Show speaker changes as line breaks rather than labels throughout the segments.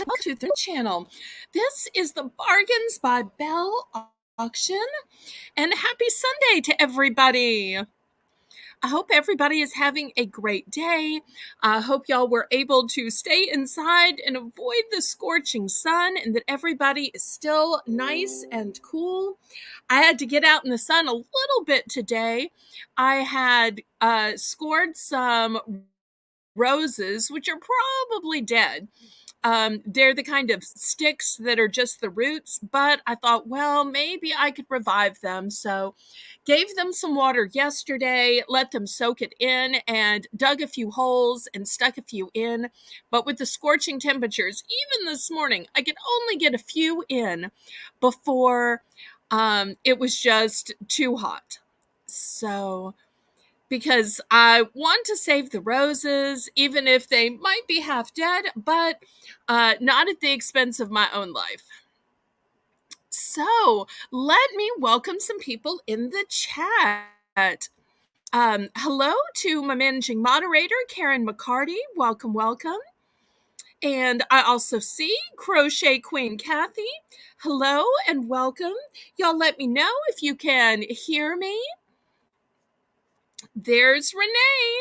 hello to the channel. This is the Bargains by Belle auction, and happy Sunday to everybody. I hope everybody is having a great day. I hope y'all were able to stay inside and avoid the scorching sun, and that everybody is still nice and cool. I had to get out in the sun a little bit today. I had scored some roses, which are probably dead. They're the kind of sticks that are just the roots, but I thought, well, maybe I could revive them. So gave them some water yesterday, let them soak it in, and dug a few holes and stuck a few in. But with the scorching temperatures, even this morning, I could only get a few in before it was just too hot. So because I want to save the roses, even if they might be half dead, but not at the expense of my own life. So let me welcome some people in the chat. Hello to my managing moderator, Karen McCarty. Welcome, welcome. And I also see Crochet Queen Kathy. Hello and welcome. Y'all let me know if you can hear me. There's Renee.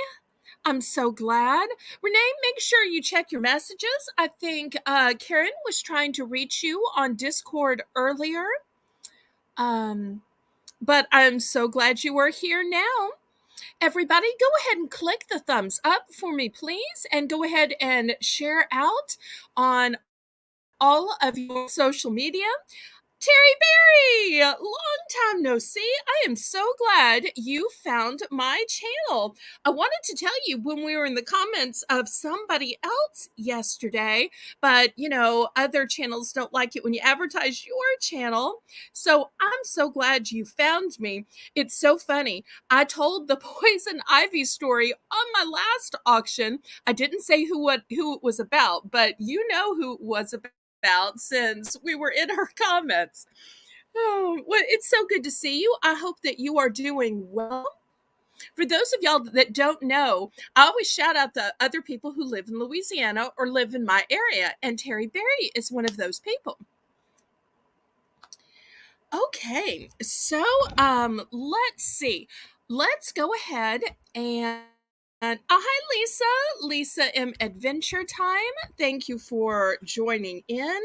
I'm so glad. Renee, make sure you check your messages. I think Karen was trying to reach you on Discord earlier. But I'm so glad you are here now. Everybody, go ahead and click the thumbs up for me, please. And go ahead and share out on all of your social media. Terry Berry, long time no see. I am so glad you found my channel. I wanted to tell you when we were in the comments of somebody else yesterday, but you know, other channels don't like it when you advertise your channel. So I'm so glad you found me. It's so funny. I told the poison ivy story on my last auction. I didn't say who it was about, but you know who it was about since we were in her comments. Oh, well, it's so good to see you. I hope that you are doing well. For those of y'all that don't know, I always shout out the other people who live in Louisiana or live in my area, and Terry Berry is one of those people. Okay, so let's see. Let's go ahead and hi, Lisa. Lisa M. Adventure Time. Thank you for joining in.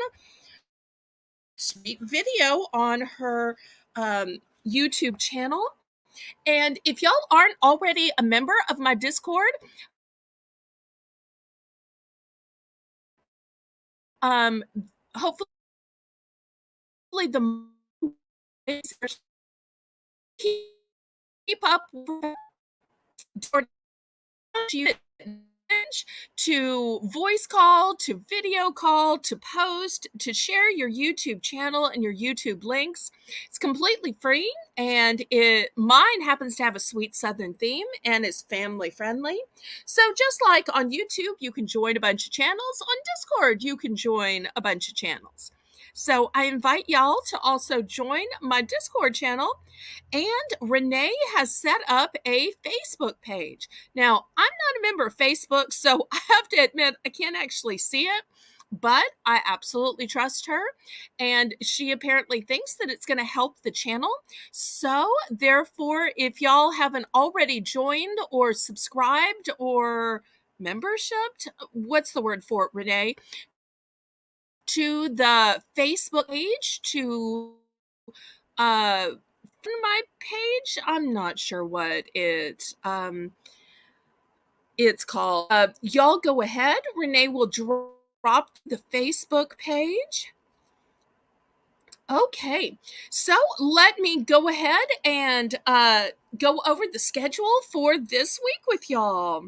Sweet video on her YouTube channel. And if y'all aren't already a member of my Discord, hopefully the keep up to voice call, to video call, to post, to share your YouTube channel and your YouTube links. It's completely free, and mine happens to have a sweet Southern theme and is family friendly. So just like on YouTube, you can join a bunch of channels, on Discord, you can join a bunch of channels. So I invite y'all to also join my Discord channel. And Renee has set up a Facebook page. Now, I'm not a member of Facebook, so I have to admit I can't actually see it, but I absolutely trust her. And she apparently thinks that it's going to help the channel. So therefore, if y'all haven't already joined or subscribed or membershiped, what's the word for it, Renee? To the Facebook page, to my page, I'm not sure what it's called. Y'all go ahead. Renee will drop the Facebook page. Okay, so let me go ahead and go over the schedule for this week with y'all.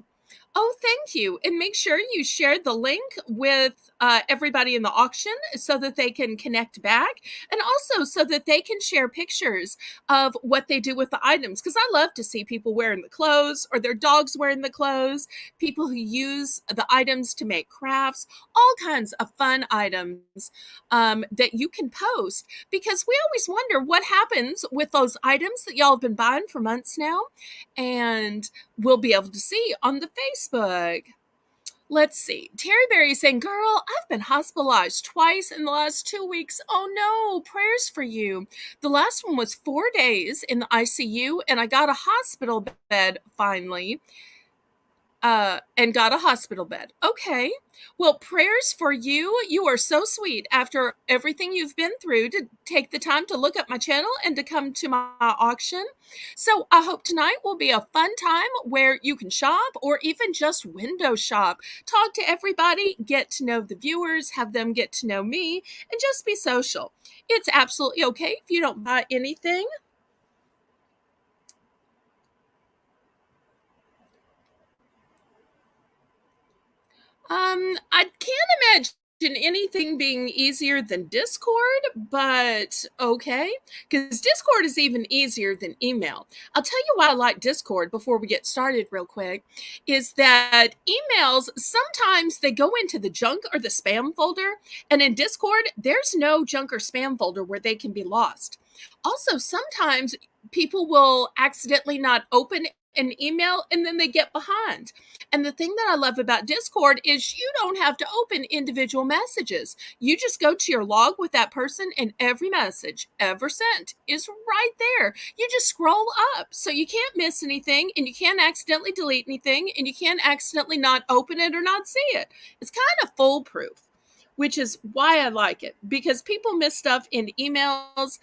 Oh, thank you. And make sure you share the link with everybody in the auction so that they can connect back, and also so that they can share pictures of what they do with the items. Because I love to see people wearing the clothes or their dogs wearing the clothes, people who use the items to make crafts, all kinds of fun items that you can post. Because we always wonder what happens with those items that y'all have been buying for months now, and we'll be able to see on the Facebook. Let's see. Terry Berry saying, "Girl, I've been hospitalized twice in the last 2 weeks. Oh no, prayers for you." The last one was 4 days in the ICU, and I got a hospital bed finally. And got a hospital bed. Okay. Well, prayers for you. You are so sweet after everything you've been through to take the time to look up my channel and to come to my auction. So I hope tonight will be a fun time where you can shop or even just window shop, talk to everybody, get to know the viewers, have them get to know me, and just be social. It's absolutely okay if you don't buy anything. I can't imagine anything being easier than Discord, but okay. Because Discord is even easier than email. I'll tell you why I like Discord before we get started real quick, is that emails, sometimes they go into the junk or the spam folder, and in Discord, there's no junk or spam folder where they can be lost. Also, sometimes people will accidentally not open an email and then they get behind. And the thing that I love about Discord is you don't have to open individual messages. You just go to your log with that person, and every message ever sent is right there. You just scroll up. So you can't miss anything, and you can't accidentally delete anything, and you can't accidentally not open it or not see it. It's kind of foolproof, which is why I like it, because people miss stuff in emails,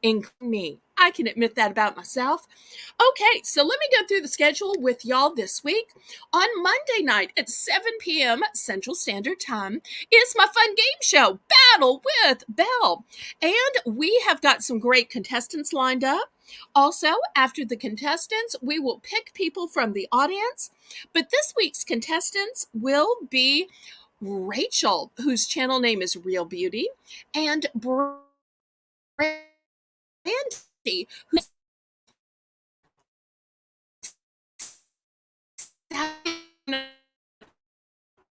including me. I can admit that about myself. Okay, so let me go through the schedule with y'all this week. On Monday night at 7 p.m. Central Standard Time is my fun game show, Battle with Belle. And we have got some great contestants lined up. Also, after the contestants, we will pick people from the audience. But this week's contestants will be Rachel, whose channel name is Real Beauty, and Brandy, who's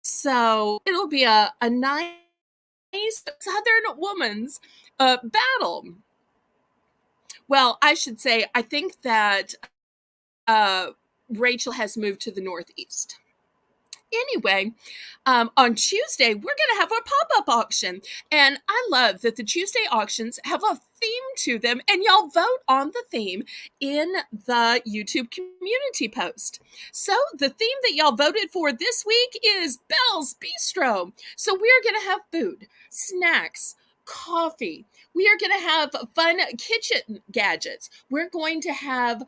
so it'll be a nice Southern woman's battle. Well, I should say, I think that Rachel has moved to the Northeast. Anyway, on Tuesday, we're going to have our pop up auction. And I love that the Tuesday auctions have a theme to them, and y'all vote on the theme in the YouTube community post. So, the theme that y'all voted for this week is Belle's Bistro. So, we're going to have food, snacks, coffee. We are going to have fun kitchen gadgets. We're going to have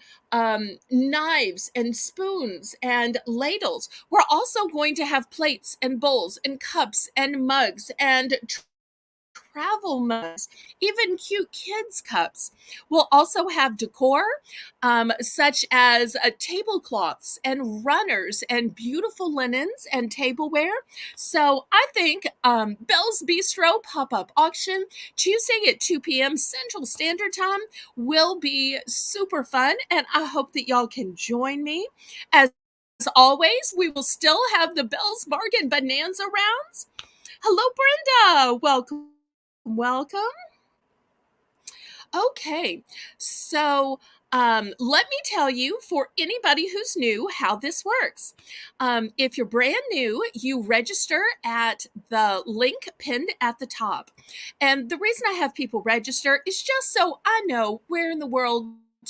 knives and spoons and ladles. We're also going to have plates and bowls and cups and mugs and travel mugs, even cute kids' cups. We'll also have decor, such as tablecloths and runners and beautiful linens and tableware. So I think Belle's Bistro pop-up auction Tuesday at 2 p.m. Central Standard Time will be super fun, and I hope that y'all can join me. As always, we will still have the Belle's Bargain Bonanza Rounds. Hello, Brenda. Welcome. Welcome. Okay, so let me tell you, for anybody who's new, how this works. If you're brand new, you register at the link pinned at the top. And the reason I have people register is just so I know where in the world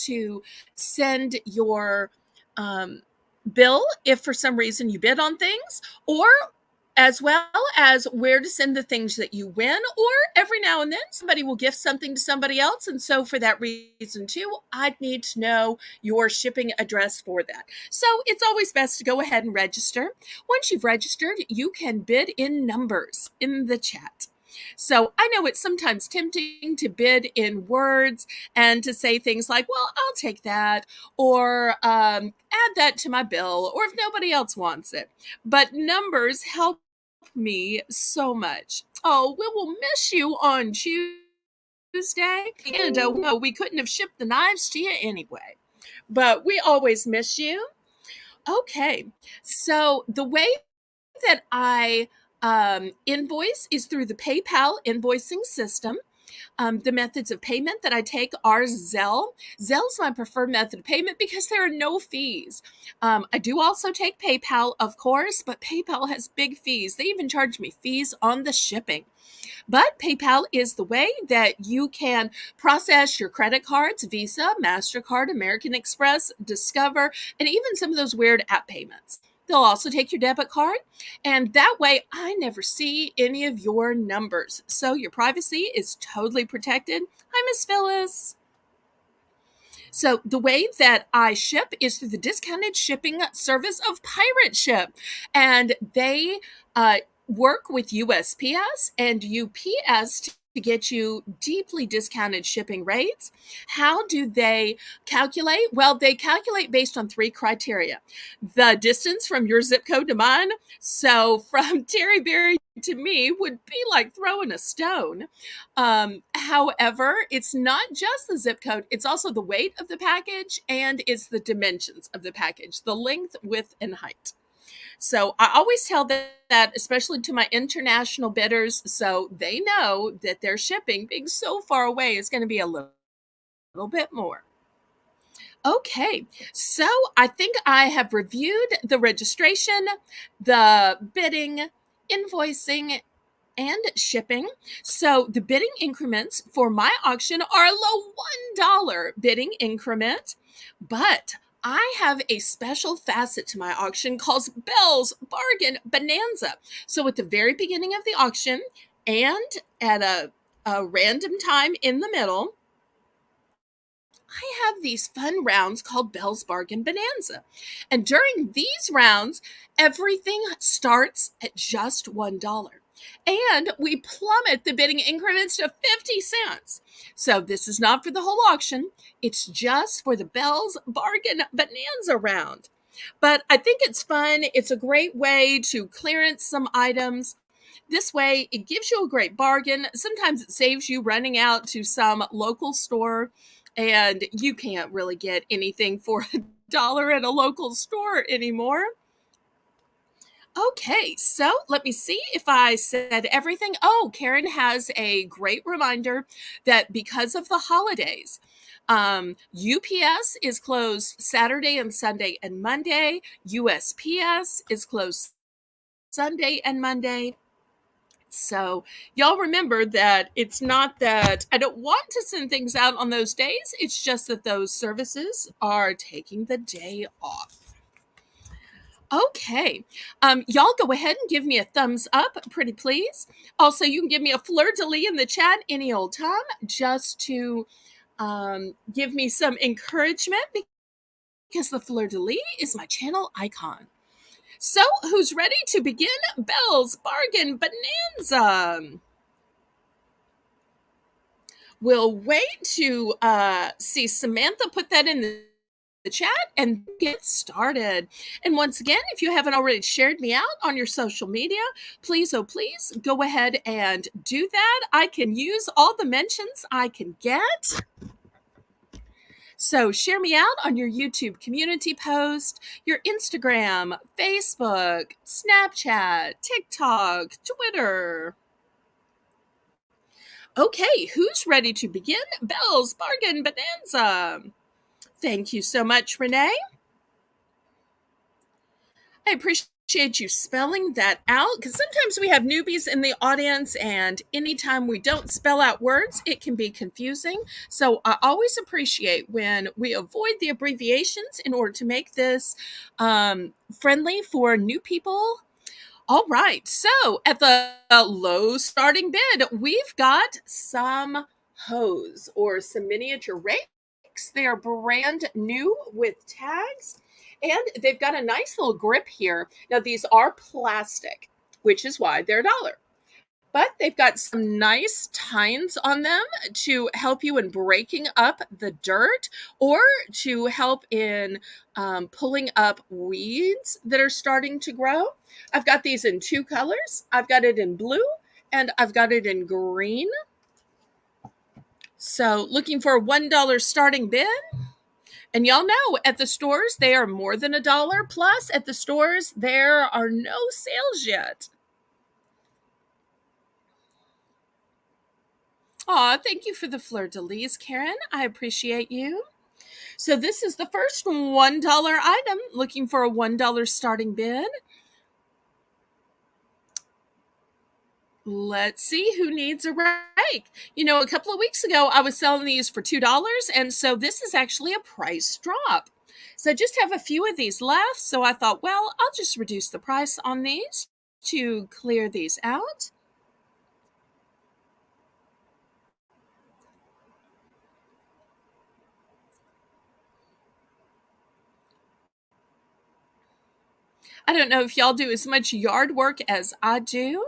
to send your bill if for some reason you bid on things, or as well as where to send the things that you win, or every now and then somebody will gift something to somebody else. And so for that reason too, I'd need to know your shipping address for that. So it's always best to go ahead and register. Once you've registered, you can bid in numbers in the chat. So I know it's sometimes tempting to bid in words and to say things like, well, I'll take that, or add that to my bill, or if nobody else wants it. But numbers help me so much. Oh, we will miss you on Tuesday. And no, we couldn't have shipped the knives to you anyway. But we always miss you. Okay, so the way that I invoice is through the PayPal invoicing system. The methods of payment that I take are Zelle. Zelle's my preferred method of payment because there are no fees. I do also take PayPal, of course, but PayPal has big fees. They even charge me fees on the shipping. But PayPal is the way that you can process your credit cards, Visa, MasterCard, American Express, Discover, and even some of those weird app payments. They'll also take your debit card, and that way I never see any of your numbers. So your privacy is totally protected. Hi, Miss Phyllis. So the way that I ship is through the discounted shipping service of Pirate Ship, and they work with USPS and UPS to get you deeply discounted shipping rates. How do they calculate? Well, they calculate based on 3 criteria: the distance from your zip code to mine. So from Terryberry to me would be like throwing a stone. However, it's not just the zip code, it's also the weight of the package and it's the dimensions of the package, the length, width, and height. So I always tell that, especially to my international bidders, so they know that their shipping being so far away is going to be a little bit more. Okay, so I think I have reviewed the registration, the bidding, invoicing, and shipping. So the bidding increments for my auction are a low $1 bidding increment, but I have a special facet to my auction called Belle's Bargain Bonanza. So at the very beginning of the auction and at a random time in the middle, I have these fun rounds called Belle's Bargain Bonanza. And during these rounds, everything starts at just $1. And we plummet the bidding increments to 50 cents. So this is not for the whole auction. It's just for the Belle's Bargain Bonanza round. But I think it's fun. It's a great way to clearance some items. This way, it gives you a great bargain. Sometimes it saves you running out to some local store, and you can't really get anything for $1 at a local store anymore. Okay, so let me see if I said everything. Oh, Karen has a great reminder that because of the holidays, UPS is closed Saturday and Sunday and Monday. USPS is closed Sunday and Monday. So y'all remember that it's not that I don't want to send things out on those days. It's just that those services are taking the day off. Okay. Y'all go ahead and give me a thumbs up, pretty please. Also, you can give me a fleur-de-lis in the chat any old time just to give me some encouragement because the fleur-de-lis is my channel icon. So, who's ready to begin Belle's Bargain Bonanza? We'll wait to see Samantha put that in the chat and get started. And once again, if you haven't already shared me out on your social media, please, oh please, go ahead and do that. I can use all the mentions I can get. So share me out on your YouTube community post, your Instagram, Facebook, Snapchat, TikTok, Twitter. Okay, who's ready to begin Belle's Bargain Bonanza? Thank you so much, Renee. I appreciate you spelling that out because sometimes we have newbies in the audience, and anytime we don't spell out words, it can be confusing. So I always appreciate when we avoid the abbreviations in order to make this friendly for new people. All right, so at the low starting bid, we've got some hose or some miniature rakes. They are brand new with tags, and they've got a nice little grip here. Now, these are plastic, which is why they're $1. But they've got some nice tines on them to help you in breaking up the dirt or to help in pulling up weeds that are starting to grow. I've got these in 2 colors. I've got it in blue and I've got it in green. So looking for a $1 starting bid. And y'all know at the stores, they are more than $1. Plus at the stores, there are no sales yet. Aw, thank you for the fleur-de-lis, Karen. I appreciate you. So this is the first $1 item. Looking for a $1 starting bid. Let's see who needs a rake. You know, a couple of weeks ago, I was selling these for $2, and so this is actually a price drop. So I just have a few of these left, so I thought, well, I'll just reduce the price on these to clear these out. I don't know if y'all do as much yard work as I do,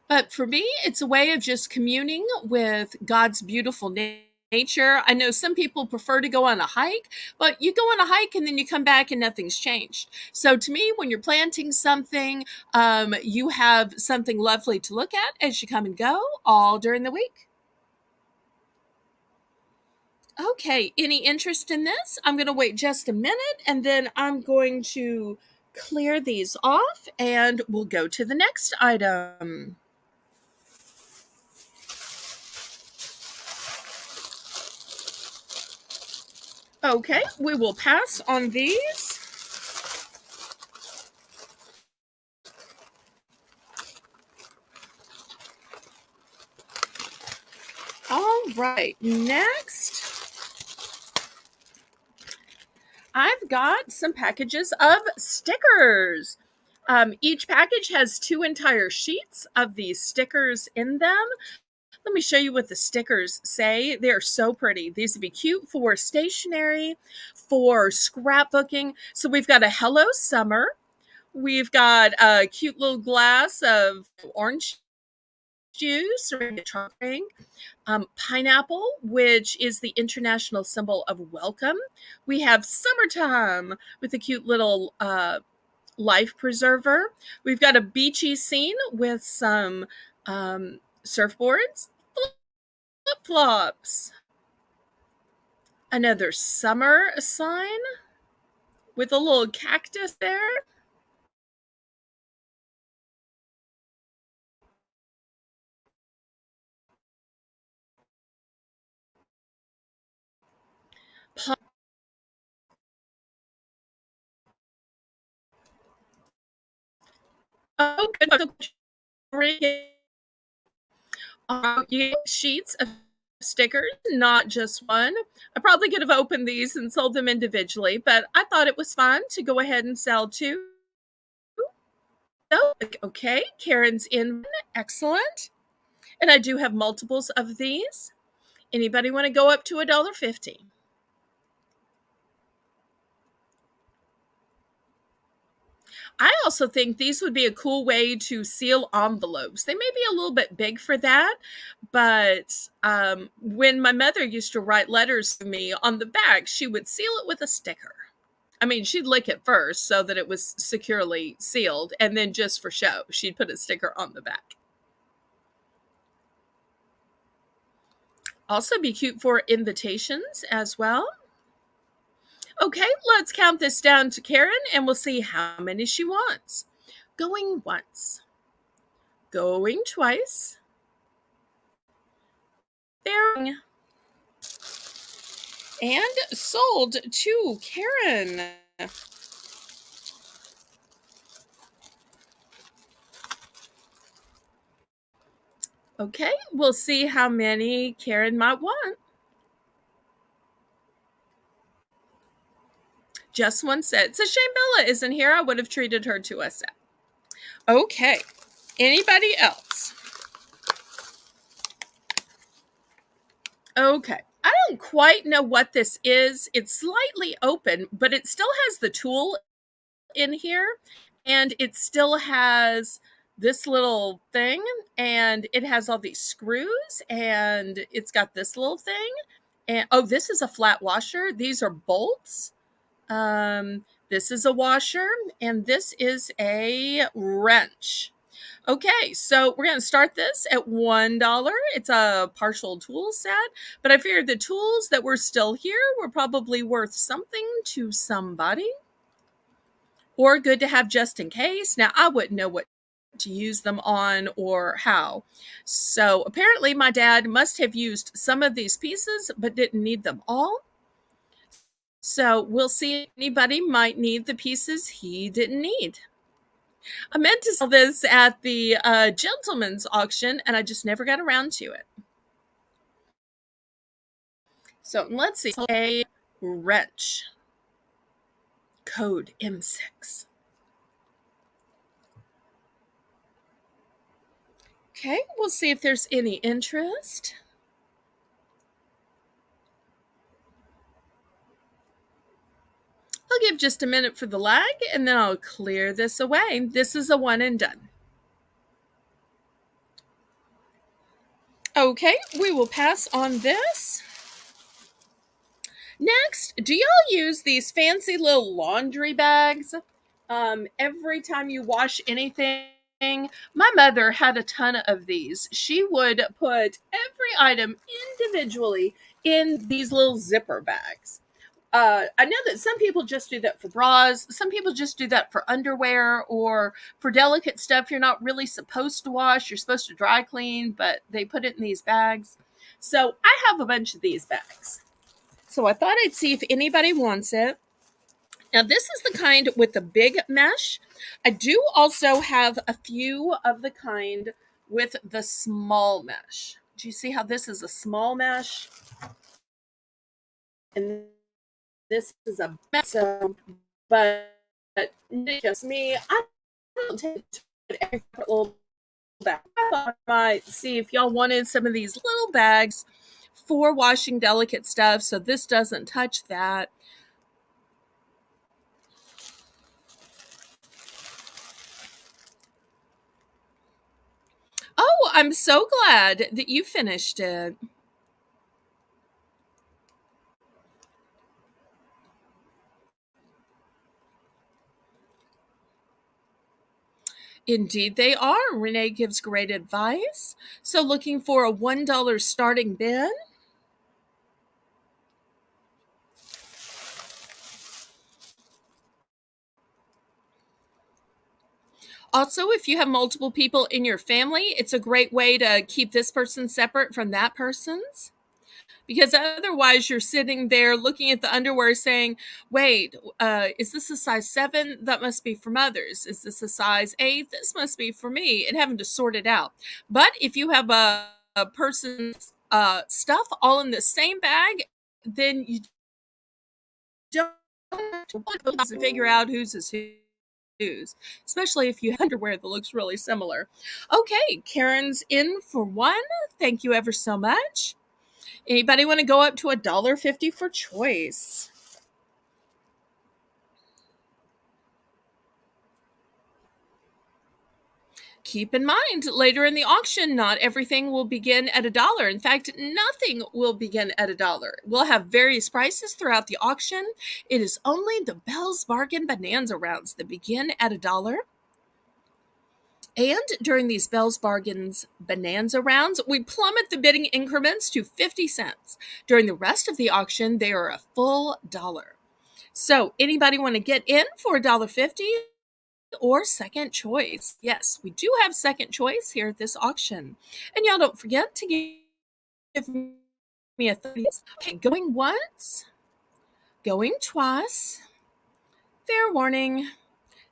but for me, it's a way of just communing with God's beautiful nature. I know some people prefer to go on a hike, but you go on a hike and then you come back and nothing's changed. So to me, when you're planting something, you have something lovely to look at as you come and go all during the week. Okay, any interest in this? I'm going to wait just a minute and then I'm going to clear these off and we'll go to the next item. Okay, we will pass on these. All right, next, I've got some packages of stickers. Each package has 2 entire sheets of these stickers in them. Let me show you what the stickers say. They're so pretty. These would be cute for stationery, for scrapbooking. So we've got a Hello Summer. We've got a cute little glass of orange juice or a chocolate drink. Pineapple, which is the international symbol of welcome. We have summertime with a cute little life preserver. We've got a beachy scene with some surfboards, flip flops. Another summer sign with a little cactus there. Oh, good. You get sheets of stickers, not just one. I probably could have opened these and sold them individually, but I thought it was fun to go ahead and sell two. Oh, okay, Karen's in. Excellent. And I do have multiples of these. Anybody want to go up to $1.50? I also think these would be a cool way to seal envelopes. They may be a little bit big for that, but when my mother used to write letters to me on the back, she would seal it with a sticker. I mean, she'd lick it first so that it was securely sealed, and then just for show, she'd put a sticker on the back. Also be cute for invitations as well. Okay, let's count this down to Karen and we'll see how many she wants. Going once, going twice, there, and sold to Karen. Okay, we'll see how many Karen might want. Just one set. It's a shame Bella isn't here. I would have treated her to a set. Okay, anybody else? Okay, I don't quite know what this is. It's slightly open, but it still has the tool in here, and it still has this little thing, and it has all these screws, and it's got this little thing. And oh, this is a flat washer. These are bolts. This is a washer, and this is a wrench. Okay, so we're going to start this at $1. It's a partial tool set, but I figured the tools that were still here were probably worth something to somebody or good to have just in case. Now, I wouldn't know what to use them on or how. So apparently my dad must have used some of these pieces but didn't need them all. So we'll see if anybody might need the pieces he didn't need. I meant to sell this at the gentleman's auction and I just never got around to it. So let's see. A wrench. Code M6. Okay, we'll see if there's any interest. I'll give just a minute for the lag and then I'll clear this away. This is a one and done. Okay, we will pass on this. Next, do y'all use these fancy little laundry bags? Every time you wash anything, my mother had a ton of these. She would put every item individually in these little zipper bags. I know that some people just do that for bras. Some people just do that for underwear or for delicate stuff you're not really supposed to wash. You're supposed to dry clean, but they put it in these bags. So I have a bunch of these bags. So I thought I'd see if anybody wants it. Now, this is the kind with the big mesh. I do also have a few of the kind with the small mesh. Do you see how this is a small mesh? And this is a mess, but just me. I don't take every little bag. I thought I might see if y'all wanted some of these little bags for washing delicate stuff, so this doesn't touch that. Oh, I'm so glad that you finished it. Indeed, they are. Renee gives great advice. So, looking for a $1 starting bid? Also, if you have multiple people in your family, it's a great way to keep this person separate from that person's. Because otherwise, you're sitting there looking at the underwear saying, wait, is this a size 7? That must be for mothers. Is this a size 8? This must be for me. And having to sort it out. But if you have a person's stuff all in the same bag, then you don't have to figure out whose is whose, especially if you have underwear that looks really similar. Okay, Karen's in for one. Thank you ever so much. Anybody want to go up to $1.50 for choice? Keep in mind, later in the auction, not everything will begin at $1. In fact, nothing will begin at $1. We'll have various prices throughout the auction. It is only the Belle's Bargain Bonanza Rounds that begin at $1. And during these Belle's Bargains Bonanza Rounds, we plummet the bidding increments to 50 cents. During the rest of the auction, they are a full dollar. So, anybody want to get in for $1.50 or second choice? Yes, we do have second choice here at this auction. And y'all don't forget to give me a 30. Okay, going once, going twice. Fair warning.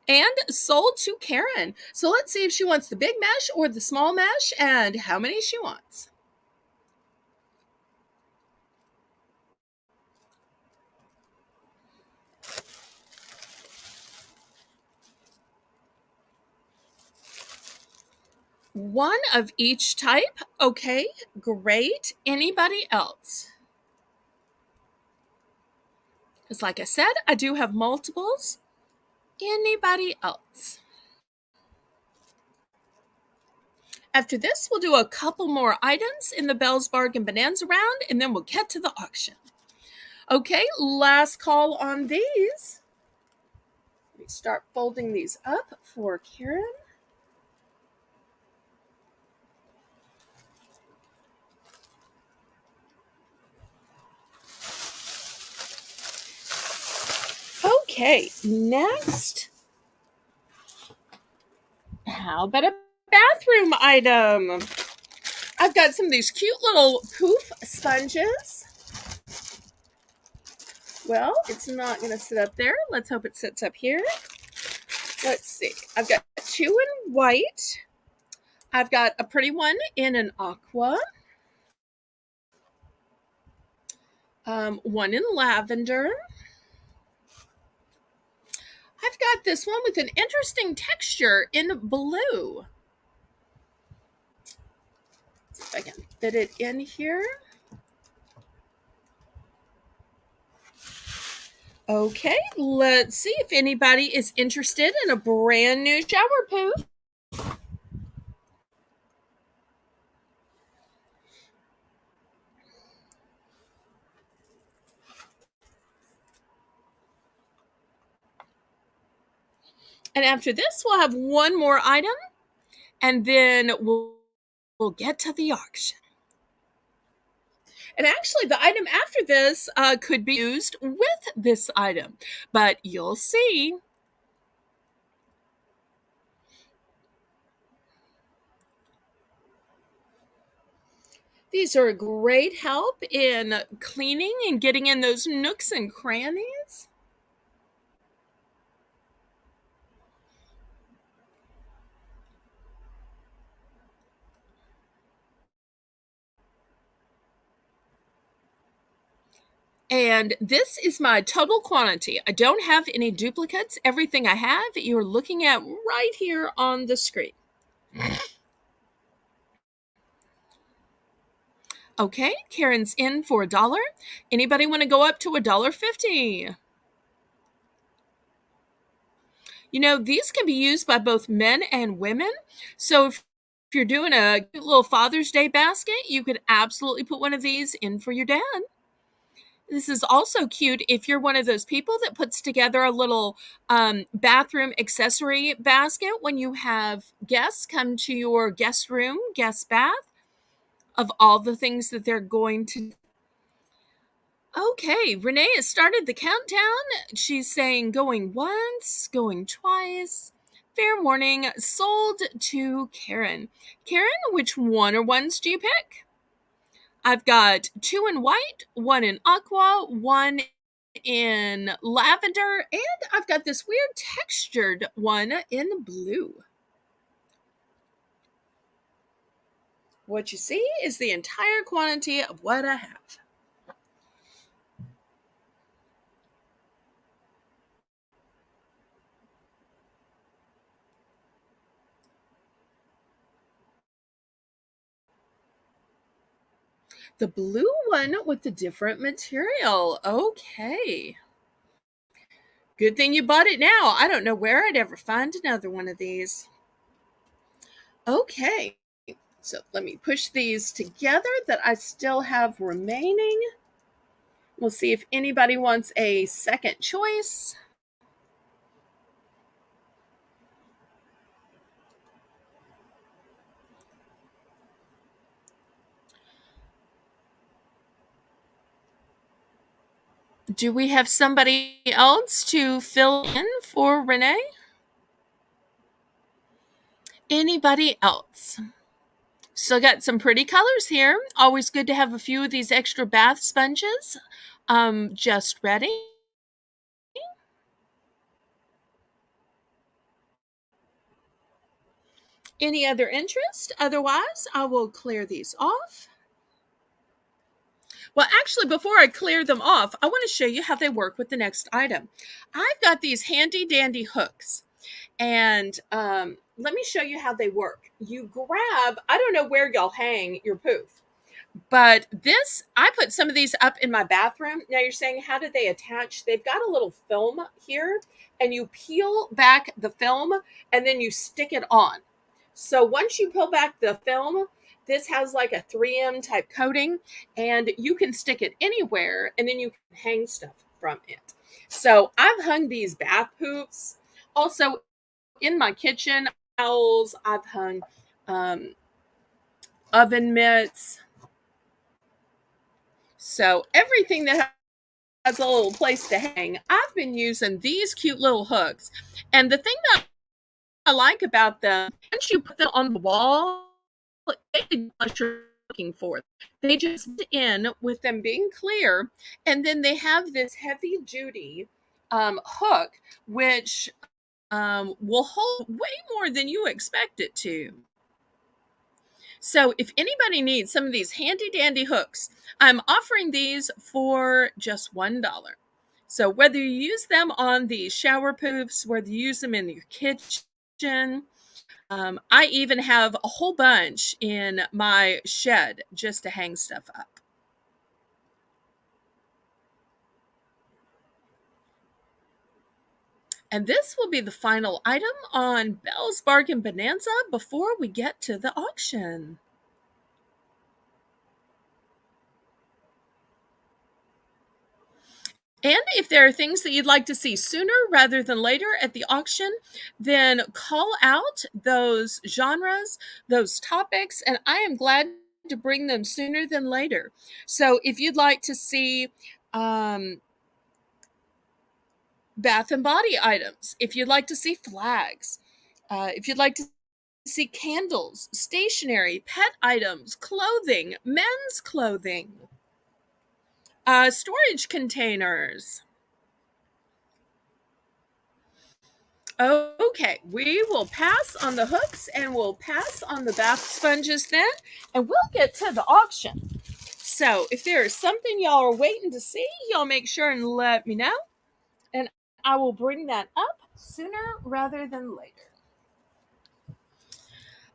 And sold to Karen. So let's see if she wants the big mesh or the small mesh and how many she wants. One of each type. Okay, great. Anybody else? Because like I said, I do have multiples. Anybody else? After this, we'll do a couple more items in the Belle's Bargain Bonanza round, and then we'll get to the auction. Okay, last call on these. Let me start folding these up for Karen. Okay, next how about a bathroom item? I've got some of these cute little poof sponges. Well, it's not going to sit up there. Let's hope it sits up here. Let's see. I've got two in white. I've got a pretty one in an aqua. One in lavender. I've got this one with an interesting texture in blue. Let's see if I can fit it in here. Okay, let's see if anybody is interested in a brand new shower poof. And after this, we'll have one more item, and then we'll get to the auction. And actually, the item after this could be used with this item, but you'll see. These are a great help in cleaning and getting in those nooks and crannies. And this is my total quantity. I don't have any duplicates. Everything I have, you're looking at right here on the screen. Okay, Karen's in for $1. Anybody want to go up to $1.50? You know, these can be used by both men and women. So if you're doing a cute little Father's Day basket, you could absolutely put one of these in for your dad. This is also cute if you're one of those people that puts together a little bathroom accessory basket when you have guests come to your guest room, guest bath, of all the things that they're going to. Okay, Renee has started the countdown. She's saying going once, going twice. Fair warning, sold to Karen. Karen, which one or ones do you pick? I've got two in white, one in aqua, one in lavender, and I've got this weird textured one in blue. What you see is the entire quantity of what I have. The blue one with the different material. Okay. Good thing you bought it now. I don't know where I'd ever find another one of these. Okay. So let me push these together that I still have remaining. We'll see if anybody wants a second choice. Do we have somebody else to fill in for Renee? Anybody else? Still got some pretty colors here. Always good to have a few of these extra bath sponges just ready. Any other interest? Otherwise, I will clear these off. Well, actually, before I clear them off, I want to show you how they work with the next item. I've got these handy dandy hooks, and let me show you how they work. You grab, I don't know where y'all hang your poof, but this, I put some of these up in my bathroom. Now you're saying, how do they attach? They've got a little film here, and you peel back the film, and then you stick it on. So once you peel back the film, this has like a 3M type coating, and you can stick it anywhere, and then you can hang stuff from it. So I've hung these bath poofs. Also in my kitchen towels, I've hung oven mitts. So everything that has a little place to hang, I've been using these cute little hooks. And the thing that I like about them, once you put them on the wall, they what you're looking for. They just in with them being clear, and then they have this heavy duty hook, which will hold way more than you expect it to. So if anybody needs some of these handy dandy hooks, I'm offering these for just $1. So whether you use them on the shower poofs, whether you use them in your kitchen, I even have a whole bunch in my shed just to hang stuff up. And this will be the final item on Belle's Bargain Bonanza before we get to the auction. And if there are things that you'd like to see sooner rather than later at the auction, then call out those genres, those topics, and I am glad to bring them sooner than later. So if you'd like to see bath and body items, if you'd like to see flags, if you'd like to see candles, stationery, pet items, clothing, men's clothing, storage containers. Okay, we will pass on the hooks and we'll pass on the bath sponges then, and we'll get to the auction. So if there is something y'all are waiting to see, y'all make sure and let me know, and I will bring that up sooner rather than later.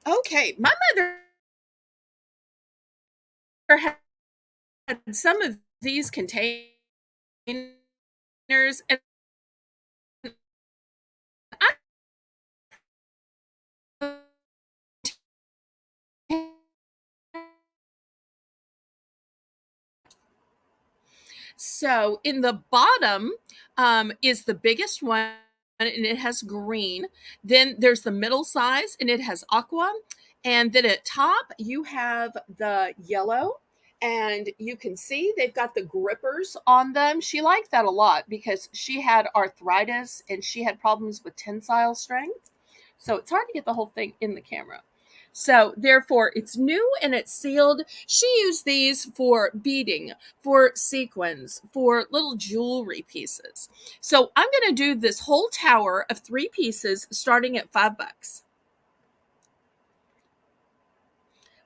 Okay, my mother had some of these containers, and I So in the bottom is the biggest one, and it has green. Then there's the middle size, and it has aqua. And then at top, you have the yellow. And you can see they've got the grippers on them. She liked that a lot because she had arthritis and she had problems with tensile strength. So it's hard to get the whole thing in the camera. So therefore, it's new and it's sealed. She used these for beading, for sequins, for little jewelry pieces. So I'm going to do this whole tower of 3 pieces starting at $5.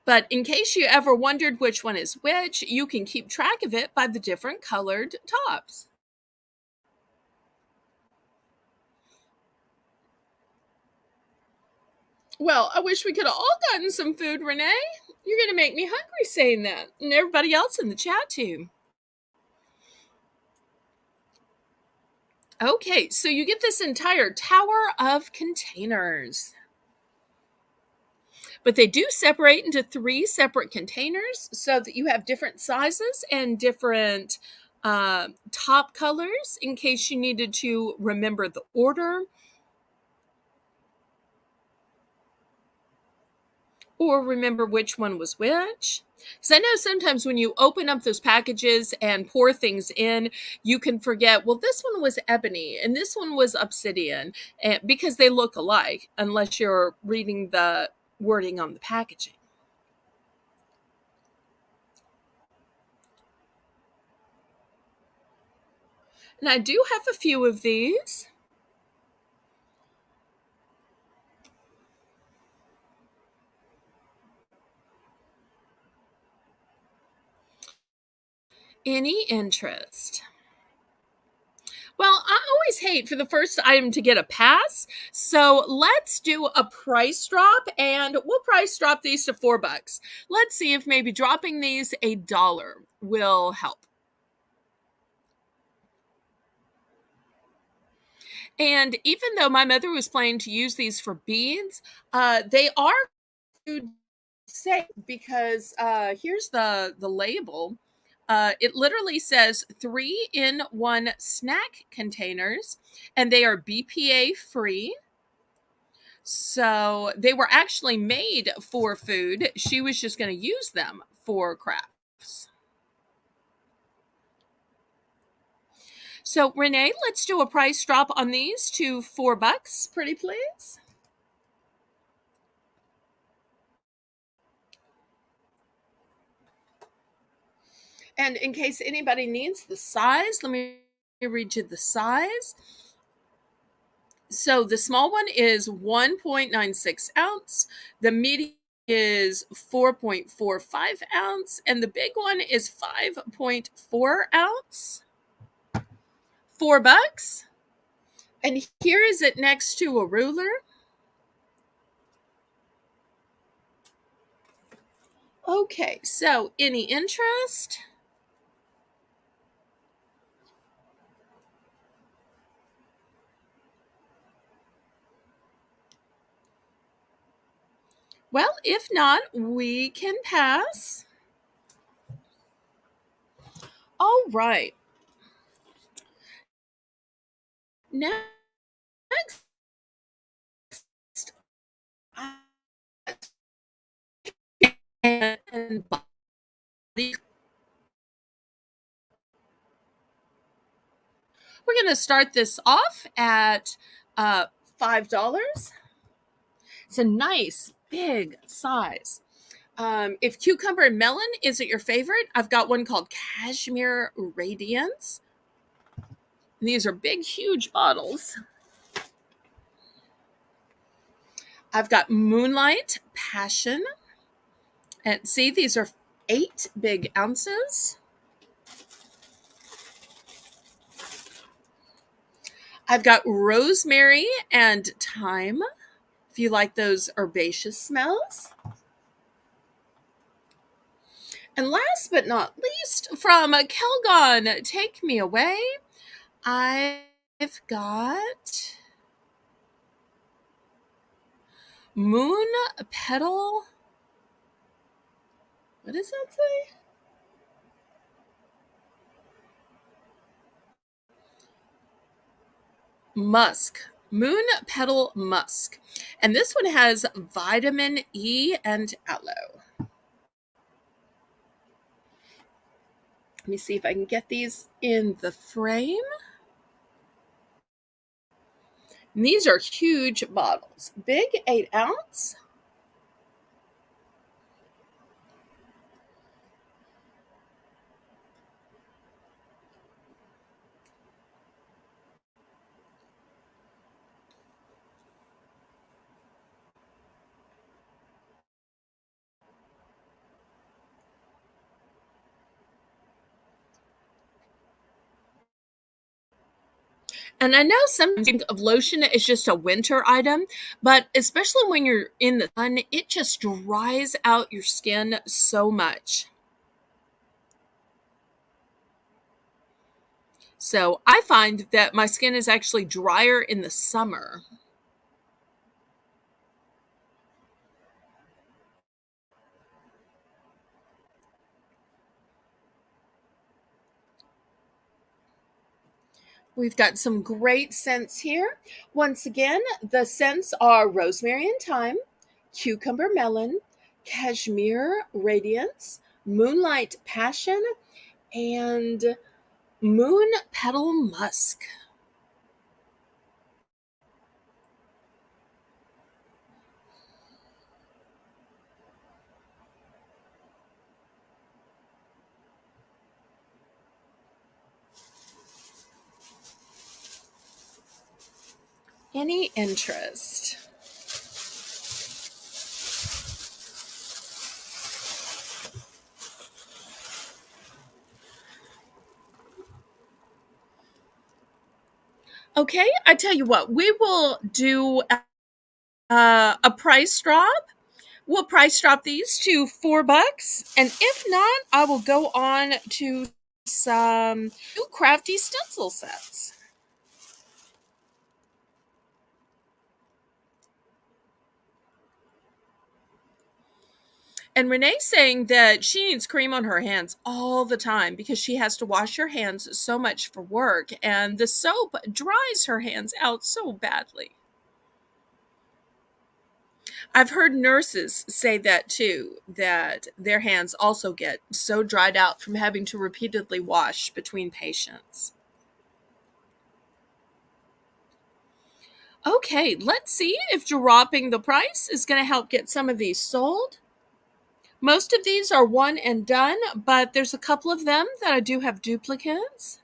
But in case you ever wondered which one is which, you can keep track of it by the different colored tops. Well, I wish we could have all gotten some food, Renee. You're going to make me hungry saying that, and everybody else in the chat too. Okay, so you get this entire tower of containers. But they do separate into 3 separate containers so that you have different sizes and different top colors in case you needed to remember the order or remember which one was which. Because I know sometimes when you open up those packages and pour things in, you can forget, well, this one was ebony and this one was obsidian, because they look alike unless you're reading the wording on the packaging. And I do have a few of these. Any interest? Well, I always hate for the first item to get a pass. So let's do a price drop, and we'll price drop these to $4. Let's see if maybe dropping these $1 will help. And even though my mother was planning to use these for beads, they are food safe because here's the label. It literally says 3-in-1 snack containers, and they are BPA free. So they were actually made for food. She was just going to use them for crafts. So Renee, let's do a price drop on these to $4, pretty please. And in case anybody needs the size, let me read you the size. So the small one is 1.96 ounce. The medium is 4.45 ounce. And the big one is 5.4 ounce. $4. And here is it next to a ruler. Okay, so any interest? Well, if not, we can pass. All right. Next, and body. We're going to start this off at $5. It's a nice big size. If cucumber and melon isn't your favorite, I've got one called Cashmere Radiance. And these are big, huge bottles. I've got Moonlight Passion. And see, these are 8 big ounces. I've got Rosemary and Thyme, if you like those herbaceous smells. And last but not least, from Kelgon, Take Me Away, I've got Moon Petal. What does that say? Musk. Moon Petal Musk. And this one has vitamin E and aloe. Let me see if I can get these in the frame. And these are huge bottles. Big 8 ounce. And I know sometimes think of lotion as just a winter item, but especially when you're in the sun, it just dries out your skin so much. So I find that my skin is actually drier in the summer. We've got some great scents here. Once again, the scents are rosemary and thyme, cucumber melon, cashmere radiance, moonlight passion, and moon petal musk. Any interest? Okay, I tell you what, we will do a price drop. We'll price drop these to $4, and if not, I will go on to some new crafty stencil sets. And Renee's saying that she needs cream on her hands all the time because she has to wash her hands so much for work, and the soap dries her hands out so badly. I've heard nurses say that too, that their hands also get so dried out from having to repeatedly wash between patients. Okay, let's see if dropping the price is going to help get some of these sold. Most of these are one and done, but there's a couple of them that I do have duplicates.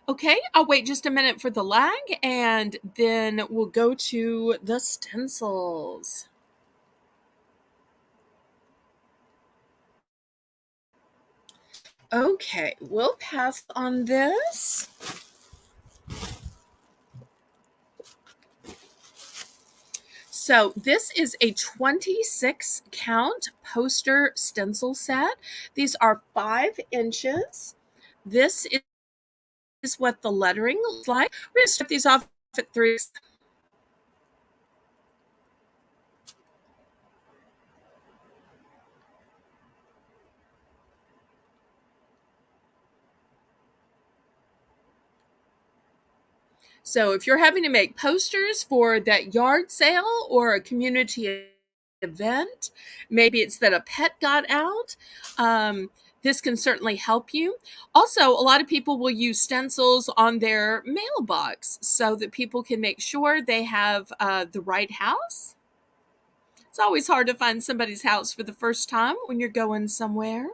Okay, I'll wait just a minute for the lag and then we'll go to the stencils. Okay, we'll pass on this. So this is a 26 count poster stencil set. These are 5 inches. This is what the lettering looks like. We're going to start these off at 3. So if you're having to make posters for that yard sale or a community event, maybe it's that a pet got out, this can certainly help you. Also, a lot of people will use stencils on their mailbox so that people can make sure they have the right house. It's always hard to find somebody's house for the first time when you're going somewhere.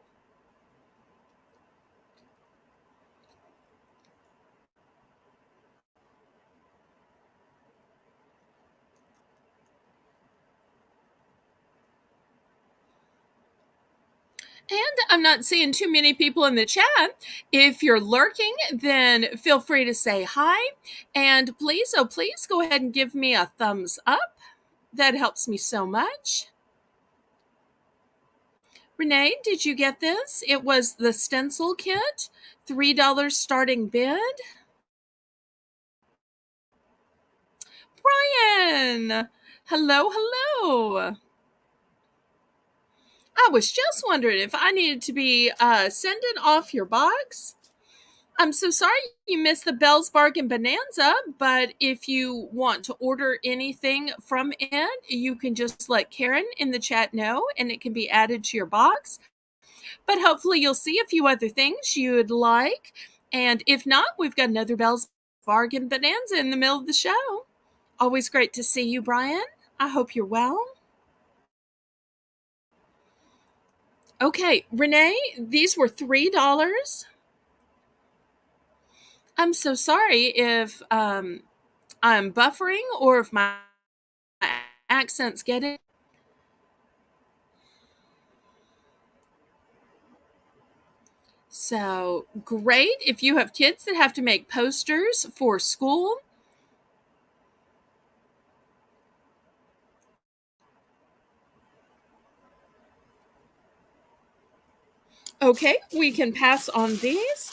And I'm not seeing too many people in the chat. If you're lurking, then feel free to say hi. And please, oh, please go ahead and give me a thumbs up. That helps me so much. Renee, did you get this? It was the stencil kit, $3 starting bid. Brian, hello, hello. I was just wondering if I needed to be sending off your box. I'm so sorry you missed the Belle's Bargain Bonanza, but if you want to order anything from it, you can just let Karen in the chat know and it can be added to your box. But hopefully you'll see a few other things you'd like. And if not, we've got another Belle's Bargain Bonanza in the middle of the show. Always great to see you, Brian. I hope you're well. Okay, Renee, these were $3. I'm so sorry if I'm buffering or if my accent's getting. So great if you have kids that have to make posters for school. Okay, we can pass on these.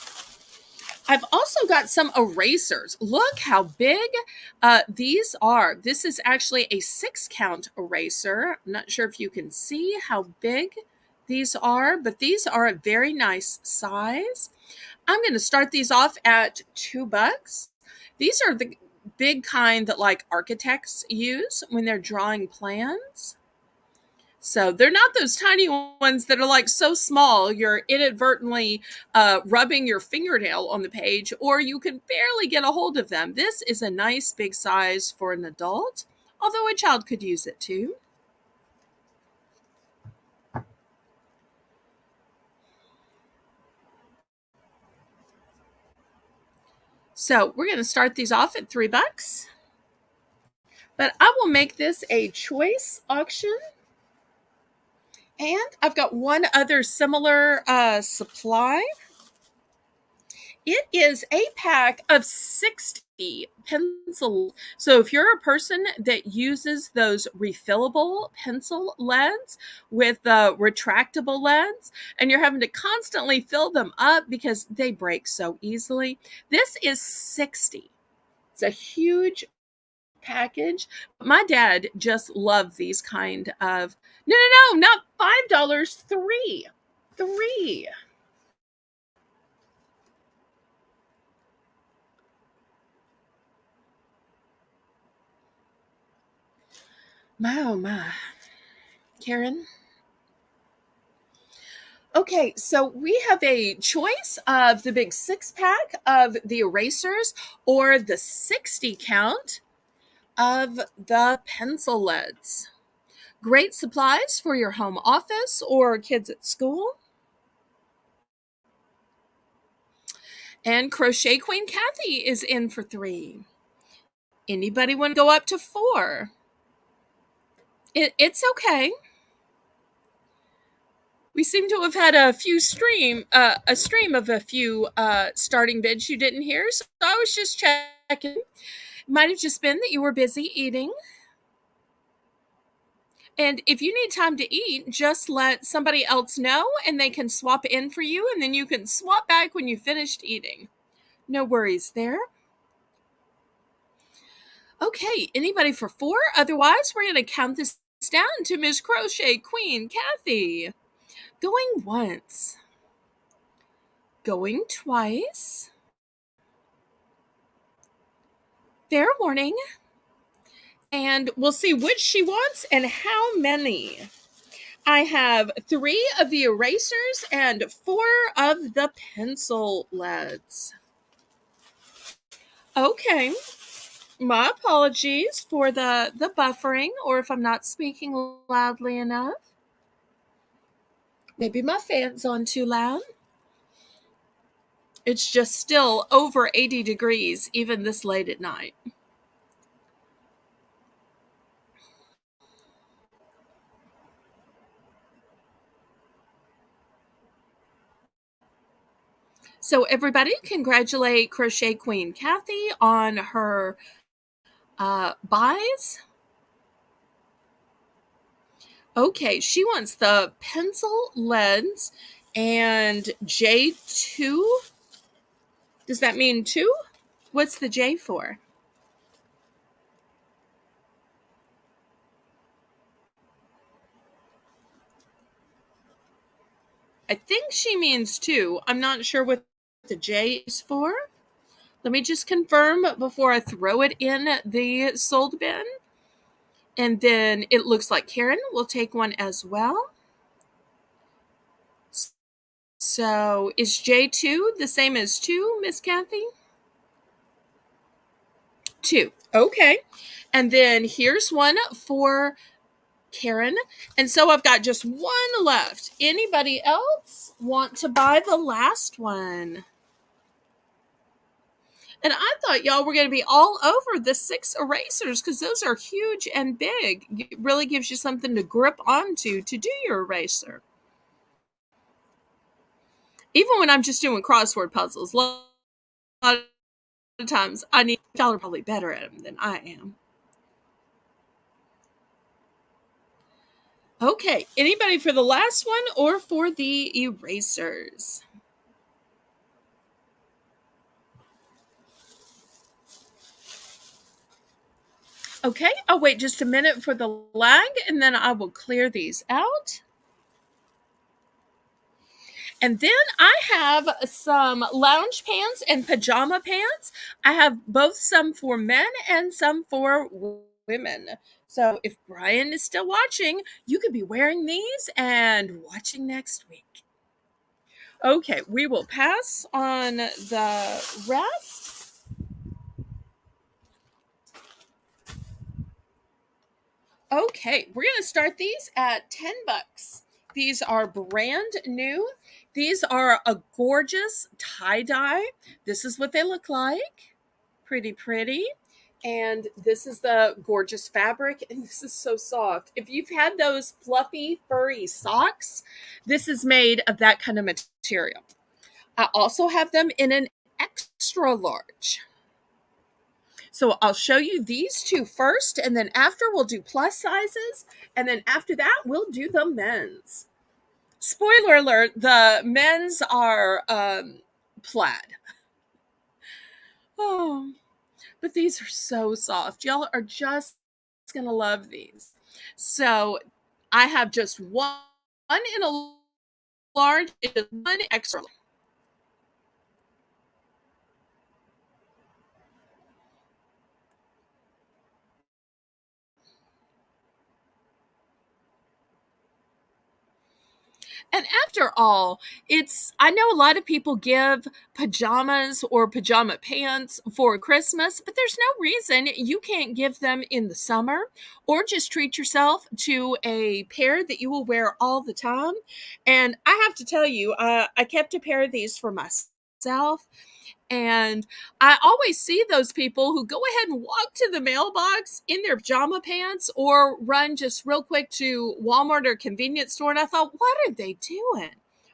I've also got some erasers. Look how big these are. This is actually a 6 count eraser. I'm not sure if you can see how big these are, but these are a very nice size. I'm going to start these off at $2. These are the big kind that like architects use when they're drawing plans. So they're not those tiny ones that are like so small you're inadvertently rubbing your fingernail on the page or you can barely get a hold of them. This is a nice big size for an adult, although a child could use it too. So we're going to start these off at $3. But I will make this a choice auction. And I've got one other similar supply. It is a pack of 60 pencils. So if you're a person that uses those refillable pencil leads with the retractable leads and you're having to constantly fill them up because they break so easily, this is 60. It's a huge package. My dad just loved these kind of no, not $5, 3. 3. My oh my. Karen. Okay, so we have a choice of the big 6-pack of the erasers or the 60 count of the pencil leads. Great supplies for your home office or kids at school. And Crochet Queen Kathy is in for 3. Anybody want to go up to 4? It's okay. We seem to have had a stream of a few starting bids you didn't hear, so I was just checking. It might have just been that you were busy eating. And if you need time to eat, just let somebody else know and they can swap in for you, and then you can swap back when you finished eating. No worries there. Okay, anybody for 4? Otherwise, we're going to count this down to Miss Crochet Queen Kathy. Going once. Going twice. Fair warning. And we'll see which she wants and how many. I have 3 of the erasers and 4 of the pencil leads. Okay. My apologies for the buffering, or if I'm not speaking loudly enough. Maybe my fan's on too loud. It's just still over 80 degrees, even this late at night. So everybody, congratulate Crochet Queen Kathy on her buys. Okay, she wants the pencil leads and J2. Does that mean 2? What's the J for? I think she means 2. I'm not sure what the J is for. Let me just confirm before I throw it in the sold bin. And then it looks like Karen will take one as well. So is J2 the same as 2, Miss Kathy? 2. Okay. And then here's one for Karen. And so I've got just one left. Anybody else want to buy the last one? And I thought y'all were going to be all over the 6 erasers because those are huge and big. It really gives you something to grip onto to do your eraser. Even when I'm just doing crossword puzzles, a lot of times y'all are probably better at them than I am. Okay, anybody for the last one or for the erasers? Okay, I'll wait just a minute for the lag and then I will clear these out. And then I have some lounge pants and pajama pants. I have both some for men and some for women. So if Brian is still watching, you could be wearing these and watching next week. Okay, we will pass on the rest. Okay, we're going to start these at $10. These are brand new. These are a gorgeous tie-dye. This is what they look like. Pretty, pretty. And this is the gorgeous fabric, and this is so soft. If you've had those fluffy, furry socks, this is made of that kind of material. I also have them in an extra large. So I'll show you these 2 first, and then after we'll do plus sizes, and then after that we'll do the men's. Spoiler alert, the men's are plaid. Oh, but these are so soft. Y'all are just gonna love these. So I have just one in a large and one extra large. And after all, I know a lot of people give pajamas or pajama pants for Christmas, but there's no reason you can't give them in the summer, or just treat yourself to a pair that you will wear all the time. And I have to tell you, I kept a pair of these for myself. And I always see those people who go ahead and walk to the mailbox in their pajama pants, or run just real quick to Walmart or convenience store. And I thought, what are they doing?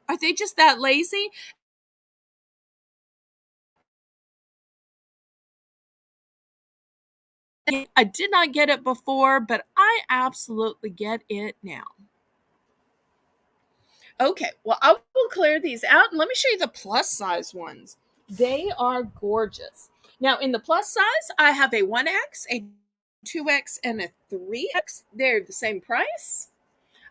Are they just that lazy? I did not get it before, but I absolutely get it now. Okay, well, I will clear these out and let me show you the plus size ones. They are gorgeous. Now, in the plus size, I have a 1X, a 2X, and a 3X. They're the same price.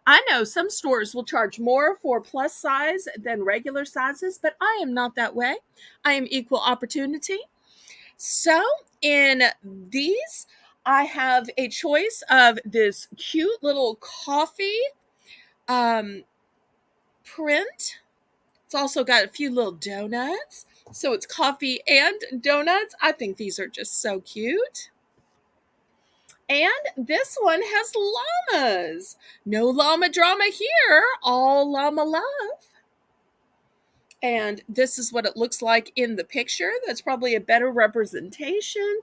I know some stores will charge more for plus size than regular sizes, but I am not that way. I am equal opportunity. So, in these, I have a choice of this cute little coffee um, print. It's also got a few little donuts. So it's coffee and donuts. I think these are just so cute. And this one has llamas. No llama drama here, all llama love. And this is what it looks like in the picture. That's probably a better representation.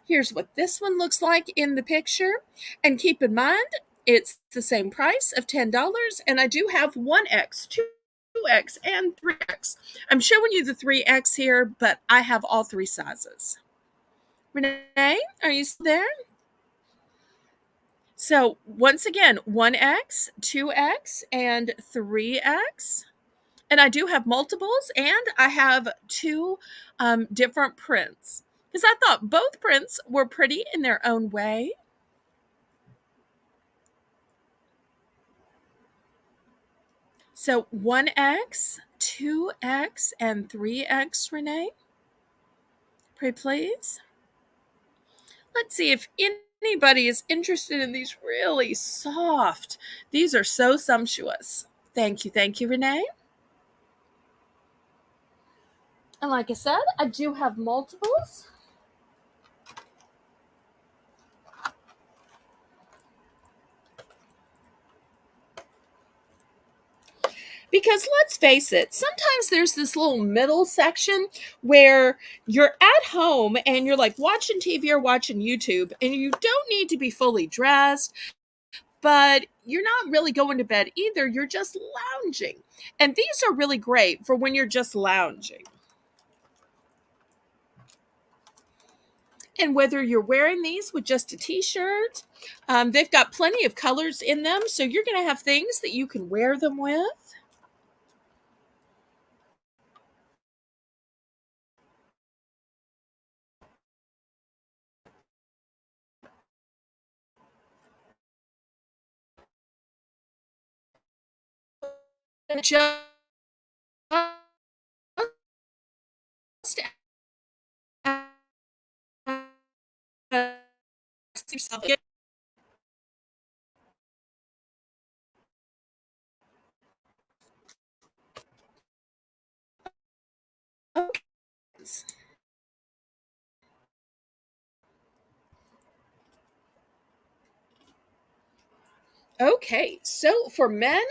Here's what this one looks like in the picture. And keep in mind, it's the same price of $10. And I do have 1X, 2X, and 3X. I'm showing you the 3X here, but I have all three sizes. Renee, are you still there? So once again, 1X, 2X, and 3X. And I do have multiples, and I have two different prints, because I thought both prints were pretty in their own way. So 1X, 2X, and 3X, Renee. Pray please. Let's see if anybody is interested in these really soft. These are so sumptuous. Thank you, Renee. And like I said, I do have multiples. Because let's face it, sometimes there's this little middle section where you're at home and you're like watching TV or watching YouTube, and you don't need to be fully dressed, but you're not really going to bed either. You're just lounging. And these are really great for when you're just lounging. And whether you're wearing these with just a t-shirt, they've got plenty of colors in them, so you're going to have things that you can wear them with. Just ask yourself. Okay, so for men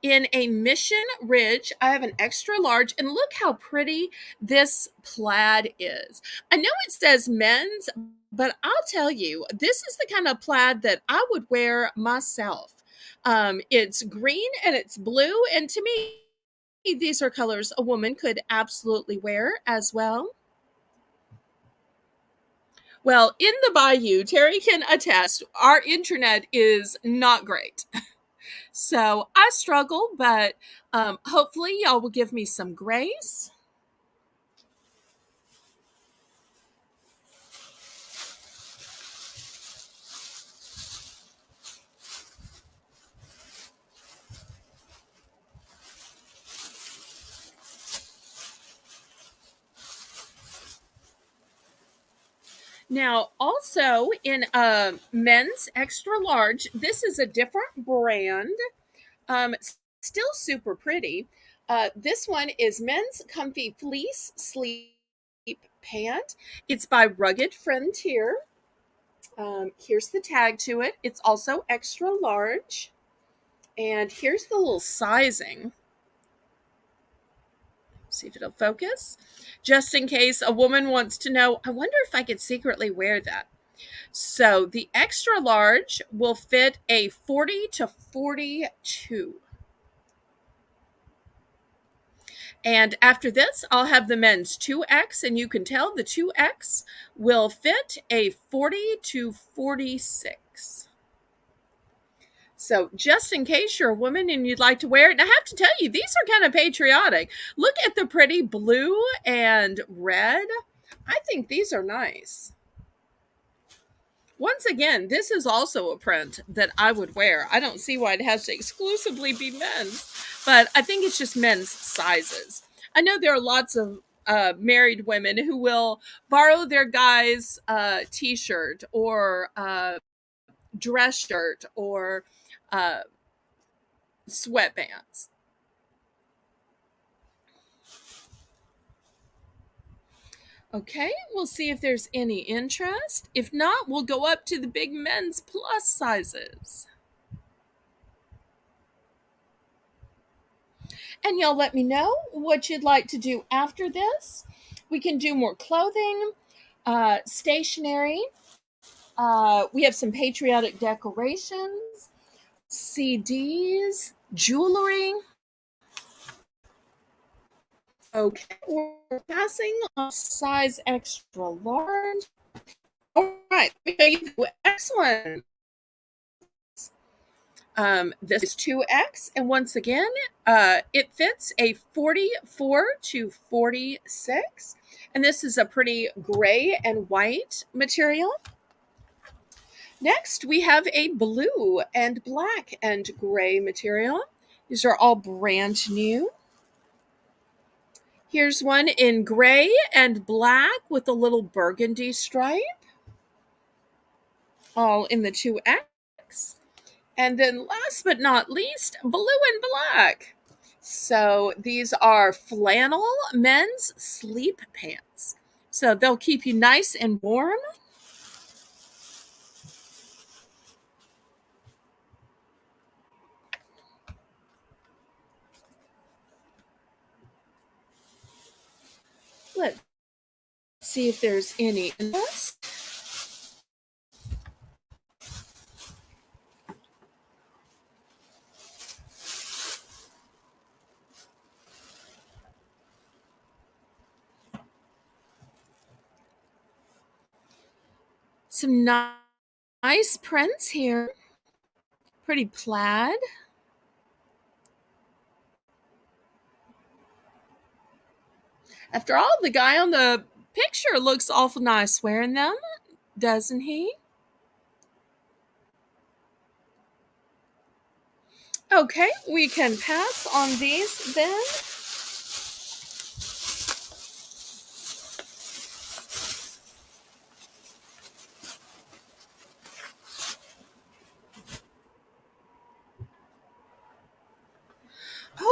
in a Mission Ridge, I have an extra large, and look how pretty this plaid is. I know it says men's, but I'll tell you, this is the kind of plaid that I would wear myself. It's green and it's blue, and to me, these are colors a woman could absolutely wear as well. Well, in the bayou, Terry can attest, our internet is not great. So I struggle, but hopefully y'all will give me some grace. Now, also in men's extra large, this is a different brand. still super pretty. This one is Men's Comfy Fleece Sleep Pant. It's by Rugged Frontier. Here's the tag to it. It's also extra large. And here's the little sizing. See if it'll focus. Just in case a woman wants to know, I wonder if I could secretly wear that. So the extra large will fit a 40 to 42. And after this, I'll have the men's 2X, and you can tell the 2X will fit a 40 to 46. So just in case you're a woman and you'd like to wear it, and I have to tell you, these are kind of patriotic. Look at the pretty blue and red. I think these are nice. Once again, this is also a print that I would wear. I don't see why it has to exclusively be men's, but I think it's just men's sizes. I know there are lots of married women who will borrow their guy's t-shirt or dress shirt or uh, sweatpants. Okay, we'll see if there's any interest. If not, we'll go up to the big men's plus sizes. And y'all let me know what you'd like to do after this. We can do more clothing, stationery. We have some patriotic decorations, CDs, jewelry. Okay, we're passing on size extra large. All right, let me show you the X one. This is 2X, and once again, it fits a 44 to 46, and this is a pretty gray and white material. Next, we have a blue and black and gray material. These are all brand new. Here's one in gray and black with a little burgundy stripe, all in the 2X. And then last but not least, blue and black. So these are flannel men's sleep pants. So they'll keep you nice and warm. Let's see if there's any interest. Some nice prints here. Pretty plaid. After all, the guy on the picture looks awful nice wearing them, doesn't he? Okay, we can pass on these then.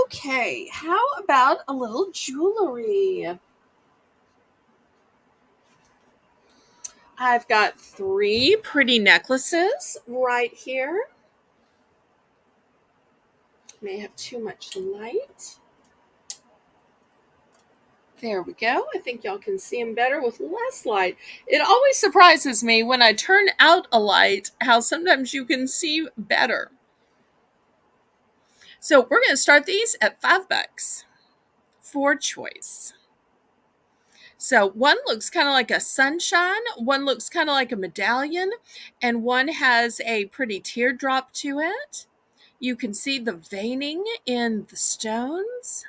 Okay, how about a little jewelry? I've got 3 pretty necklaces right here. May have too much light. There we go. I think y'all can see them better with less light. It always surprises me when I turn out a light how sometimes you can see better. So we're going to start these at $5 for choice. So one looks kind of like a sunshine, one looks kind of like a medallion, and one has a pretty teardrop to it. You can see the veining in the stones.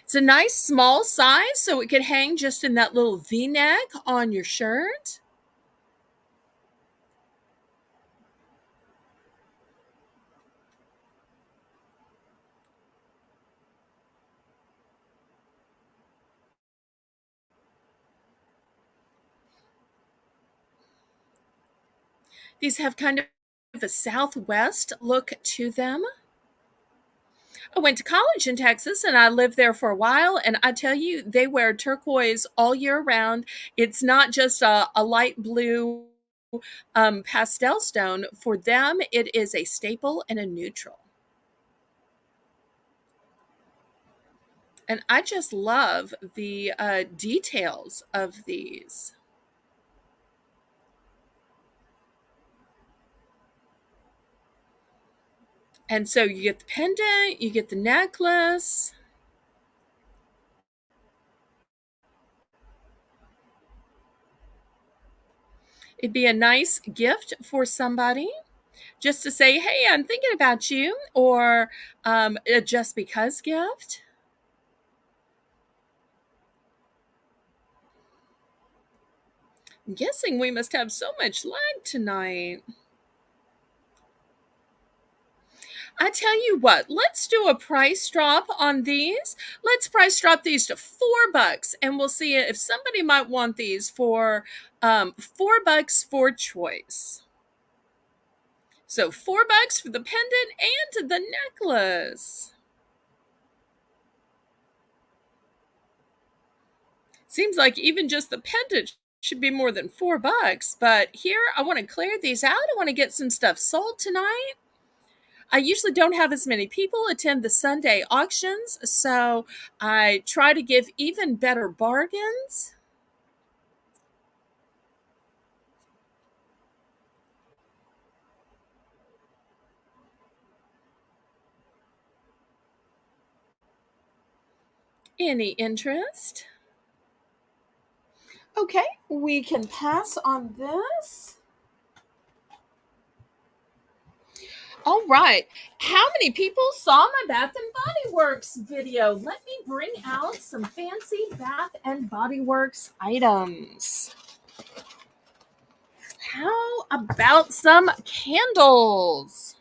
It's a nice small size, so it could hang just in that little V-neck on your shirt. These have kind of a Southwest look to them. I went to college in Texas and I lived there for a while. And I tell you, they wear turquoise all year round. It's not just a light blue pastel stone. For them, it is a staple and a neutral. And I just love the details of these. And so you get the pendant, you get the necklace. It'd be a nice gift for somebody just to say, hey, I'm thinking about you, or a just because gift. I'm guessing we must have so much lag tonight. I tell you what, let's do a price drop on these. Let's price drop these to $4, and we'll see if somebody might want these for $4 for choice. So $4 for the pendant and the necklace. Seems like even just the pendant should be more than $4, but here I want to clear these out. I want to get some stuff sold tonight. I usually don't have as many people attend the Sunday auctions, so I try to give even better bargains. Any interest? Okay, we can pass on this. All right. How many people saw my Bath and Body Works video? Let me bring out some fancy Bath and Body Works items. How about some candles?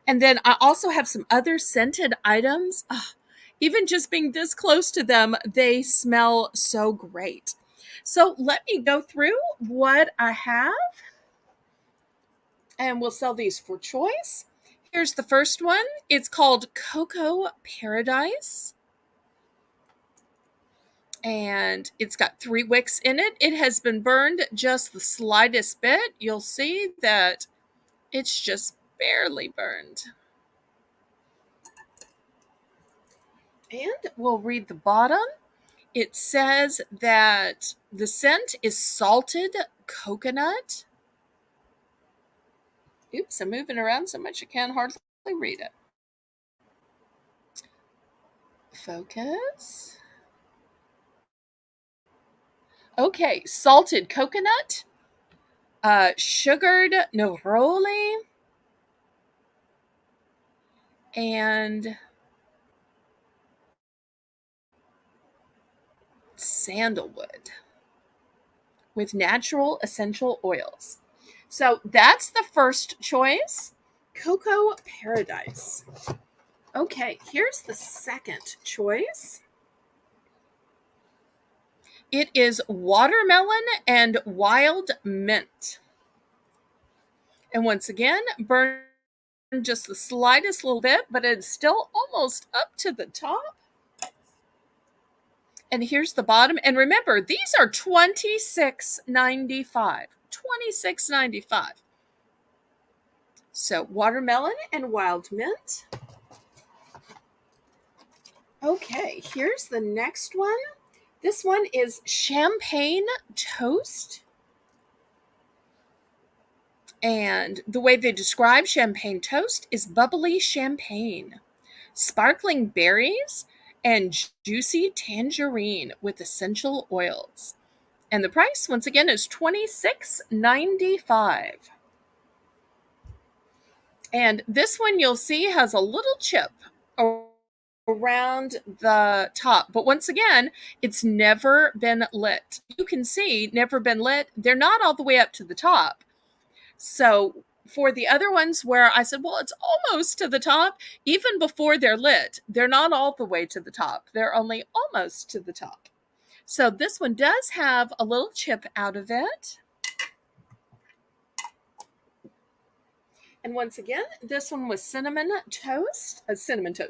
And then I also have some other scented items. Even just being this close to them, they smell so great. So let me go through what I have, and we'll sell these for choice. Here's the first one. It's called Cocoa Paradise. And it's got 3 wicks in it. It has been burned just the slightest bit. You'll see that it's just barely burned. And we'll read the bottom. It says that the scent is salted coconut. Oops, I'm moving around so much I can't hardly read it. Focus. Okay, salted coconut, sugared neroli, and sandalwood with natural essential oils. So that's the first choice, Cocoa Paradise. Okay, here's the second choice. It is watermelon and wild mint. And once again, burn just the slightest little bit, but it's still almost up to the top. And here's the bottom. And remember, these are $26.95. $26.95. So watermelon and wild mint. Okay, here's the next one. This one is champagne toast. And the way they describe champagne toast is bubbly champagne, sparkling berries, and juicy tangerine with essential oils. And the price, once again, is $26.95. And this one you'll see has a little chip around the top. But once again, it's never been lit. You can see never been lit. They're not all the way up to the top. So for the other ones where I said, well, it's almost to the top, even before they're lit, they're not all the way to the top. They're only almost to the top. So this one does have a little chip out of it. And once again, this one was cinnamon toast.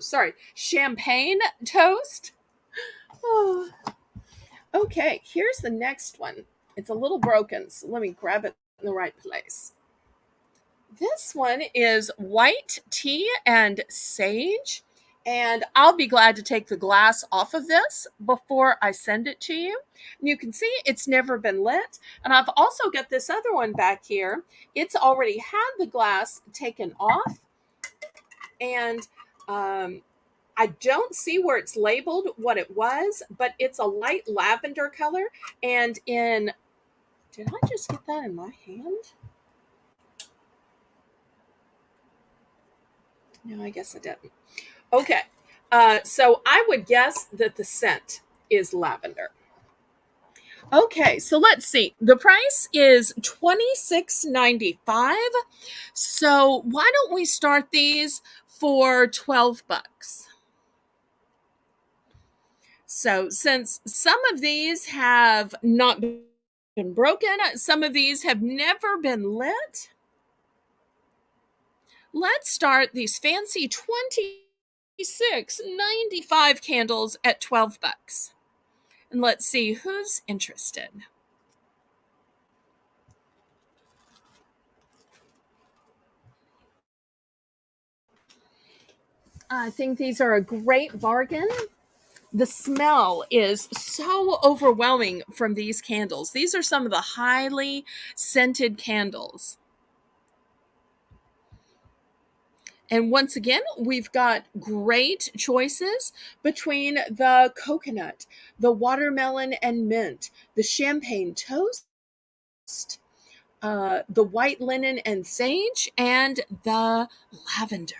Sorry, champagne toast. Oh. Okay, here's the next one. It's a little broken, so let me grab it in the right place. This one is white tea and sage. And I'll be glad to take the glass off of this before I send it to you. And you can see it's never been lit. And I've also got this other one back here. It's already had the glass taken off. And I don't see where it's labeled what it was, but it's a light lavender color. And did I just get that in my hand? No, I guess I didn't. Okay. So I would guess that the scent is lavender. Okay, so let's see. The price is $26.95. So why don't we start these for $12? So since some of these have not been broken, some of these have never been lit, let's start these fancy $26.95 candles at $12. And let's see who's interested. I think these are a great bargain. The smell is so overwhelming from these candles. These are some of the highly scented candles. And once again, we've got great choices between the coconut, the watermelon and mint, the champagne toast, the white linen and sage, and the lavender.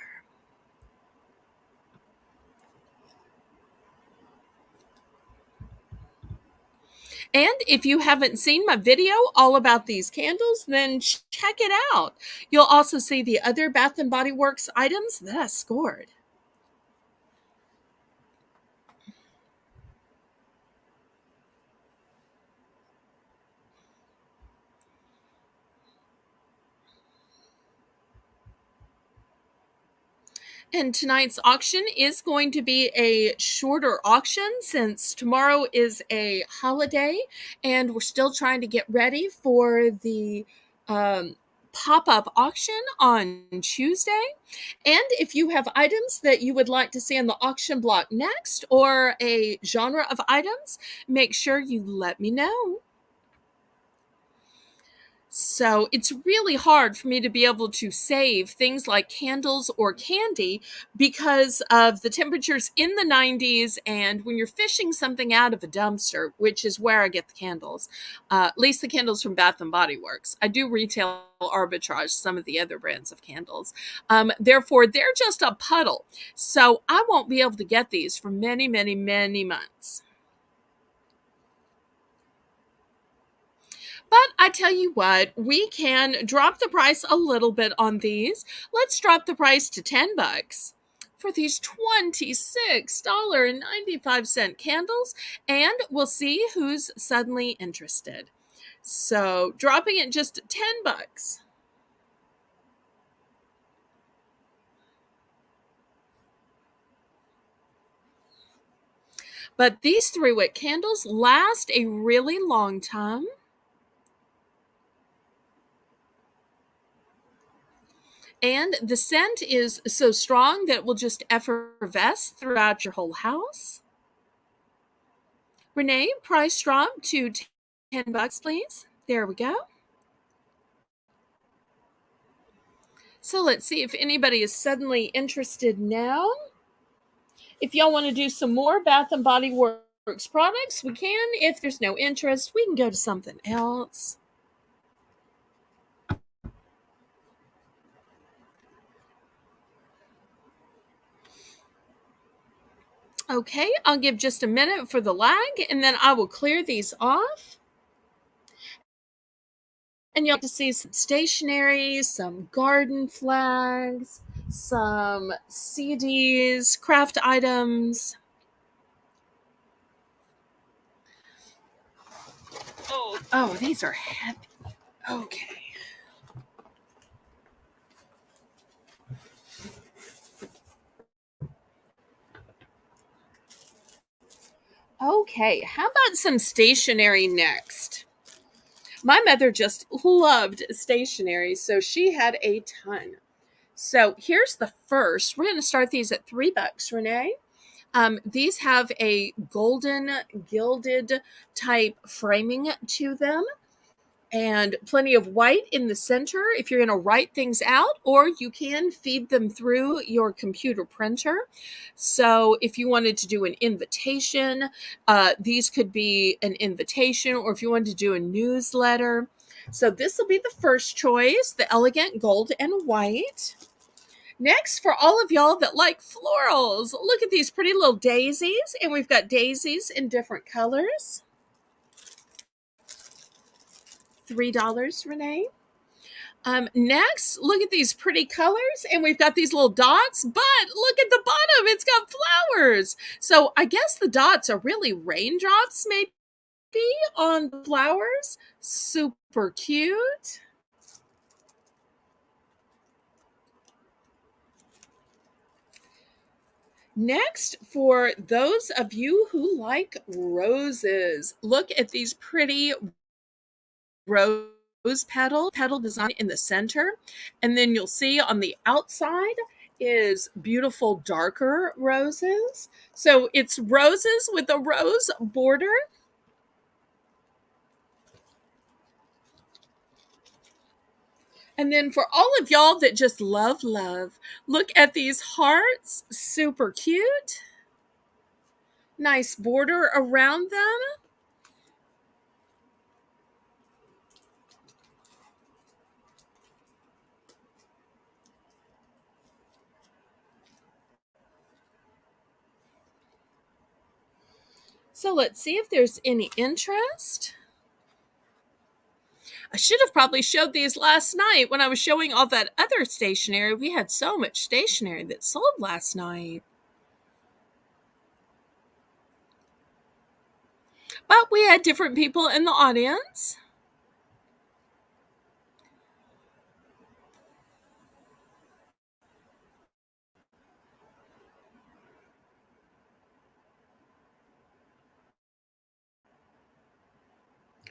And if you haven't seen my video all about these candles, then check it out. You'll also see the other Bath & Body Works items that I scored. And tonight's auction is going to be a shorter auction since tomorrow is a holiday and we're still trying to get ready for the pop-up auction on Tuesday. And if you have items that you would like to see on the auction block next or a genre of items, make sure you let me know. So it's really hard for me to be able to save things like candles or candy because of the temperatures in the 90s. And when you're fishing something out of a dumpster, which is where I get the candles, at least the candles from Bath and Body Works, I do retail arbitrage some of the other brands of candles. Therefore, they're just a puddle. So I won't be able to get these for many, many, many months. But I tell you what, we can drop the price a little bit on these. Let's drop the price to $10 for these $26.95 candles, and we'll see who's suddenly interested. So dropping it just $10. But these 3-wick candles last a really long time. And the scent is so strong that it will just effervesce throughout your whole house. Renee, price drop to $10, please. There we go. So let's see if anybody is suddenly interested now. If y'all want to do some more Bath and Body Works products, we can. If there's no interest, we can go to something else. Okay, I'll give just a minute for the lag, and then I will clear these off. And you'll get to see some stationery, some garden flags, some CDs, craft items. Oh, these are heavy. Okay. Okay, how about some stationery next? My mother just loved stationery, so she had a ton. So here's the first. We're going to start these at $3, Renee. These have a golden gilded type framing to them and plenty of white in the center if you're going to write things out, or you can feed them through your computer printer. So if you wanted to do an invitation, these could be an invitation, or if you wanted to do a newsletter. So this will be the first choice, the elegant gold and white. Next, for all of y'all that like florals, look at these pretty little daisies, and we've got daisies in different colors. $3, Renee. Next, look at these pretty colors, and we've got these little dots, but look at the bottom, it's got flowers. So I guess the dots are really raindrops, maybe, on the flowers. Super cute. Next, for those of you who like roses, look at these pretty rose petal design in the center, and then you'll see on the outside is beautiful darker roses. So it's roses with a rose border. And then for all of y'all that just love, look at these hearts. Super cute. Nice border around them. So let's see if there's any interest. I should have probably showed these last night when I was showing all that other stationery. We had so much stationery that sold last night. But we had different people in the audience.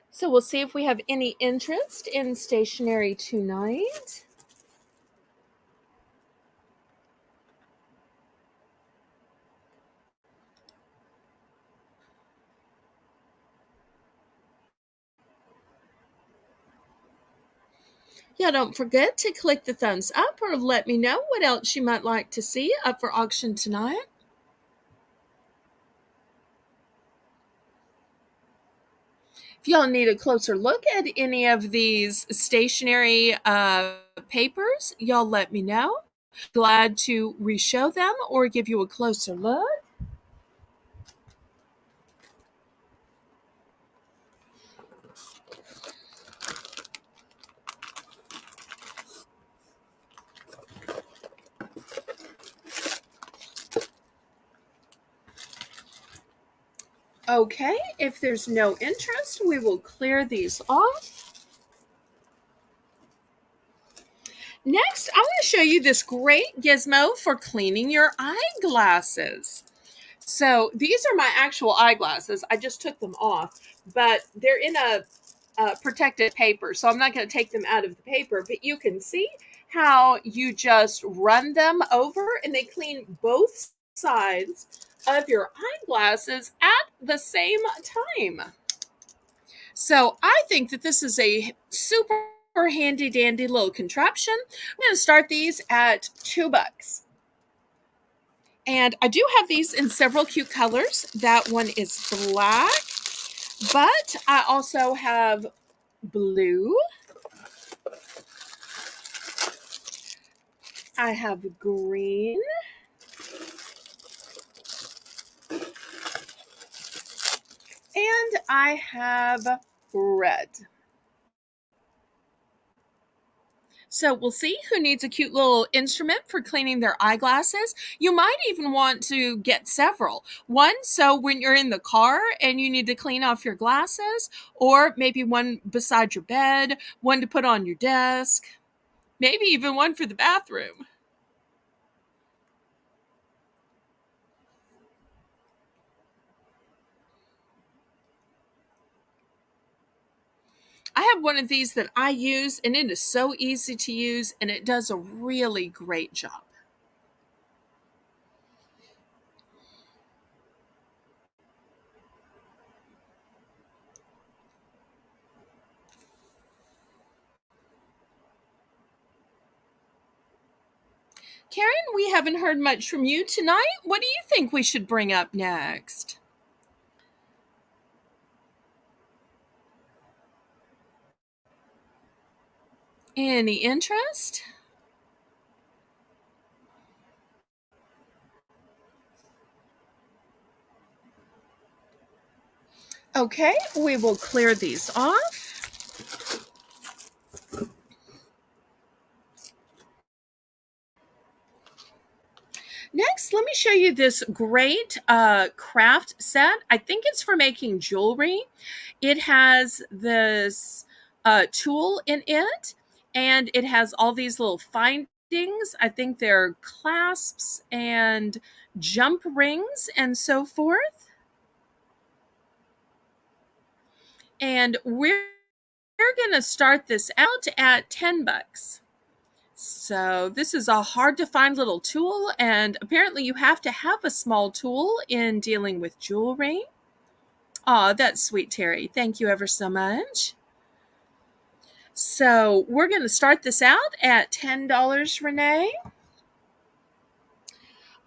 So we'll see if we have any interest in stationery tonight. Yeah, don't forget to click the thumbs up or let me know what else you might like to see up for auction tonight. If y'all need a closer look at any of these stationery papers, y'all let me know. Glad to re-show them or give you a closer look. Okay, if there's no interest, we will clear these off. Next, I'm going to show you this great gizmo for cleaning your eyeglasses. So these are my actual eyeglasses. I just took them off, but they're in a protected paper, so I'm not going to take them out of the paper, but you can see how you just run them over and they clean both sides of your eyeglasses at the same time. So I think that this is a super handy dandy little contraption. I'm going to start these at $2. And I do have these in several cute colors. That one is black, but I also have blue. I have green. And I have red. So we'll see who needs a cute little instrument for cleaning their eyeglasses. You might even want to get several. One, so when you're in the car and you need to clean off your glasses, or maybe one beside your bed, one to put on your desk, maybe even one for the bathroom. I have one of these that I use, and it is so easy to use, and it does a really great job. Karen, we haven't heard much from you tonight. What do you think we should bring up next? Any interest? Okay, we will clear these off. Next, let me show you this great craft set. I think it's for making jewelry. It has this tool in it, and it has all these little findings. I think they're clasps and jump rings and so forth. And we're going to start this out at 10 bucks. So this is a hard to find little tool, and apparently you have to have a small tool in dealing with jewelry. Aw, that's sweet, Terry. Thank you ever so much. So we're going to start this out at $10, Renee.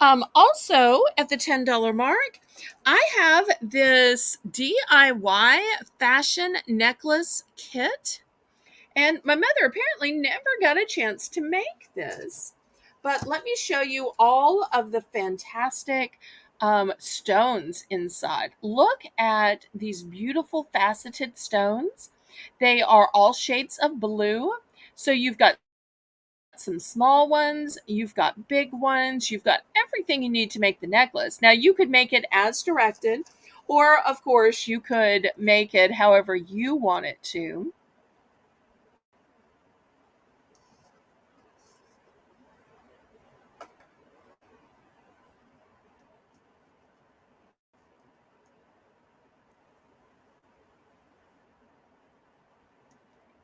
Also, at the $10 mark, I have this DIY fashion necklace kit. And my mother apparently never got a chance to make this. But let me show you all of the fantastic stones inside. Look at these beautiful faceted stones. They are all shades of blue. So you've got some small ones, you've got big ones, you've got everything you need to make the necklace. Now, you could make it as directed, or of course, you could make it however you want it to.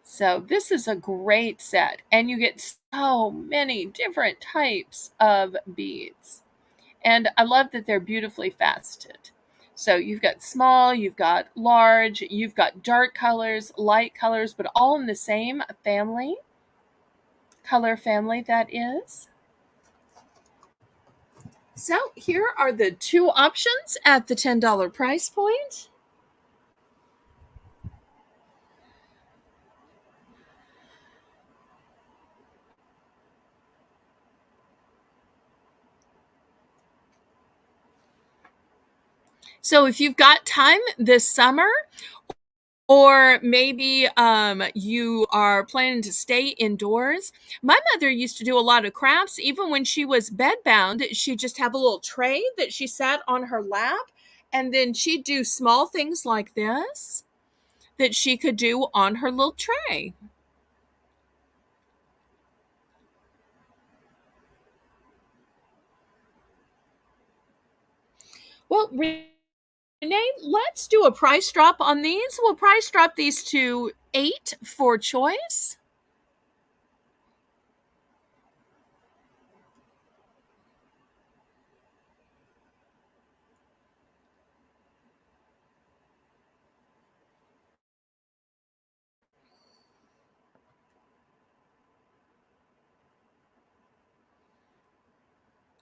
So this is a great set, and you get so many different types of beads. And I love that they're beautifully faceted. So you've got small, you've got large, you've got dark colors, light colors, but all in the same family, color family that is. So here are the two options at the $10 price point. So if you've got time this summer, or maybe you are planning to stay indoors. My mother used to do a lot of crafts. Even when she was bedbound, she'd just have a little tray that she sat on her lap, and then she'd do small things like this that she could do on her little tray. Well, Renee, let's do a price drop on these. We'll price drop these to 8 for choice.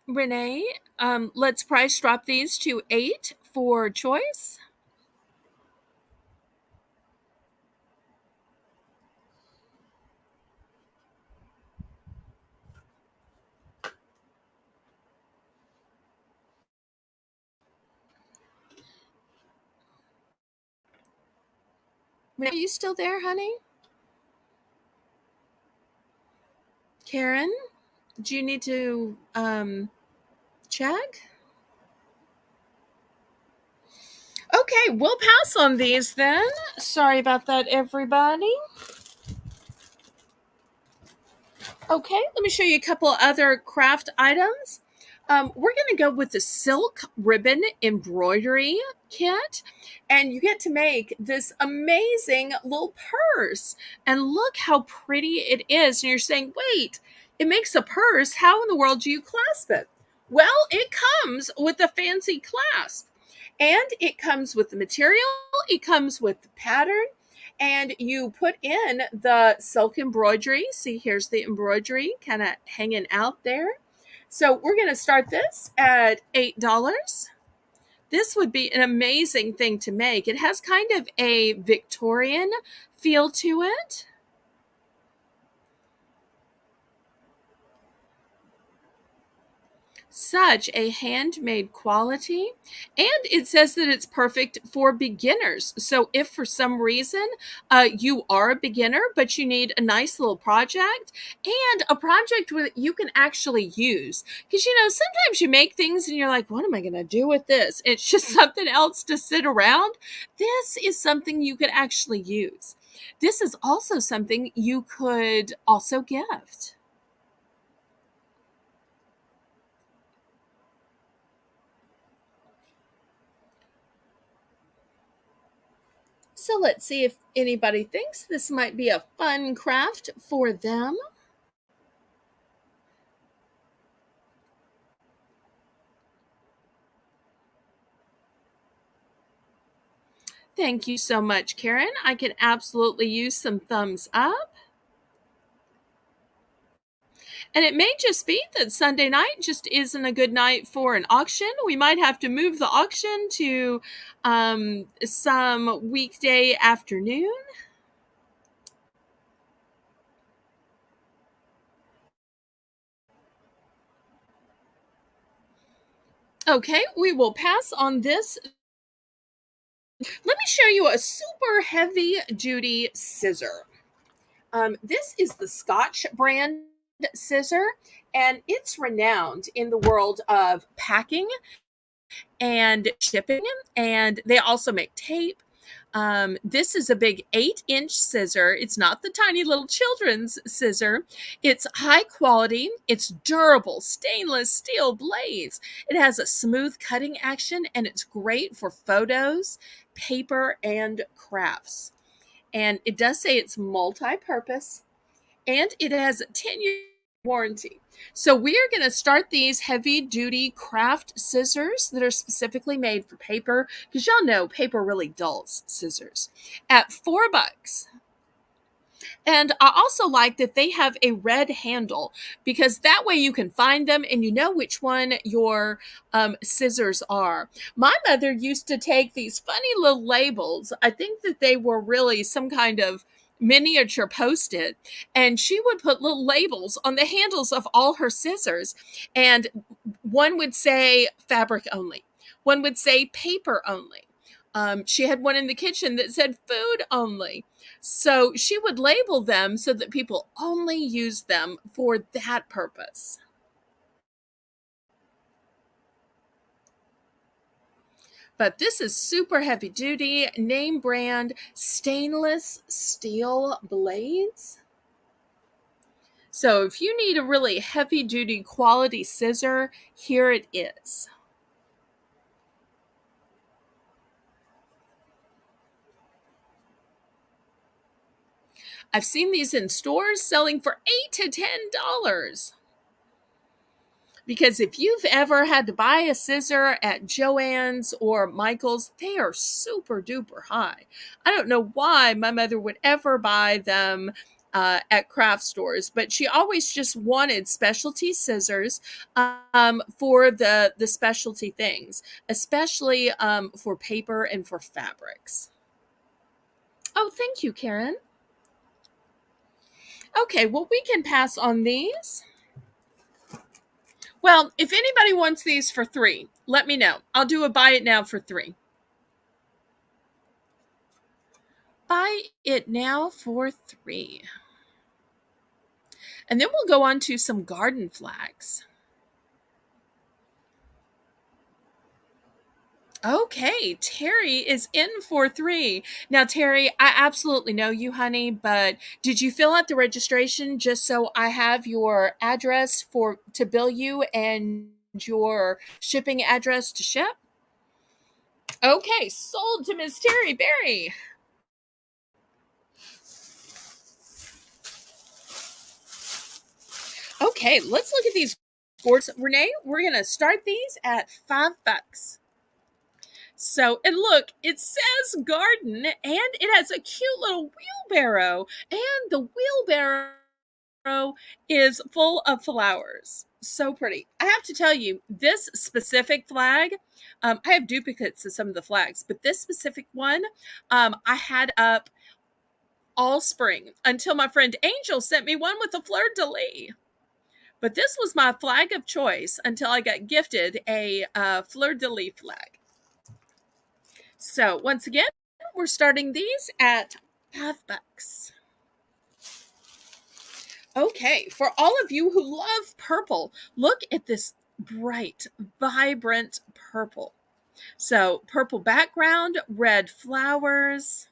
Renee, let's price drop these to 8 for choice. Renee, are you still there, honey? Karen, do you need to check? Okay, we'll pass on these then. Sorry about that, everybody. Okay, let me show you a couple other craft items. We're going to go with the silk ribbon embroidery kit, and you get to make this amazing little purse. And look how pretty it is. And you're saying, wait, it makes a purse. How in the world do you clasp it? Well, it comes with a fancy clasp, and it comes with the material, it comes with the pattern, and you put in the silk embroidery. See, here's the embroidery kind of hanging out there. So we're going to start this at $8. This would be an amazing thing to make. It has kind of a Victorian feel to it. Such a handmade quality, and it says that it's perfect for beginners. So if for some reason you are a beginner but you need a nice little project, and a project that you can actually use, because sometimes you make things and you're like, what am I going to do with this? It's just something else to sit around. This is something you could actually use. This is also something you could also gift. So let's see if anybody thinks this might be a fun craft for them. Thank you so much, Karen. I can absolutely use some thumbs up. And it may just be that Sunday night just isn't a good night for an auction. We might have to move the auction to some weekday afternoon. Okay, we will pass on this. Let me show you a super heavy duty scissor. This is the Scotch brand scissor, and it's renowned in the world of packing and shipping, and they also make tape. This is a big 8-inch scissor. It's not the tiny little children's scissor. It's high quality. It's durable, stainless steel blades. It has a smooth cutting action, and it's great for photos, paper, and crafts. And it does say it's multi-purpose, and it has a 10-year warranty. So we are going to start these heavy duty craft scissors that are specifically made for paper, because y'all know paper really dulls scissors, at $4. And I also like that they have a red handle, because that way you can find them and you know which one your scissors are. My mother used to take these funny little labels. I think that they were really some kind of miniature post-it, and she would put little labels on the handles of all her scissors, and one would say fabric only, one would say paper only. She had one in the kitchen that said food only. So she would label them so that people only use them for that purpose. But this is super heavy duty, name brand, stainless steel blades. So if you need a really heavy duty quality scissor, here it is. I've seen these in stores selling for $8 to $10. Because if you've ever had to buy a scissor at Joann's or Michael's, they are super duper high. I don't know why my mother would ever buy them at craft stores, but she always just wanted specialty scissors for the specialty things, especially for paper and for fabrics. Oh, thank you, Karen. Okay, well, we can pass on these. Well, if anybody wants these for $3, let me know. I'll do a buy it now for $3. Buy it now for $3. And then we'll go on to some garden flags. Okay, Terry is in for $3. Now, Terry, I absolutely know you, honey, but did you fill out the registration just so I have your address to bill you and your shipping address to ship. Okay, sold to Miss Terry Berry. Okay, let's look at these boards. Renee, we're going to start these at $5. So, and look, it says garden and it has a cute little wheelbarrow, and the wheelbarrow is full of flowers. So pretty. I have to tell you, this specific flag, I have duplicates of some of the flags, but this specific one, I had up all spring until my friend Angel sent me one with a fleur-de-lis. But this was my flag of choice until I got gifted a fleur-de-lis flag. So once again, we're starting these at $5. Okay, for all of you who love purple, look at this bright, vibrant purple. So purple background, red flowers.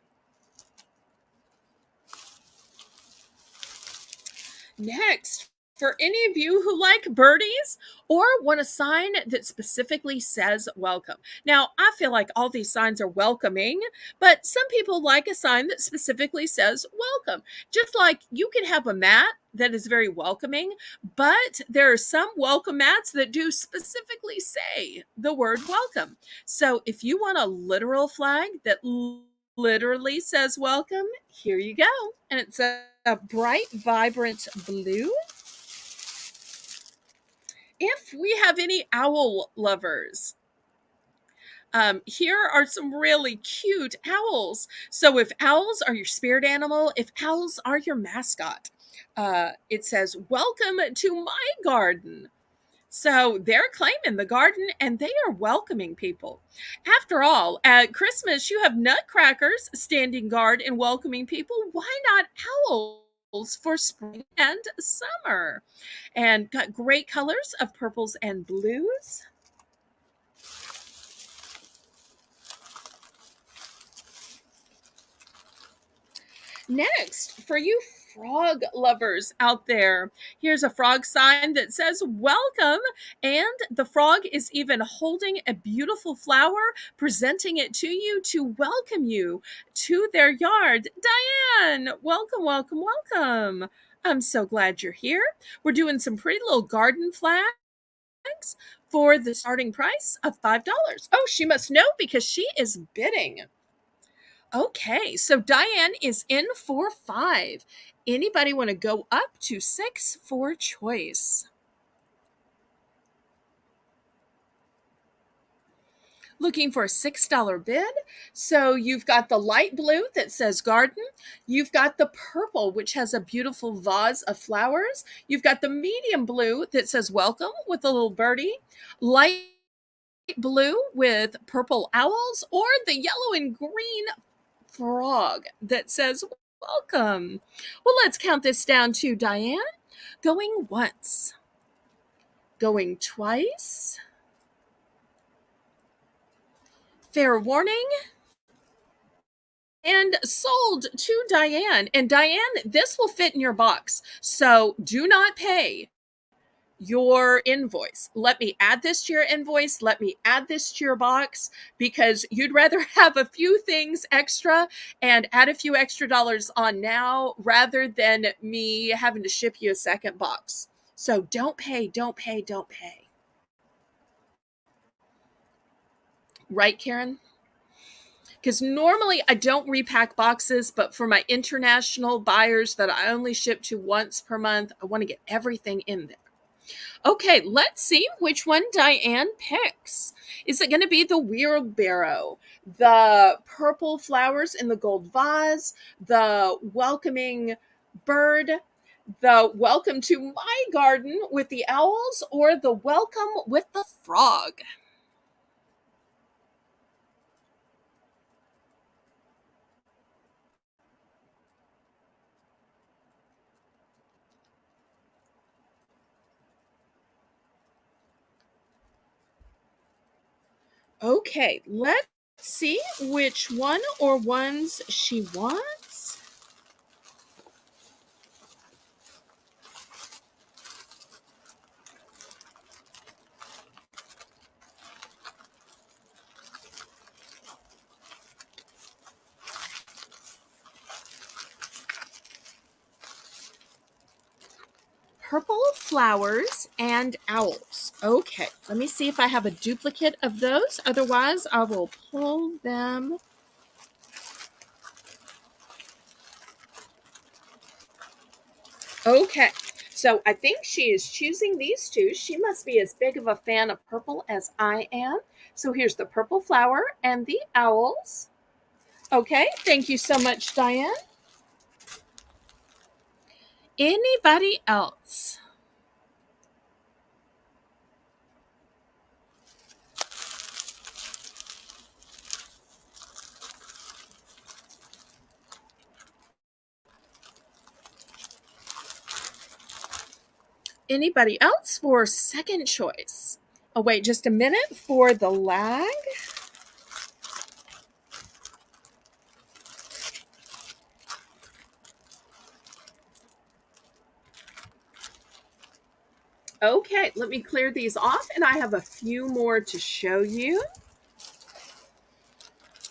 Next, for any of you who like birdies or want a sign that specifically says welcome. Now, I feel like all these signs are welcoming, but some people like a sign that specifically says welcome. Just like you can have a mat that is very welcoming, but there are some welcome mats that do specifically say the word welcome. So if you want a literal flag that literally says welcome, here you go. And it's a bright, vibrant blue. If we have any owl lovers, here are some really cute owls. So if owls are your spirit animal, if owls are your mascot, it says, welcome to my garden. So they're claiming the garden and they are welcoming people. After all, at Christmas, you have nutcrackers standing guard and welcoming people. Why not owls for spring and summer? And got great colors of purples and blues. Next, for you frog lovers out there, here's a frog sign that says welcome, and the frog is even holding a beautiful flower, presenting it to you to welcome you to their yard. Diane, welcome, welcome, welcome. I'm so glad you're here. We're doing some pretty little garden flags for the starting price of $5. Oh, she must know because she is bidding. Okay, so Diane is in for 5. Anybody want to go up to 6 for choice? Looking for a $6 bid. So you've got the light blue that says garden. You've got the purple, which has a beautiful vase of flowers. You've got the medium blue that says welcome with a little birdie. Light blue with purple owls, or the yellow and green frog that says welcome. Well, let's count this down to Diane. Going once, going twice. Fair warning. And sold to Diane. And Diane, this will fit in your box. So do not pay your invoice. Let me add this to your invoice. Let me add this to your box, because you'd rather have a few things extra and add a few extra dollars on now rather than me having to ship you a second box. So don't pay, don't pay, don't pay. Right, Karen? Because normally I don't repack boxes, but for my international buyers that I only ship to once per month, I want to get everything in there. Okay, let's see which one Diane picks. Is it going to be the wheelbarrow, the purple flowers in the gold vase, the welcoming bird, the welcome to my garden with the owls, or the welcome with the frog? Okay, let's see which one or ones she wants. purple flowers and owls. Okay, let me see if I have a duplicate of those. Otherwise, I will pull them. Okay, so I think she is choosing these two. She must be as big of a fan of purple as I am. So here's the purple flower and the owls. Okay, thank you so much, Diane. Anybody else? Anybody else for second choice? Oh, wait just a minute for the lag. Okay, let me clear these off, and I have a few more to show you.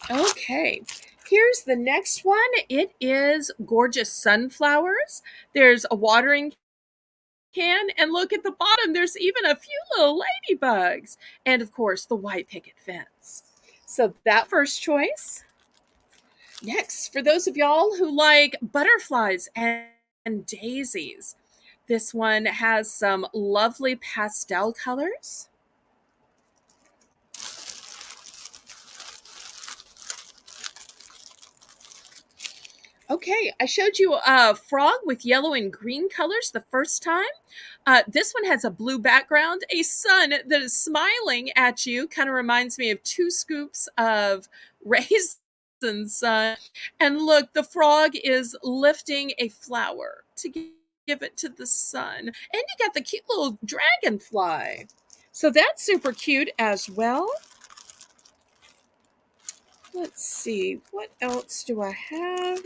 Okay, here's the next one. It is gorgeous sunflowers. There's a watering can, and look at the bottom, there's even a few little ladybugs. And of course, the white picket fence. So that first choice. Next, for those of y'all who like butterflies and daisies, this one has some lovely pastel colors. Okay, I showed you a frog with yellow and green colors the first time. This one has a blue background, a sun that is smiling at you. Kind of reminds me of 2 scoops of raisin sun. And look, the frog is lifting a flower to give it to the sun. And you got the cute little dragonfly. So that's super cute as well. Let's see, what else do I have?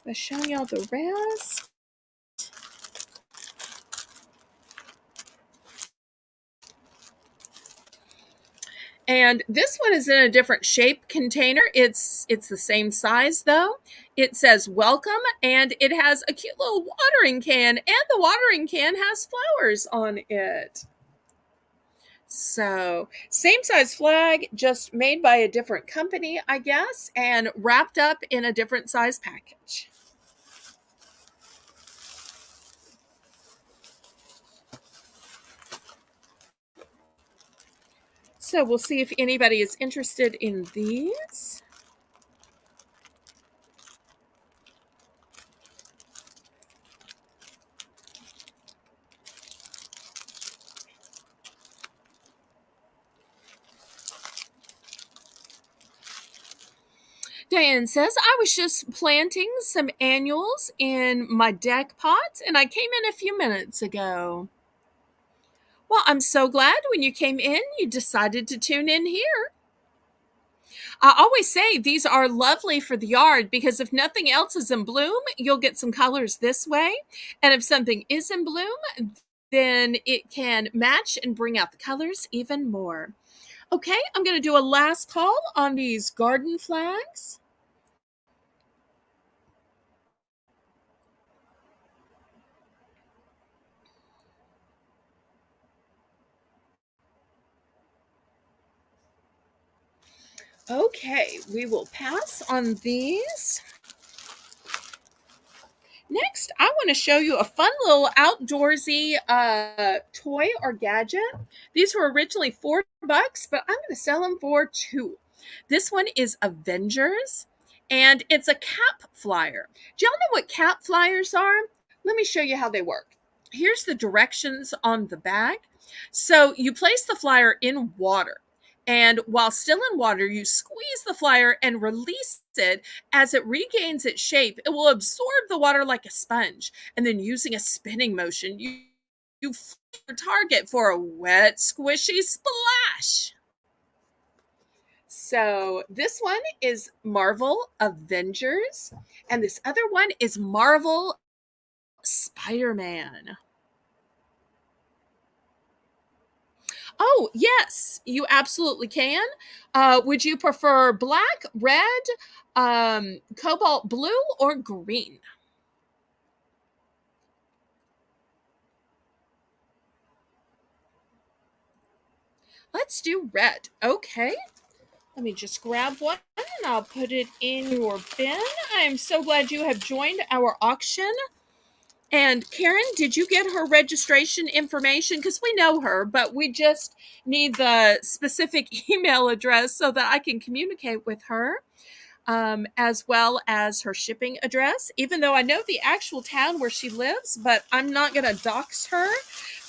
I'll show y'all the rest. And this one is in a different shape container. It's the same size though. It says welcome, and it has a cute little watering can, and the watering can has flowers on it. So, same size flag, just made by a different company, I guess, and wrapped up in a different size package. So we'll see if anybody is interested in these. Diane says, I was just planting some annuals in my deck pots, and I came in a few minutes ago. Well, I'm so glad when you came in, you decided to tune in here. I always say these are lovely for the yard because if nothing else is in bloom, you'll get some colors this way. And if something is in bloom, then it can match and bring out the colors even more. Okay, I'm going to do a last call on these garden flags. Okay, we will pass on these. Next, I want to show you a fun little outdoorsy toy or gadget. These were originally $4, but I'm going to sell them for $2. This one is Avengers, and it's a cap flyer. Do y'all know what cap flyers are? Let me show you how they work. Here's the directions on the bag. So you place the flyer in water. And while still in water, you squeeze the flyer and release it. As it regains its shape, it will absorb the water like a sponge. And then using a spinning motion, you flip your target for a wet, squishy splash. So this one is Marvel Avengers, and this other one is Marvel Spider-Man. Oh, yes, you absolutely can. Would you prefer black, red, cobalt blue, or green? Let's do red. Okay. Let me just grab one and I'll put it in your bin. I am so glad you have joined our auction. And Karen, did you get her registration information? Because we know her, but we just need the specific email address so that I can communicate with her, as well as her shipping address, even though I know the actual town where she lives, but I'm not going to dox her.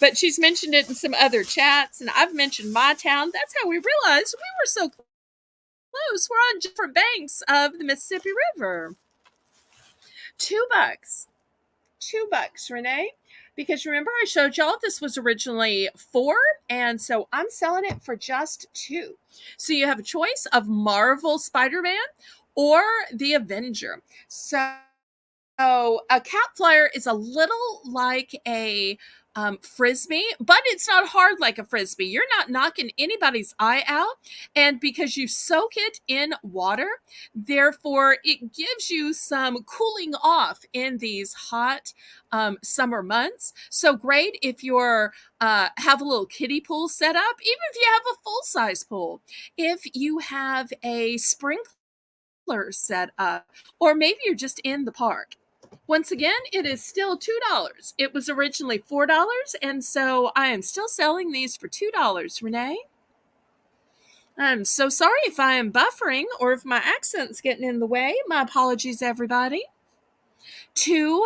But she's mentioned it in some other chats, and I've mentioned my town. That's how we realized we were so close. We're on different banks of the Mississippi River. $2. $2, Renee. Because remember, I showed y'all this was originally 4, and so I'm selling it for just 2. So you have a choice of Marvel Spider-Man or the Avenger. So a cat flyer is a little like a frisbee, but it's not hard like a frisbee. You're not knocking anybody's eye out, and because you soak it in water, therefore it gives you some cooling off in these hot summer months. So great if you're have a little kiddie pool set up, even if you have a full size pool, if you have a sprinkler set up, or maybe you're just in the park. Once again, it is still $2. It was originally $4, and so I am still selling these for $2, Renee. I'm so sorry if I am buffering or if my accent's getting in the way. My apologies, everybody. $2.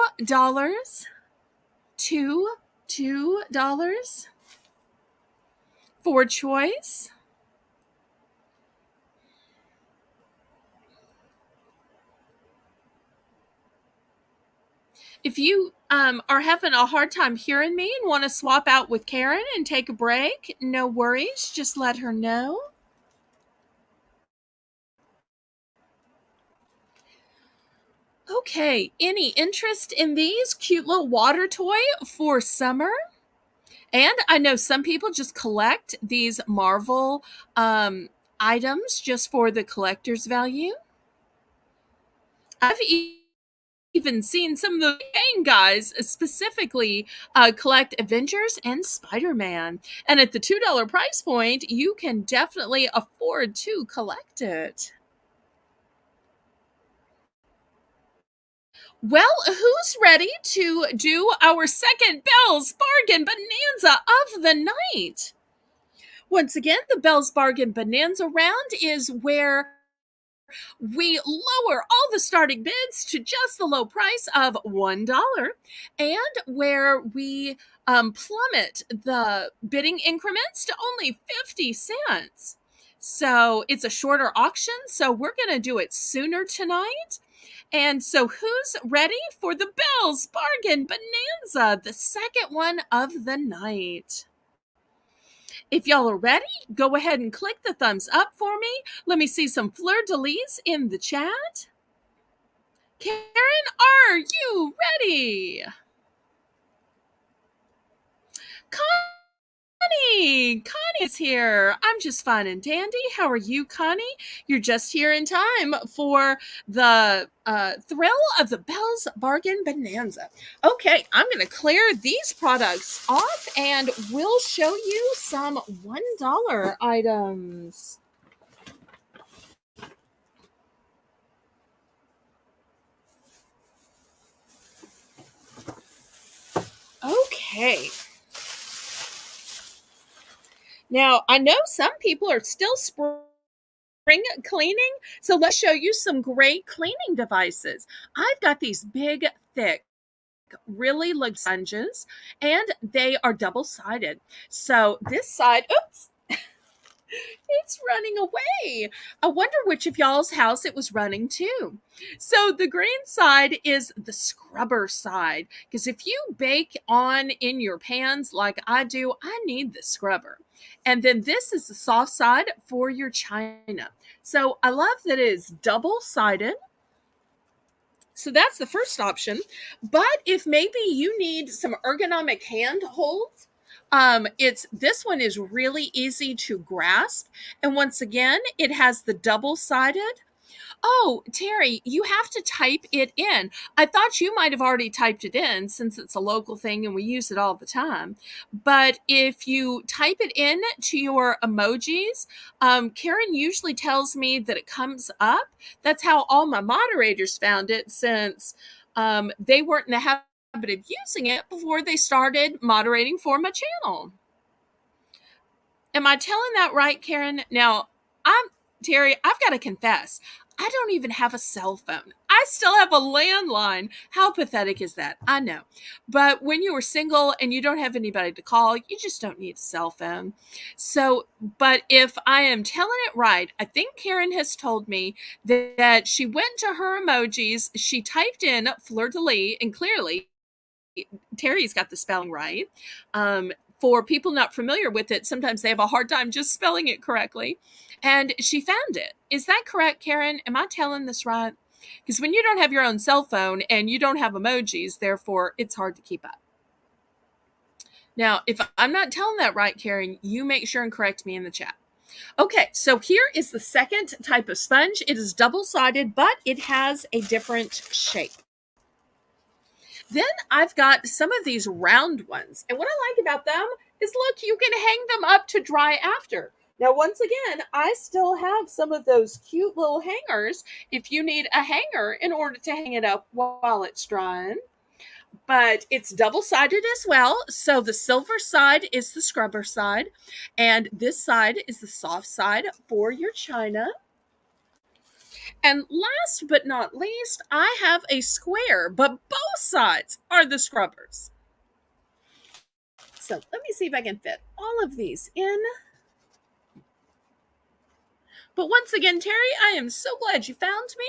$2. For choice. If you are having a hard time hearing me and want to swap out with Karen and take a break, no worries. Just let her know. Okay, any interest in these cute little water toy for summer? And I know some people just collect these Marvel items just for the collector's value. I've even seen some of the gang guys specifically collect Avengers and Spider-Man. And at the $2 price point, you can definitely afford to collect it. Well, who's ready to do our second Bell's Bargain Bonanza of the night? Once again, the Bell's Bargain Bonanza round is where we lower all the starting bids to just the low price of $1, and where we plummet the bidding increments to only 50 cents. So it's a shorter auction, so we're going to do it sooner tonight. And so, who's ready for the Bell's Bargain Bonanza, the second one of the night? If y'all are ready, go ahead and click the thumbs up for me. Let me see some fleur-de-lis in the chat. Karen, are you ready? Connie's here. I'm just fine and dandy. How are you, Connie? You're just here in time for the thrill of the Bell's Bargain Bonanza. Okay, I'm going to clear these products off and we'll show you some $1 items. Okay. Now, I know some people are still spring cleaning, so let's show you some great cleaning devices. I've got these big, thick, really luxurious sponges, and they are double-sided. So this side, oops, it's running away. I wonder which of y'all's house it was running to. So the green side is the scrubber side, because if you bake on in your pans like I do, I need the scrubber. And then this is the soft side for your china. So I love that it is double-sided. So that's the first option. But if maybe you need some ergonomic hand holds, this one is really easy to grasp. And once again, it has the double-sided. Oh, Terry, you have to type it in. I thought you might have already typed it in since it's a local thing and we use it all the time. But if you type it in to your emojis, Karen usually tells me that it comes up. That's how all my moderators found it since they weren't in the habit of using it before they started moderating for my channel. Am I telling that right, Karen? Now, I'm Terry, I've got to confess, I don't even have a cell phone. I still have a landline. How pathetic is that? I know. But when you are single and you don't have anybody to call, you just don't need a cell phone. So, but if I am telling it right, I think Karen has told me that she went to her emojis, she typed in fleur de lis, and clearly Terry's got the spelling right. For people not familiar with it, sometimes they have a hard time just spelling it correctly. And she found it. Is that correct, Karen? Am I telling this right? Because when you don't have your own cell phone and you don't have emojis, therefore it's hard to keep up. Now, if I'm not telling that right, Karen, you make sure and correct me in the chat. Okay, so here is the second type of sponge. It is double-sided, but it has a different shape. Then I've got some of these round ones. And what I like about them is, look, you can hang them up to dry after. Now, once again, I still have some of those cute little hangers if you need a hanger in order to hang it up while it's drying. But it's double-sided as well. So the silver side is the scrubber side, and this side is the soft side for your china. And last but not least, I have a square, but both sides are the scrubbers. So let me see if I can fit all of these in. But once again, Terry, I am so glad you found me.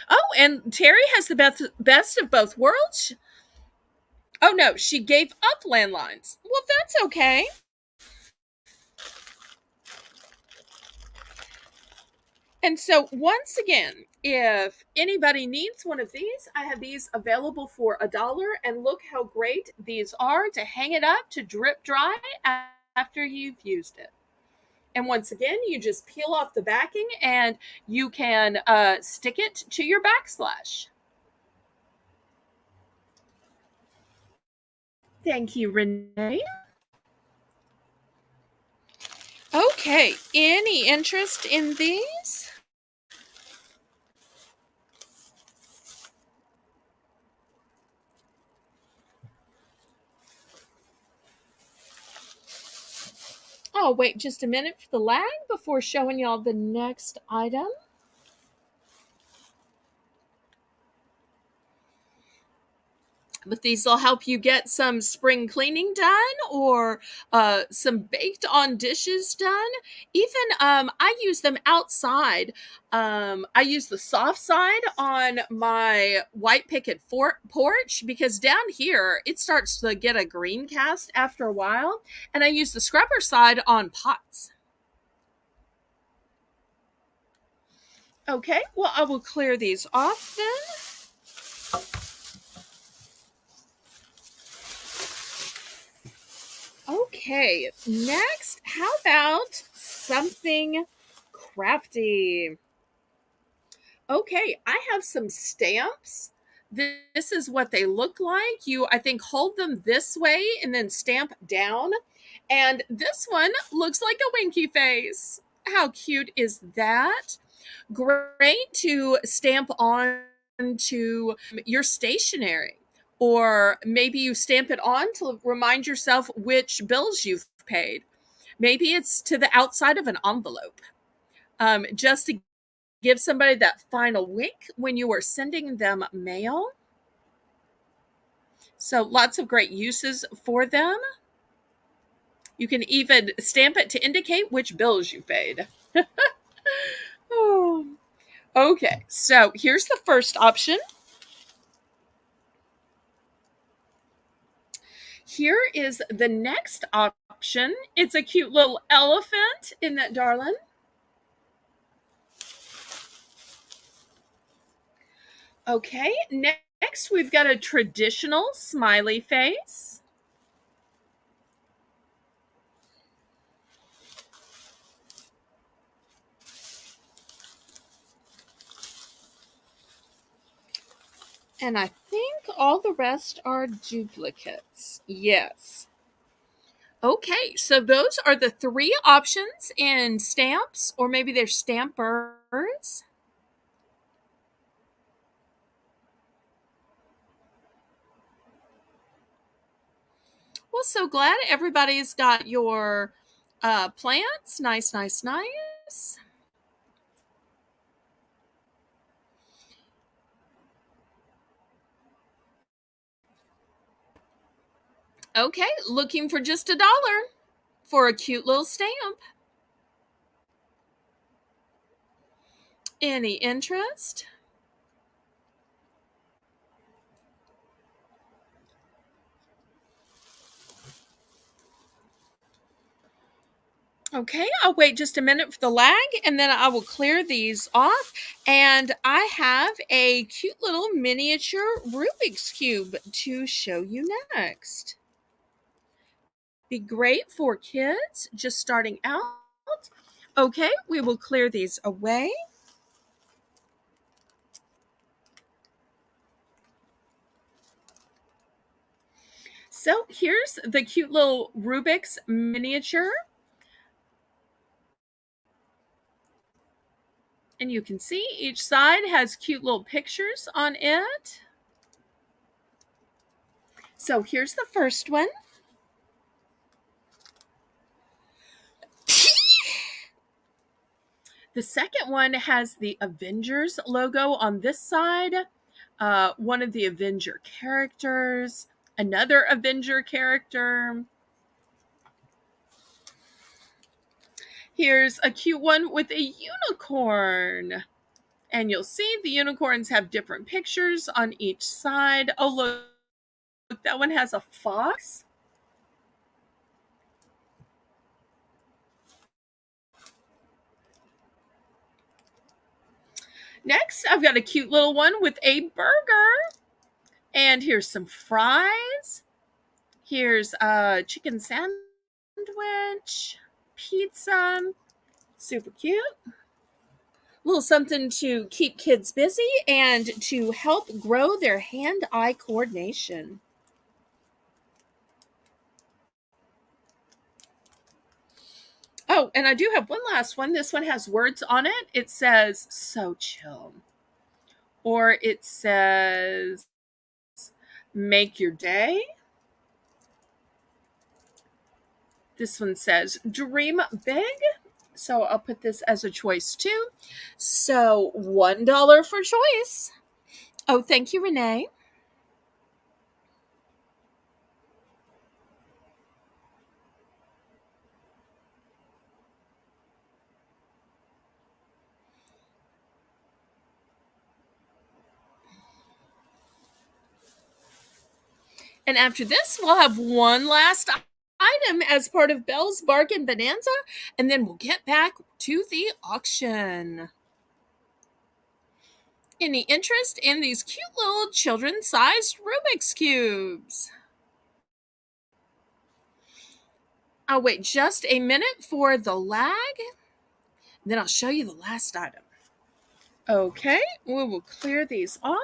Oh, and Terry has the best of both worlds. Oh no, she gave up landlines. Well, that's okay. And so once again, if anybody needs one of these, I have these available for $1. And look how great these are to hang it up to drip dry after you've used it. And once again, you just peel off the backing and you can stick it to your backsplash. Thank you, Renee. Okay, any interest in these? I'll wait just a minute for the lag before showing y'all the next item. But these will help you get some spring cleaning done or some baked on dishes done. Even I use them outside. I use the soft side on my white picket porch because down here it starts to get a green cast after a while. And I use the scrubber side on pots. Okay, well, I will clear these off then. Okay, next, how about something crafty? Okay, I have some stamps. This is what they look like. You, I think, hold them this way and then stamp down. And this one looks like a winky face. How cute is that? Great to stamp on to your stationery. Or maybe you stamp it on to remind yourself which bills you've paid. Maybe it's to the outside of an envelope. Just to give somebody that final wink when you are sending them mail. So lots of great uses for them. You can even stamp it to indicate which bills you paid. Oh. Okay, so here's the first option. Here is the next option. It's a cute little elephant, isn't that darling? Okay, next we've got a traditional smiley face. And I think all the rest are duplicates. Yes. Okay, so those are the three options in stamps, or maybe they're stampers. Well, so glad everybody's got your plants. Nice, nice, nice. Okay, looking for just $1 for a cute little stamp. Any interest? Okay, I'll wait just a minute for the lag and then I will clear these off. And I have a cute little miniature Rubik's Cube to show you next. Be great for kids just starting out. Okay, we will clear these away. So here's the cute little Rubik's miniature. And you can see each side has cute little pictures on it. So here's the first one. The second one has the Avengers logo on this side, one of the Avenger characters, another Avenger character. Here's a cute one with a unicorn. And you'll see the unicorns have different pictures on each side. Oh, look, that one has a fox. Next, I've got a cute little one with a burger. And here's some fries. Here's a chicken sandwich, pizza. Super cute. A little something to keep kids busy and to help grow their hand-eye coordination. Oh, and I do have one last one. This one has words on it. It says, "So chill." Or it says, "Make your day." This one says, "Dream big." So I'll put this as a choice too. So $1 for choice. Oh, thank you, Renee. And after this, we'll have one last item as part of Belle's Bargain Bonanza, and then we'll get back to the auction. Any interest in these cute little children-sized Rubik's Cubes? I'll wait just a minute for the lag, then I'll show you the last item. Okay, we will clear these off.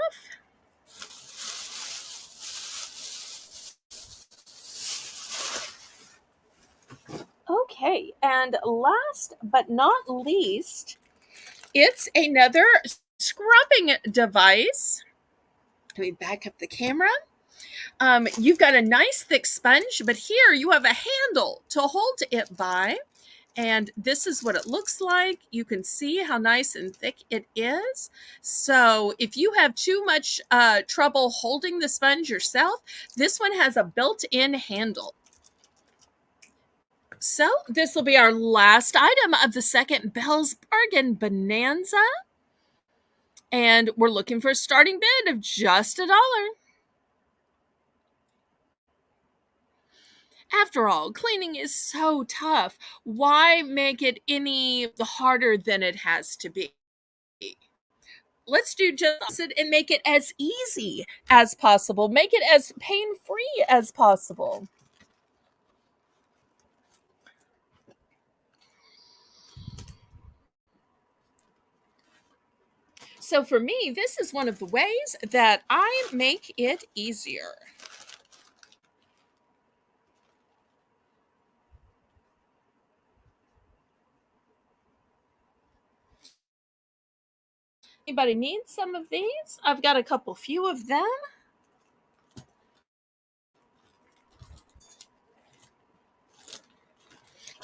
Okay, and last but not least, it's another scrubbing device. Let me back up the camera. You've got a nice thick sponge, but here you have a handle to hold it by. And this is what it looks like. You can see how nice and thick it is. So if you have too much trouble holding the sponge yourself, this one has a built-in handle. So this will be our last item of the second Belle's Bargain Bonanza. And we're looking for a starting bid of just $1. After all, cleaning is so tough. Why make it any harder than it has to be? Let's do just it and make it as easy as possible. Make it as pain-free as possible. So for me, this is one of the ways that I make it easier. Anybody needs some of these? I've got a couple few of them.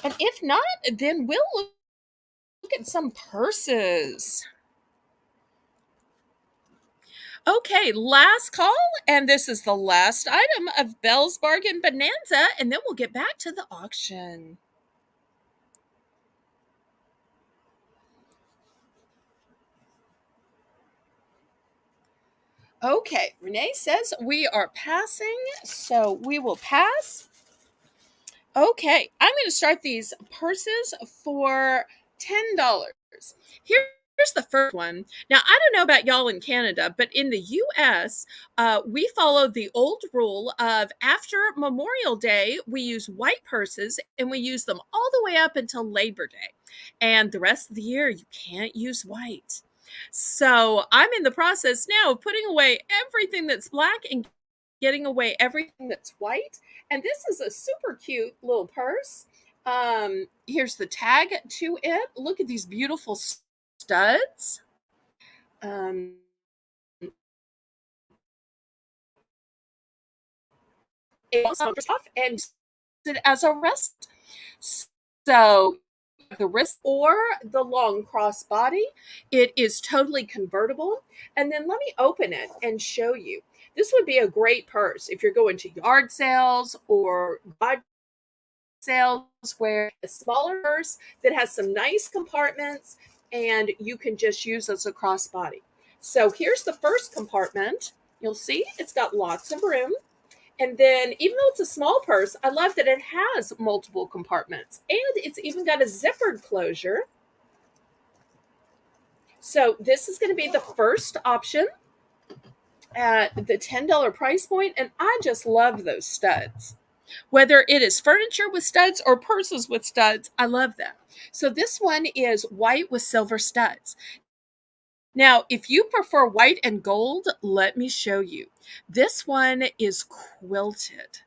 And if not, then we'll look at some purses. Okay, last call, and this is the last item of Belle's Bargain Bonanza, and then we'll get back to the auction. Okay, Renee says we are passing, so we will pass. Okay, I'm going to start these purses for $10. Here's the first one. Now, I don't know about y'all in Canada, but in the US, we follow the old rule of after Memorial Day, we use white purses and we use them all the way up until Labor Day. And the rest of the year, you can't use white. So I'm in the process now of putting away everything that's black and getting away everything that's white. And this is a super cute little purse. Here's the tag to it. Look at these beautiful studs. It's off and use it as a wrist. So the wrist or the long crossbody, it is totally convertible. And then let me open it and show you. This would be a great purse if you're going to yard sales or garage sales where a smaller purse that has some nice compartments and you can just use as a crossbody. So here's the first compartment. You'll see it's got lots of room. And then, even though it's a small purse, I love that it has multiple compartments. And it's even got a zippered closure. So this is going to be the first option at the $10 price point. And I just love those studs. Whether it is furniture with studs or purses with studs, I love that. So this one is white with silver studs. Now, if you prefer white and gold, let me show you. This one is quilted.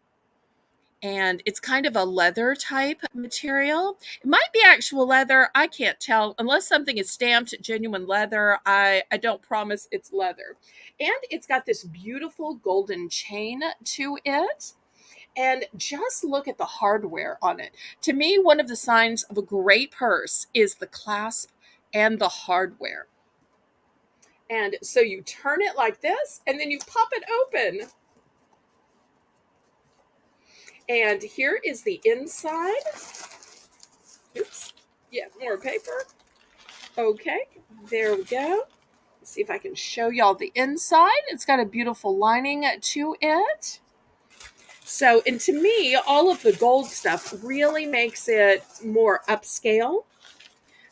And it's kind of a leather type material. It might be actual leather. I can't tell. Unless something is stamped genuine leather, I don't promise it's leather. And it's got this beautiful golden chain to it. And just look at the hardware on it. To me, one of the signs of a great purse is the clasp and the hardware. And so you turn it like this, and then you pop it open. And here is the inside. Oops. Yeah, more paper. Okay, there we go. Let's see if I can show y'all the inside. It's got a beautiful lining to it. So, and to me, all of the gold stuff really makes it more upscale.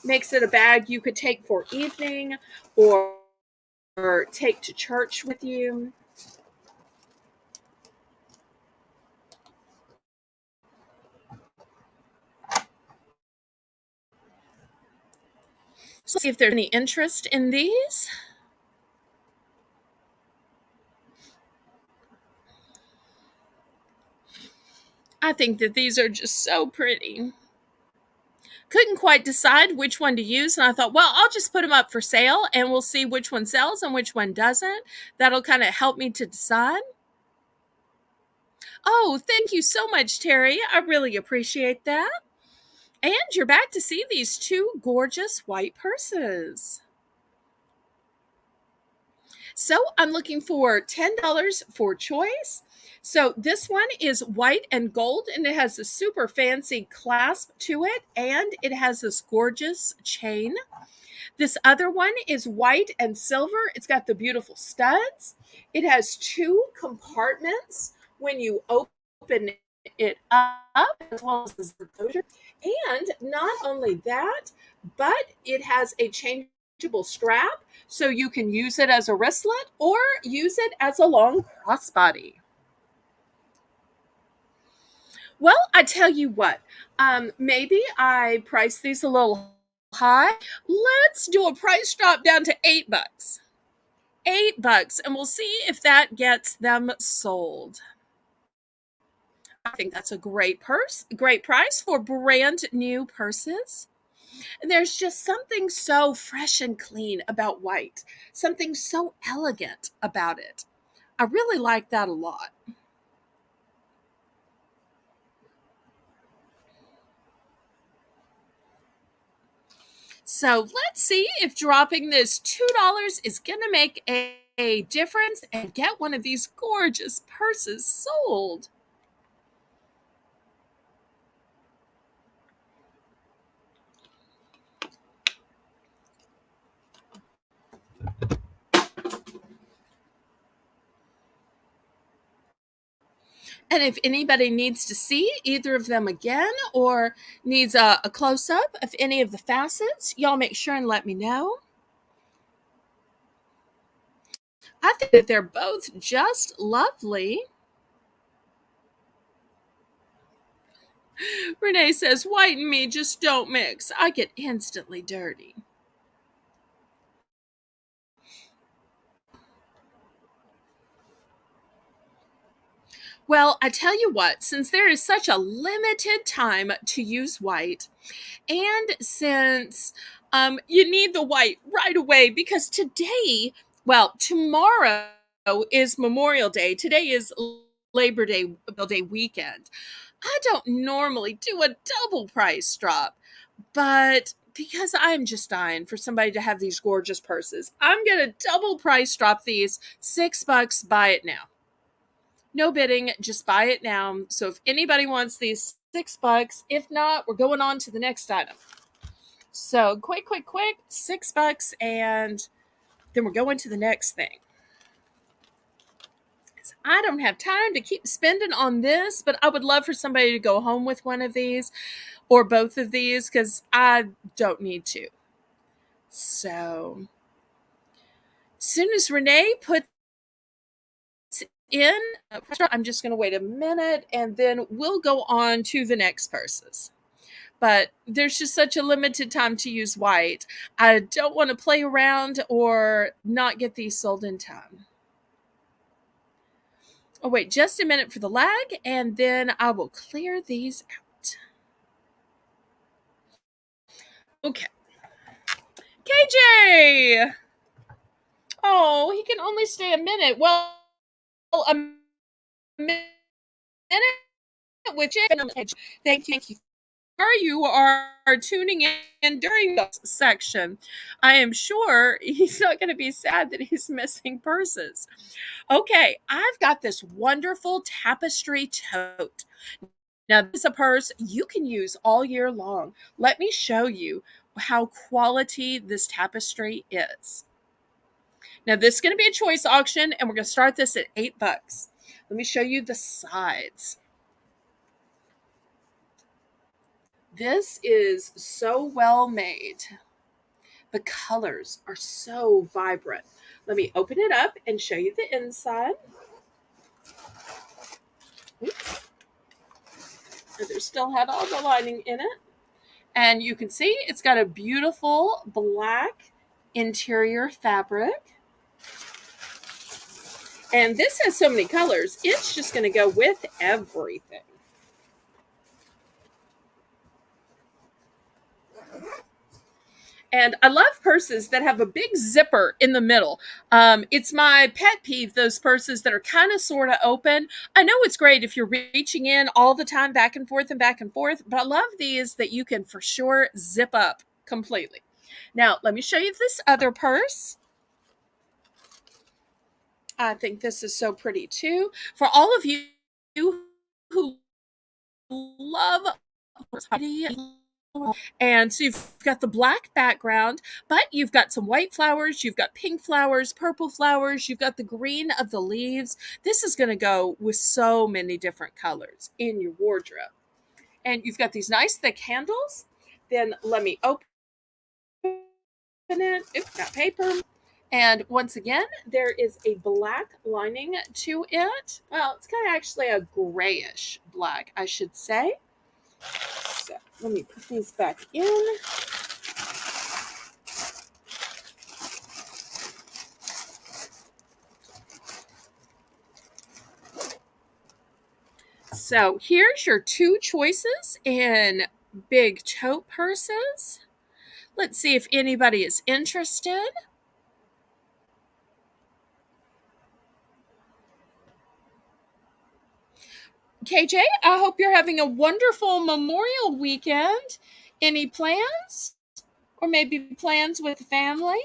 Makes it a bag you could take for evening or take to church with you. So let's see if there's any interest in these. I think that these are just so pretty. Couldn't quite decide which one to use, and I thought, well, I'll just put them up for sale and we'll see which one sells and which one doesn't. That'll kind of help me to decide. Oh, thank you so much, Terry. I really appreciate that. And you're back to see these two gorgeous white purses. So I'm looking for $10 for choice. So this one is white and gold, and it has a super fancy clasp to it, and it has this gorgeous chain. This other one is white and silver. It's got the beautiful studs. It has two compartments when you open it up, as well as the closure. And not only that, but it has a changeable strap, so you can use it as a wristlet or use it as a long crossbody. Well, I tell you what, maybe I price these a little high. Let's do a price drop down to $8. $8, and we'll see if that gets them sold. I think that's a great great price for brand new purses. And there's just something so fresh and clean about white, something so elegant about it. I really like that a lot. So let's see if dropping this $2 is going to make a difference and get one of these gorgeous purses sold. And if anybody needs to see either of them again or needs a close up of any of the facets, y'all make sure and let me know. I think that they're both just lovely. Renee says, white and me just don't mix. I get instantly dirty. Well, I tell you what, since there is such a limited time to use white, and since you need the white right away, because today, well, tomorrow is Memorial Day. Today is Labor Day weekend. I don't normally do a double price drop, but because I'm just dying for somebody to have these gorgeous purses, I'm going to double price drop these. $6, buy it now. No bidding, just buy it now. So if anybody wants these, $6. If not, we're going on to the next item. So quick, $6, and then we're going to the next thing. I don't have time to keep spending on this, but I would love for somebody to go home with one of these or both of these because I don't need to. So as soon as Renee puts in, I'm just going to wait a minute and then we'll go on to the next purses. But there's just such a limited time to use white. I don't want to play around or not get these sold in time. Oh, wait just a minute for the lag, and then I will clear these out. Okay. KJ! Oh, he can only stay a minute. Well, a minute with Jay. Thank you. You are tuning in during this section. I am sure he's not going to be sad that he's missing purses. Okay, I've got this wonderful tapestry tote. Now, this is a purse you can use all year long. Let me show you how quality this tapestry is. Now, this is going to be a choice auction, and we're going to start this at $8. Let me show you the sides. This is so well made. The colors are so vibrant. Let me open it up and show you the inside. Oops. There still had all the lining in it. And you can see it's got a beautiful black interior fabric. And this has so many colors, it's just going to go with everything. And I love purses that have a big zipper in the middle. It's my pet peeve, those purses that are kind of sort of open. I know it's great if you're reaching in all the time back and forth, but I love these that you can for sure zip up completely. Now, let me show you this other purse. I think this is so pretty too. For all of you who love and so you've got the black background, but you've got some white flowers, you've got pink flowers, purple flowers, you've got the green of the leaves. This is going to go with so many different colors in your wardrobe. And you've got these nice thick handles. Then let me open it. Oops, got paper. And once again, there is a black lining to it. Well, it's kind of actually a grayish black, I should say. So let me put these back in. So here's your two choices in big tote purses. Let's see if anybody is interested. KJ, I hope you're having a wonderful Memorial weekend. Any plans? Or maybe plans with family?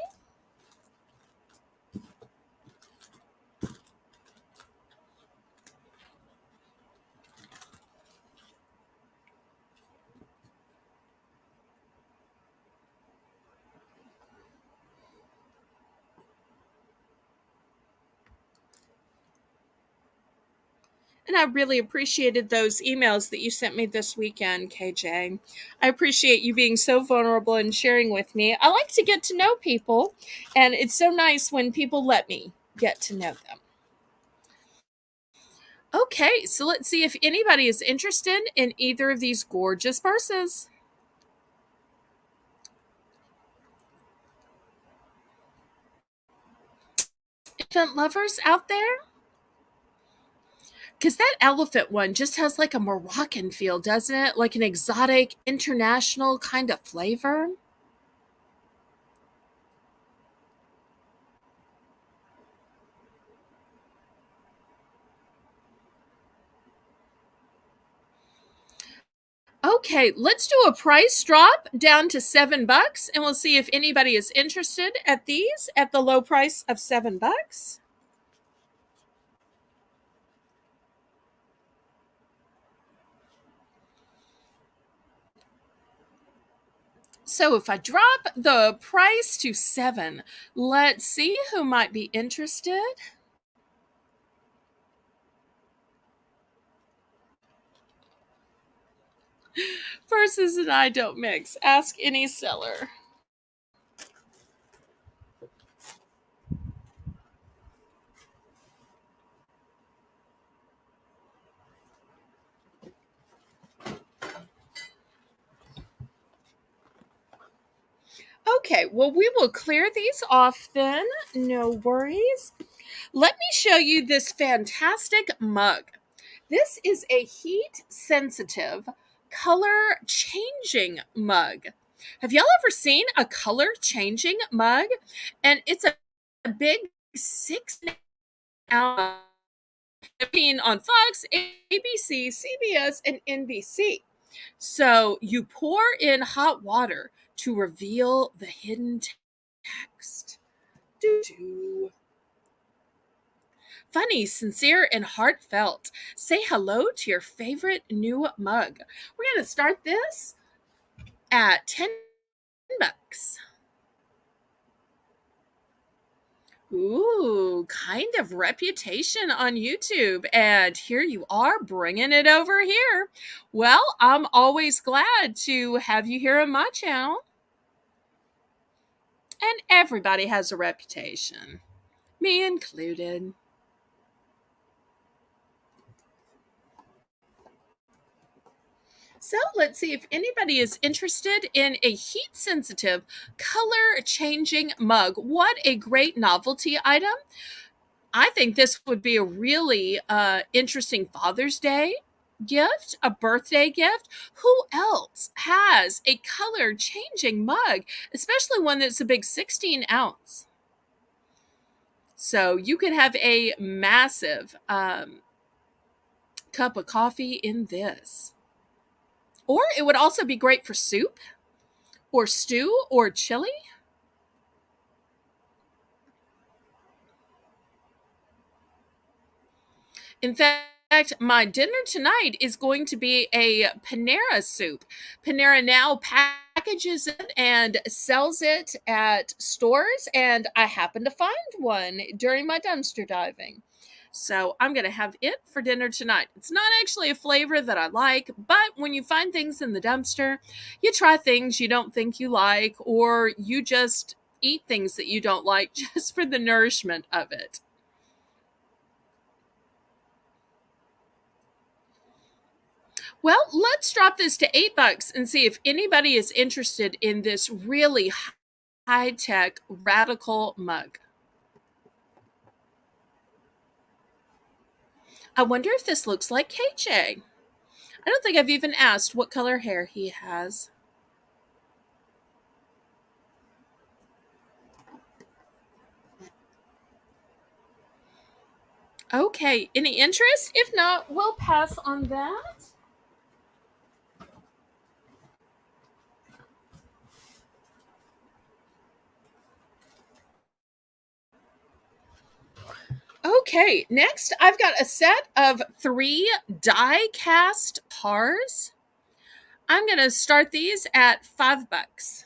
And I really appreciated those emails that you sent me this weekend, KJ. I appreciate you being so vulnerable and sharing with me. I like to get to know people, and it's so nice when people let me get to know them. Okay, so let's see if anybody is interested in either of these gorgeous purses. Elephant lovers out there? Because that elephant one just has like a Moroccan feel, doesn't it? Like an exotic, international kind of flavor. Okay, let's do a price drop down to $7, and we'll see if anybody is interested at these at the low price of $7. So if I drop the price to 7, let's see who might be interested. Purses and I don't mix. Ask any seller. Okay, well, we will clear these off then. No worries. Let me show you this fantastic mug. This is a heat sensitive, color changing mug. Have y'all ever seen a color changing mug? And it's a big 6 ounce on Fox, ABC, CBS, and NBC. So you pour in hot water to reveal the hidden text. Doo-doo. Funny, sincere, and heartfelt. Say hello to your favorite new mug. We're going to start this at $10. Ooh, kind of reputation on YouTube. And here you are bringing it over here. Well, I'm always glad to have you here on my channel. And everybody has a reputation, me included. So let's see if anybody is interested in a heat sensitive, color changing mug. What a great novelty item. I think this would be a really interesting Father's Day gift, a birthday gift. Who else has a color changing mug, especially one that's a big 16 ounce? So you could have a massive cup of coffee in this. Or it would also be great for soup or stew or chili. In fact, my dinner tonight is going to be a Panera soup. Panera now packages it and sells it at stores, and I happened to find one during my dumpster diving. So I'm going to have it for dinner tonight. It's not actually a flavor that I like, but when you find things in the dumpster, you try things you don't think you like, or you just eat things that you don't like just for the nourishment of it. Well, let's drop this to $8 and see if anybody is interested in this really high tech radical mug. I wonder if this looks like KJ. I don't think I've even asked what color hair he has. Okay, any interest? If not, we'll pass on that. Okay, next I've got a set of 3 die cast cars. I'm going to start these at $5.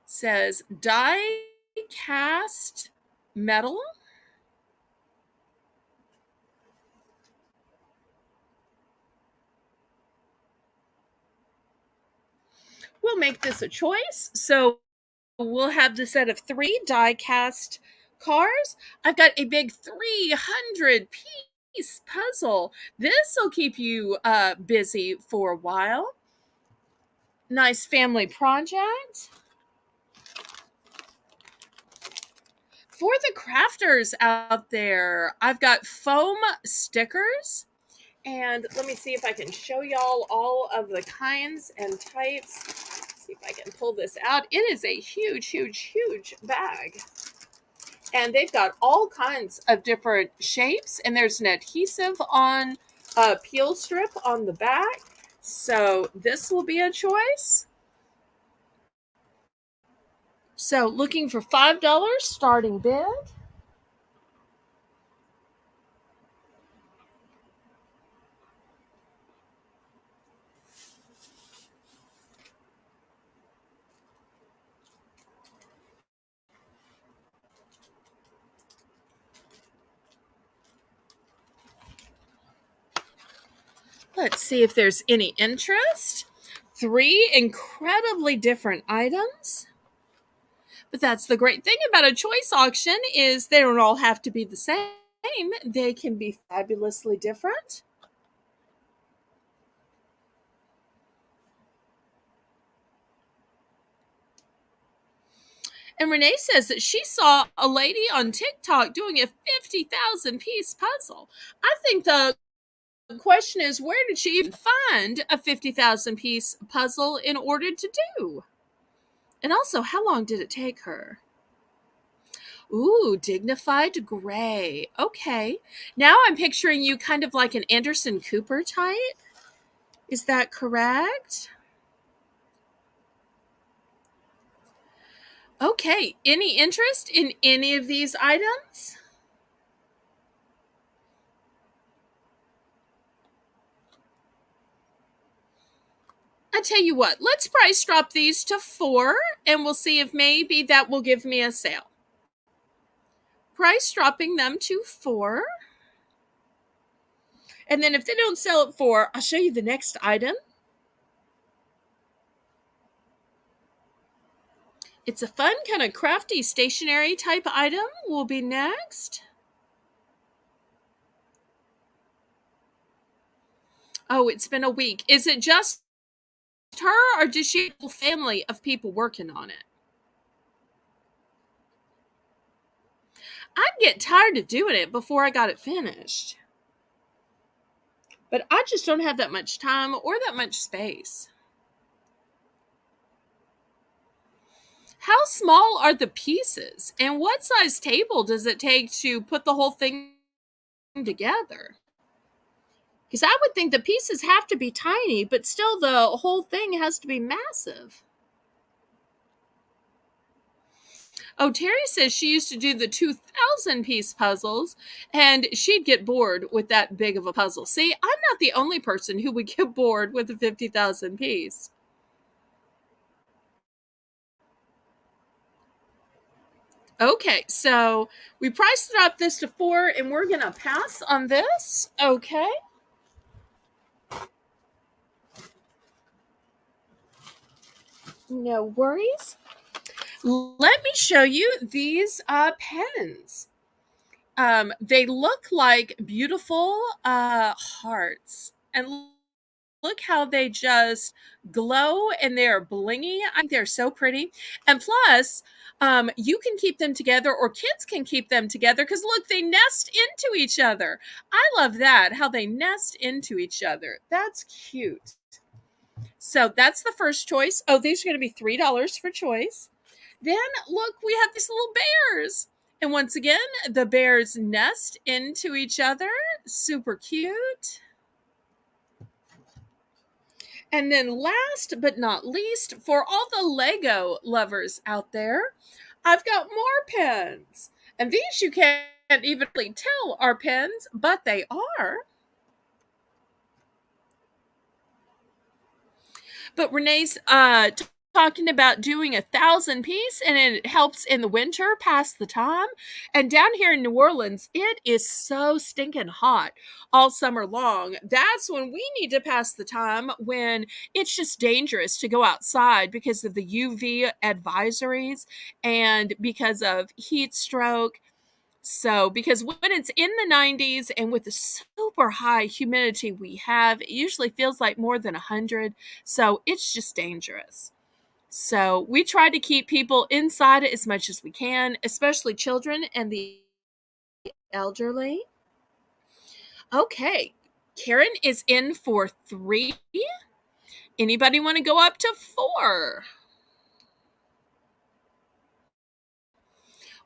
Says die cast metal. We'll make this a choice. So we'll have the set of 3 die cast cars. I've got a big 300 piece puzzle. This will keep you busy for a while. Nice family project. For the crafters out there, I've got foam stickers. And let me see if I can show y'all all of the kinds and types. Let's see if I can pull this out. It is a huge, huge, huge bag. And they've got all kinds of different shapes. And there's an adhesive on a peel strip on the back. So this will be a choice. So looking for $5 starting bid. Let's see if there's any interest. 3 incredibly different items. But that's the great thing about a choice auction is they don't all have to be the same. They can be fabulously different. And Renee says that she saw a lady on TikTok doing a 50,000 piece puzzle. I think the question is, where did she even find a 50,000 piece puzzle in order to do? And also, how long did it take her? Ooh, dignified gray. Okay. Now I'm picturing you kind of like an Anderson Cooper type. Is that correct? Okay. Any interest in any of these items? I tell you what, let's price drop these to 4 and we'll see if maybe that will give me a sale. Price dropping them to 4. And then if they don't sell at 4, I'll show you the next item. It's a fun, kind of crafty stationery type item will be next. Oh, it's been a week. Is it just her or does she have a whole family of people working on it? I'd get tired of doing it before I got it finished. But I just don't have that much time or that much space. How small are the pieces? And what size table does it take to put the whole thing together? Because I would think the pieces have to be tiny, but still the whole thing has to be massive. Oh, Terry says she used to do the 2,000 piece puzzles and she'd get bored with that big of a puzzle. See, I'm not the only person who would get bored with a 50,000 piece. Okay, so we priced it up this to 4 and we're going to pass on this. Okay. No worries. Let me show you these pens. They look like beautiful hearts. And look how they just glow and they're blingy. I think they're so pretty. And plus, you can keep them together, or kids can keep them together, because look, they nest into each other. I love that, how they nest into each other. That's cute. So that's the first choice. Oh, these are going to be $3 for choice. Then look, we have these little bears. And once again, the bears nest into each other. Super cute. And then last but not least, for all the Lego lovers out there, I've got more pens. And these you can't even really tell are pens, but they are. But Renee's talking about doing 1,000 piece, and it helps in the winter pass the time. And down here in New Orleans, it is so stinking hot all summer long. That's when we need to pass the time, when it's just dangerous to go outside because of the UV advisories and because of heat stroke. So, because when it's in the 90s and with the super high humidity we have, it usually feels like more than 100. So, it's just dangerous. So, we try to keep people inside as much as we can, especially children and the elderly. Okay, Karen is in for 3. Anybody want to go up to 4?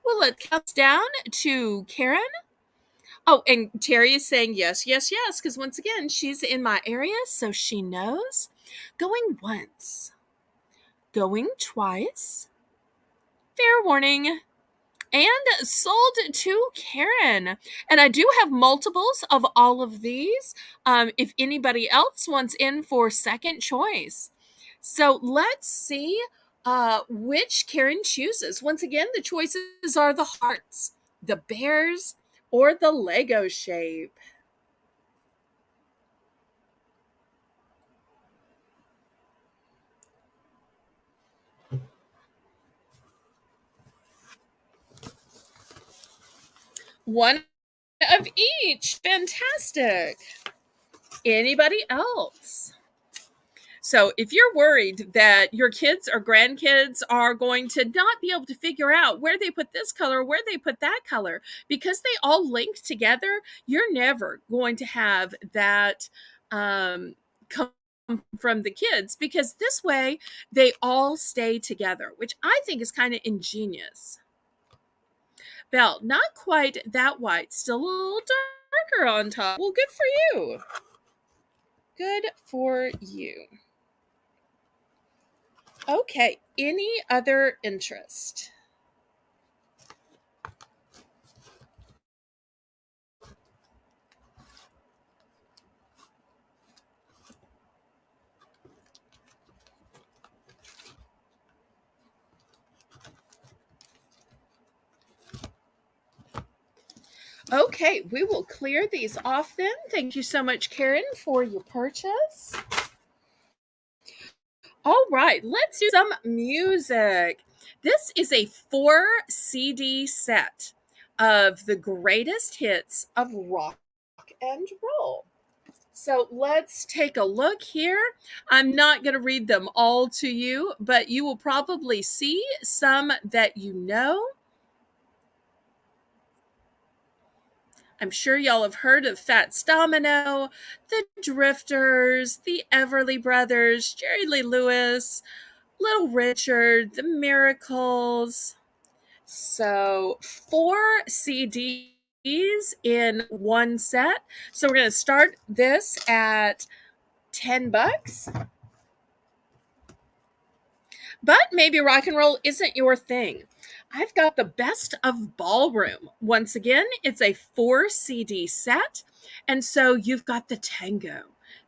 Well, let's count down to Karen. Oh, and Terry is saying yes, yes, yes, because once again, she's in my area, so she knows. Going once, going twice, fair warning, and sold to Karen. And I do have multiples of all of these if anybody else wants in for second choice. So let's see which Karen chooses. Once again, the choices are the hearts, the bears, or the Lego shape. One of each. Fantastic. Anybody else? So, if you're worried that your kids or grandkids are going to not be able to figure out where they put this color, where they put that color, because they all link together, you're never going to have that come from the kids, because this way they all stay together, which I think is kind of ingenious. Belle, not quite that white, still a little darker on top. Well, good for you. Good for you. Okay, any other interest? Okay, we will clear these off then. Thank you so much, Karen, for your purchase. All right, let's do some music. This is a 4 CD set of the greatest hits of rock and roll. So let's take a look here. I'm not going to read them all to you, but you will probably see some that you know. I'm sure y'all have heard of Fats Domino, the Drifters, the Everly Brothers, Jerry Lee Lewis, Little Richard, the Miracles. So 4 CDs in one set. So we're going to start this at $10. But maybe rock and roll isn't your thing. I've got the best of ballroom. Once again, it's a 4 CD set. And so you've got the tango,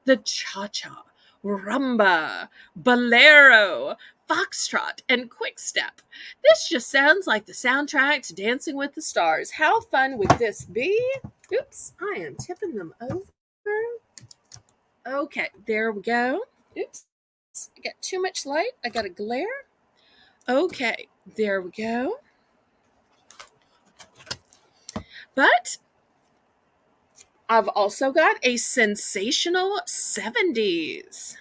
the cha-cha, rumba, bolero, foxtrot, and quickstep. This just sounds like the soundtrack to Dancing with the Stars. How fun would this be? Oops, I am tipping them over. Okay, there we go. Oops. I got too much light. I got a glare. Okay, there we go. But I've also got a sensational 70s.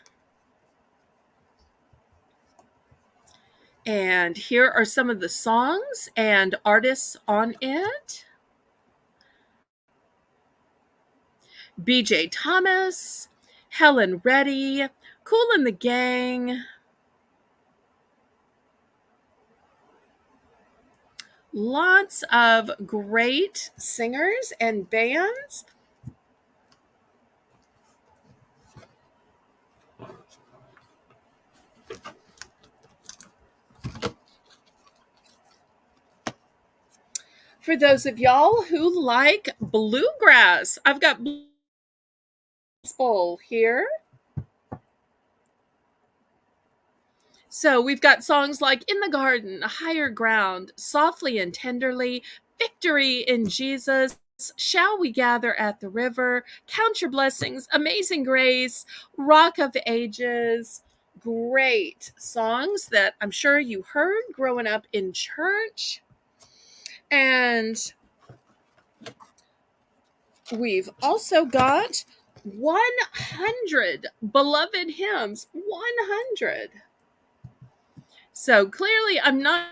And here are some of the songs and artists on it. BJ Thomas, Helen Reddy, Kool and the Gang. Lots of great singers and bands. For those of y'all who like bluegrass, I've got Bluegrass Bowl here. So we've got songs like In the Garden, Higher Ground, Softly and Tenderly, Victory in Jesus, Shall We Gather at the River, Count Your Blessings, Amazing Grace, Rock of Ages. Great songs that I'm sure you heard growing up in church. And we've also got 100 beloved hymns. 100. So clearly, I'm not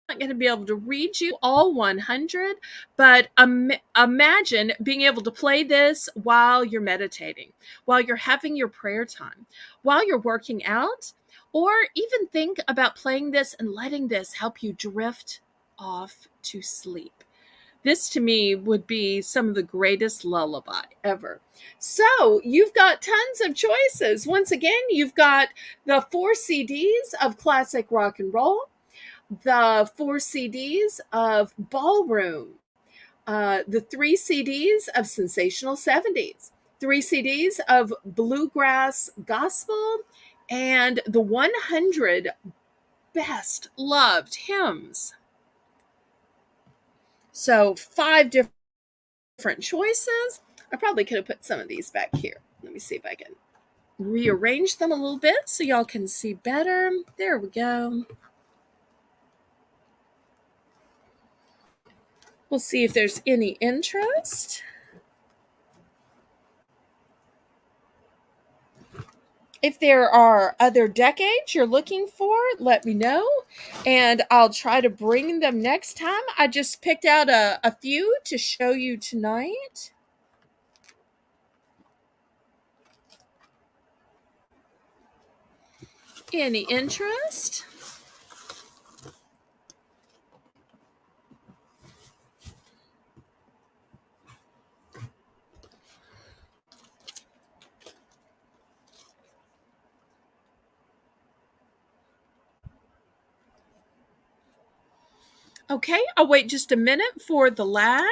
going to be able to read you all 100, but imagine being able to play this while you're meditating, while you're having your prayer time, while you're working out, or even think about playing this and letting this help you drift off to sleep. This to me would be some of the greatest lullaby ever. So you've got tons of choices. Once again, you've got the 4 CDs of classic rock and roll, the 4 CDs of ballroom, the 3 CDs of sensational 70s, 3 CDs of bluegrass gospel, and the 100 best loved hymns. So 5 different choices. I probably could have put some of these back here. Let me see if I can rearrange them a little bit so y'all can see better. There we go. We'll see if there's any interest. If there are other decades you're looking for, let me know, and I'll try to bring them next time. I just picked out a few to show you tonight. Any interest? Okay, I'll wait just a minute for the lag.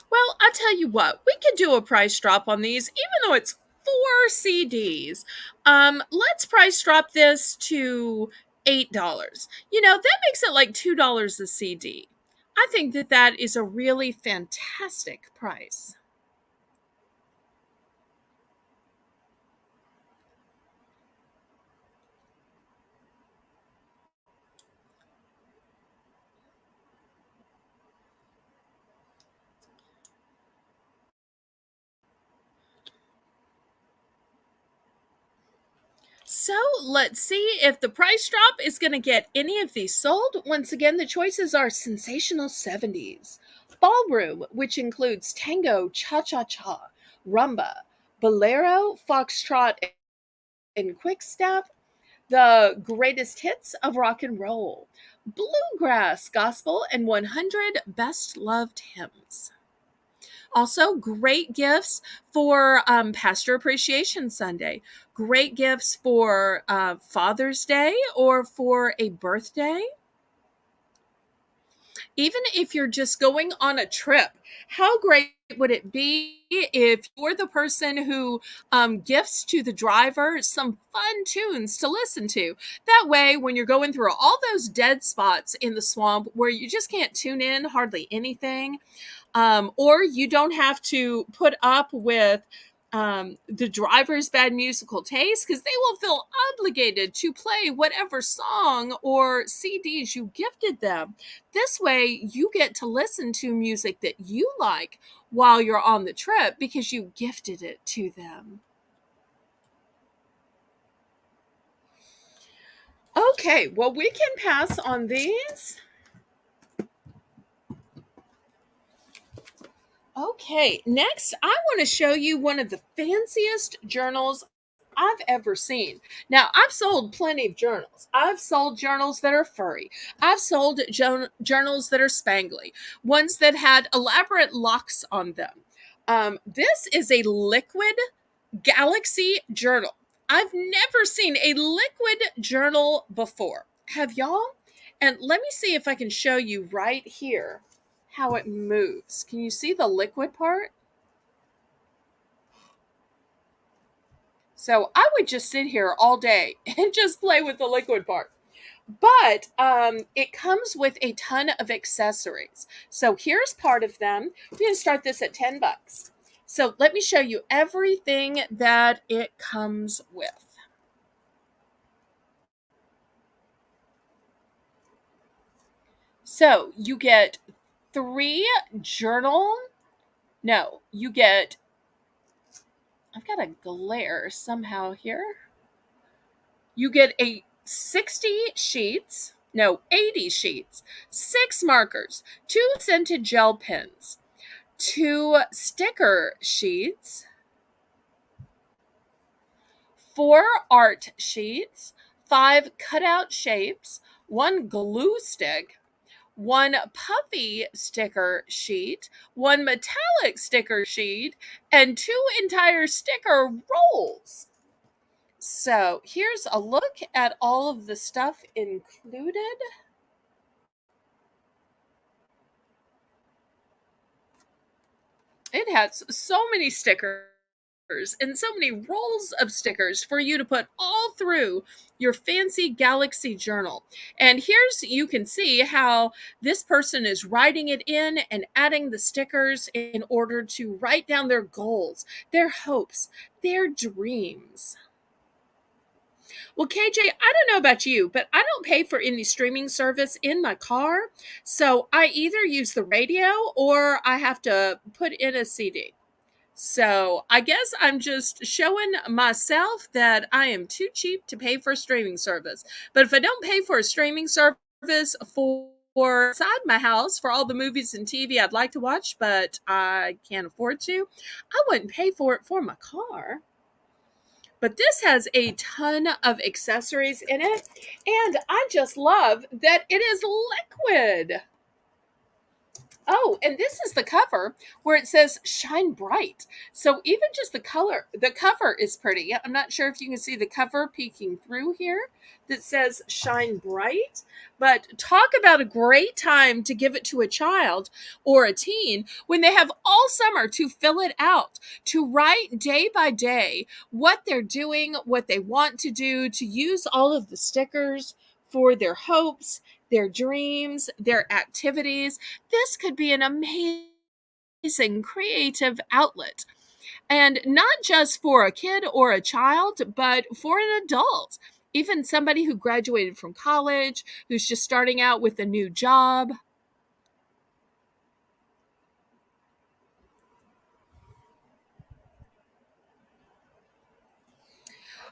Well, I'll tell you what, we could do a price drop on these, even though it's 4 CDs. Let's price drop this to $8. That makes it like $2 a CD. I think that is a really fantastic price. So let's see if the price drop is going to get any of these sold. Once again, the choices are sensational 70s, ballroom, which includes tango, cha-cha-cha, rumba, bolero, foxtrot, and quick-step, the greatest hits of rock and roll, bluegrass, gospel, and 100 best loved hymns. Also, great gifts for Pastor Appreciation Sunday. Great gifts for Father's Day or for a birthday. Even if you're just going on a trip, how great would it be if you're the person who gifts to the driver some fun tunes to listen to? That way, when you're going through all those dead spots in the swamp where you just can't tune in hardly anything, or you don't have to put up with the driver's bad musical taste because they will feel obligated to play whatever song or CDs you gifted them. This way, you get to listen to music that you like while you're on the trip because you gifted it to them. Okay, well, we can pass on these. Okay, next, I want to show you one of the fanciest journals I've ever seen. Now, I've sold plenty of journals. I've sold journals that are furry. I've sold journals that are spangly, ones that had elaborate locks on them. This is a liquid galaxy journal. I've never seen a liquid journal before. Have y'all? And let me see if I can show you right here how it moves. Can you see the liquid part? So I would just sit here all day and just play with the liquid part. But it comes with a ton of accessories. So here's part of them. We're going to start this at $10. So let me show you everything that it comes with. So you get 3 journal. No, you get, I've got a glare somehow here. You get a 60 sheets, no, 80 sheets, 6 markers, 2 scented gel pens, 2 sticker sheets, 4 art sheets, 5 cutout shapes, 1 glue stick, 1 puffy sticker sheet, 1 metallic sticker sheet, and 2 entire sticker rolls. So here's a look at all of the stuff included. It has so many stickers and so many rolls of stickers for you to put all through your fancy galaxy journal. And here's, you can see how this person is writing it in and adding the stickers in order to write down their goals, their hopes, their dreams. Well, KJ, I don't know about you, but I don't pay for any streaming service in my car. So I either use the radio or I have to put in a CD. So I guess I'm just showing myself that I am too cheap to pay for a streaming service. But if I don't pay for a streaming service for inside my house for all the movies and TV I'd like to watch, but I can't afford to, I wouldn't pay for it for my car. But this has a ton of accessories in it, and I just love that it is liquid. Oh, and this is the cover where it says shine bright. So even just the cover is pretty. I'm not sure if you can see the cover peeking through here that says shine bright. But talk about a great time to give it to a child or a teen when they have all summer to fill it out, to write day by day what they're doing, what they want to do, to use all of the stickers for their hopes, their dreams, their activities. This could be an amazing creative outlet. And not just for a kid or a child, but for an adult. Even somebody who graduated from college, who's just starting out with a new job.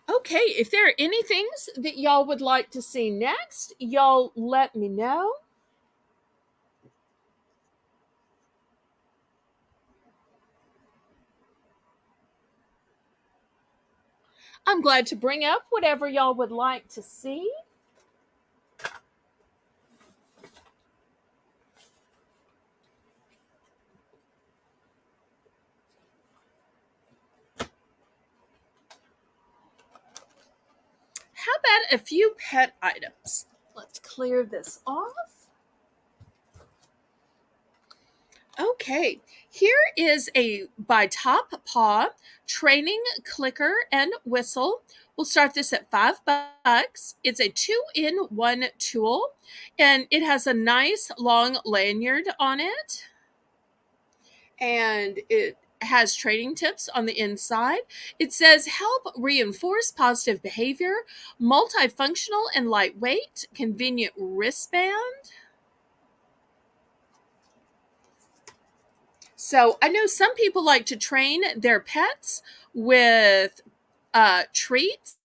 Okay, if there are any things that y'all would like to see next, y'all let me know. I'm glad to bring up whatever y'all would like to see. How about a few pet items? Let's clear this off. Okay, here is a by Top Paw training clicker and whistle. We'll start this at $5. It's a 2-in-1 tool, and it has a nice long lanyard on it. And it has training tips on the inside. It says help reinforce positive behavior, multifunctional and lightweight, convenient wristband. So I know some people like to train their pets with treats,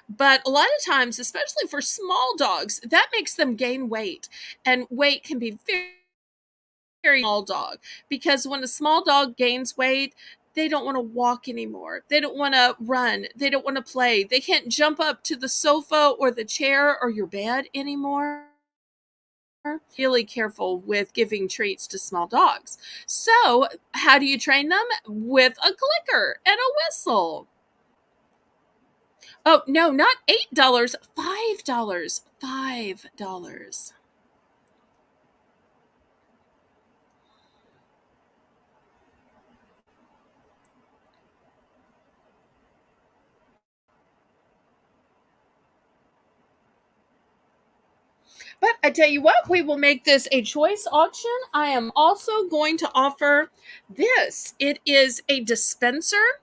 but a lot of times, especially for small dogs, that makes them gain weight, and weight can be very small dog, because when a small dog gains weight, they don't want to walk anymore. They don't want to run. They don't want to play. They can't jump up to the sofa or the chair or your bed anymore. Really careful with giving treats to small dogs. So, how do you train them? With a clicker and a whistle. Oh, no, not $8, $5. $5. But I tell you what, we will make this a choice auction. I am also going to offer this. It is a dispenser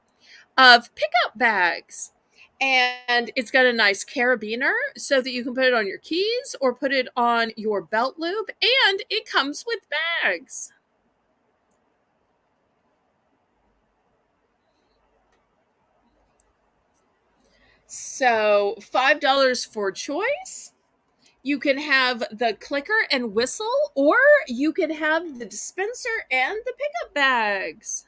of pickup bags. And it's got a nice carabiner so that you can put it on your keys or put it on your belt loop. And it comes with bags. So $5 for choice. You can have the clicker and whistle, or you can have the dispenser and the pickup bags.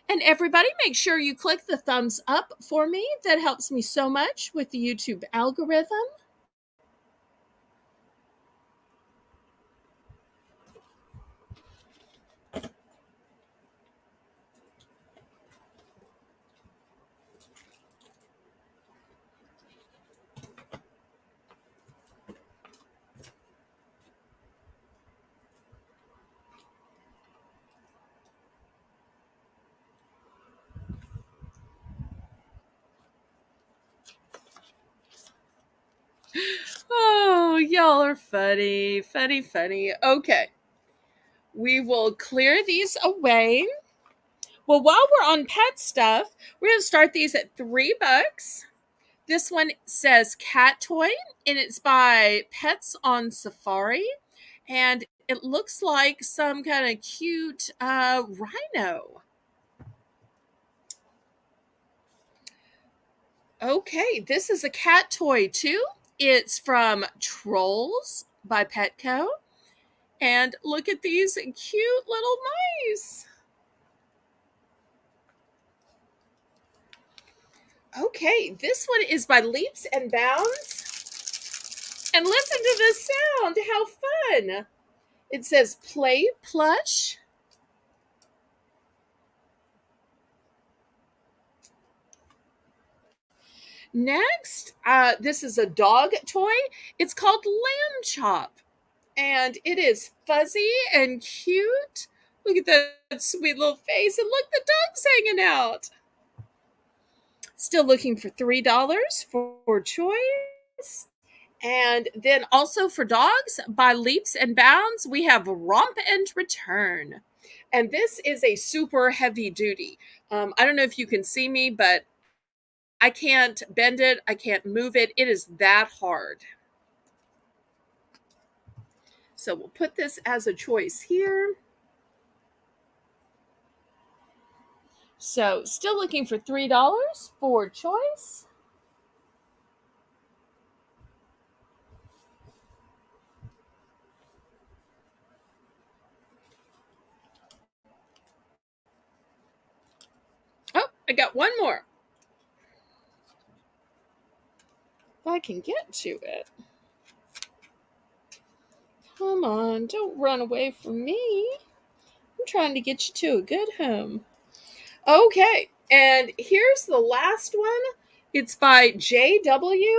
And everybody, make sure you click the thumbs up for me. That helps me so much with the YouTube algorithm. Oh, y'all are funny, funny, funny. Okay, we will clear these away. Well, while we're on pet stuff, we're going to start these at $3. This one says cat toy, and it's by Pets on Safari. And it looks like some kind of cute rhino. Okay, this is a cat toy too. It's from Trolls by Petco. And look at these cute little mice. Okay, this one is by Leaps and Bounds. And listen to this sound. How fun. It says play plush. Next, this is a dog toy. It's called Lamb Chop. And it is fuzzy and cute. Look at that sweet little face. And look, the dog's hanging out. Still looking for $3 for choice. And then also for dogs, by Leaps and Bounds, we have Romp and Return. And this is a super heavy duty. I don't know if you can see me, but I can't bend it. I can't move it. It is that hard. So we'll put this as a choice here. So still looking for $3 for choice. Oh, I got one more. If I can get to it. Come on, don't run away from me. I'm trying to get you to a good home. Okay, and here's the last one. It's by JW,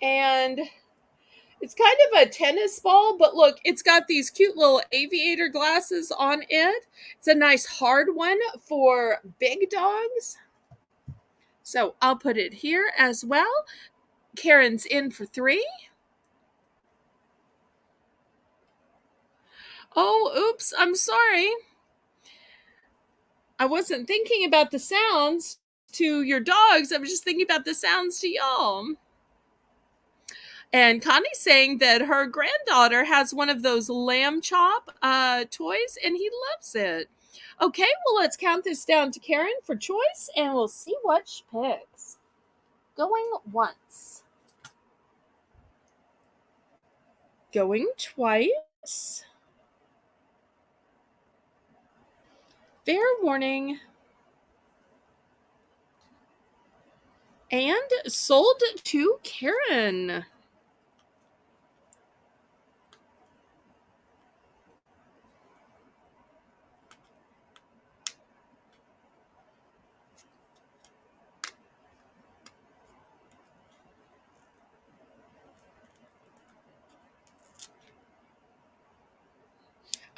and it's kind of a tennis ball, but look, it's got these cute little aviator glasses on it. It's a nice hard one for big dogs. So I'll put it here as well. Karen's in for 3. Oh, oops, I'm sorry. I wasn't thinking about the sounds to your dogs. I was just thinking about the sounds to y'all. And Connie's saying that her granddaughter has one of those lamb chop toys and he loves it. Okay, well, let's count this down to Karen for choice and we'll see what she picks. Going once. Going twice. Fair warning. And sold to Karen.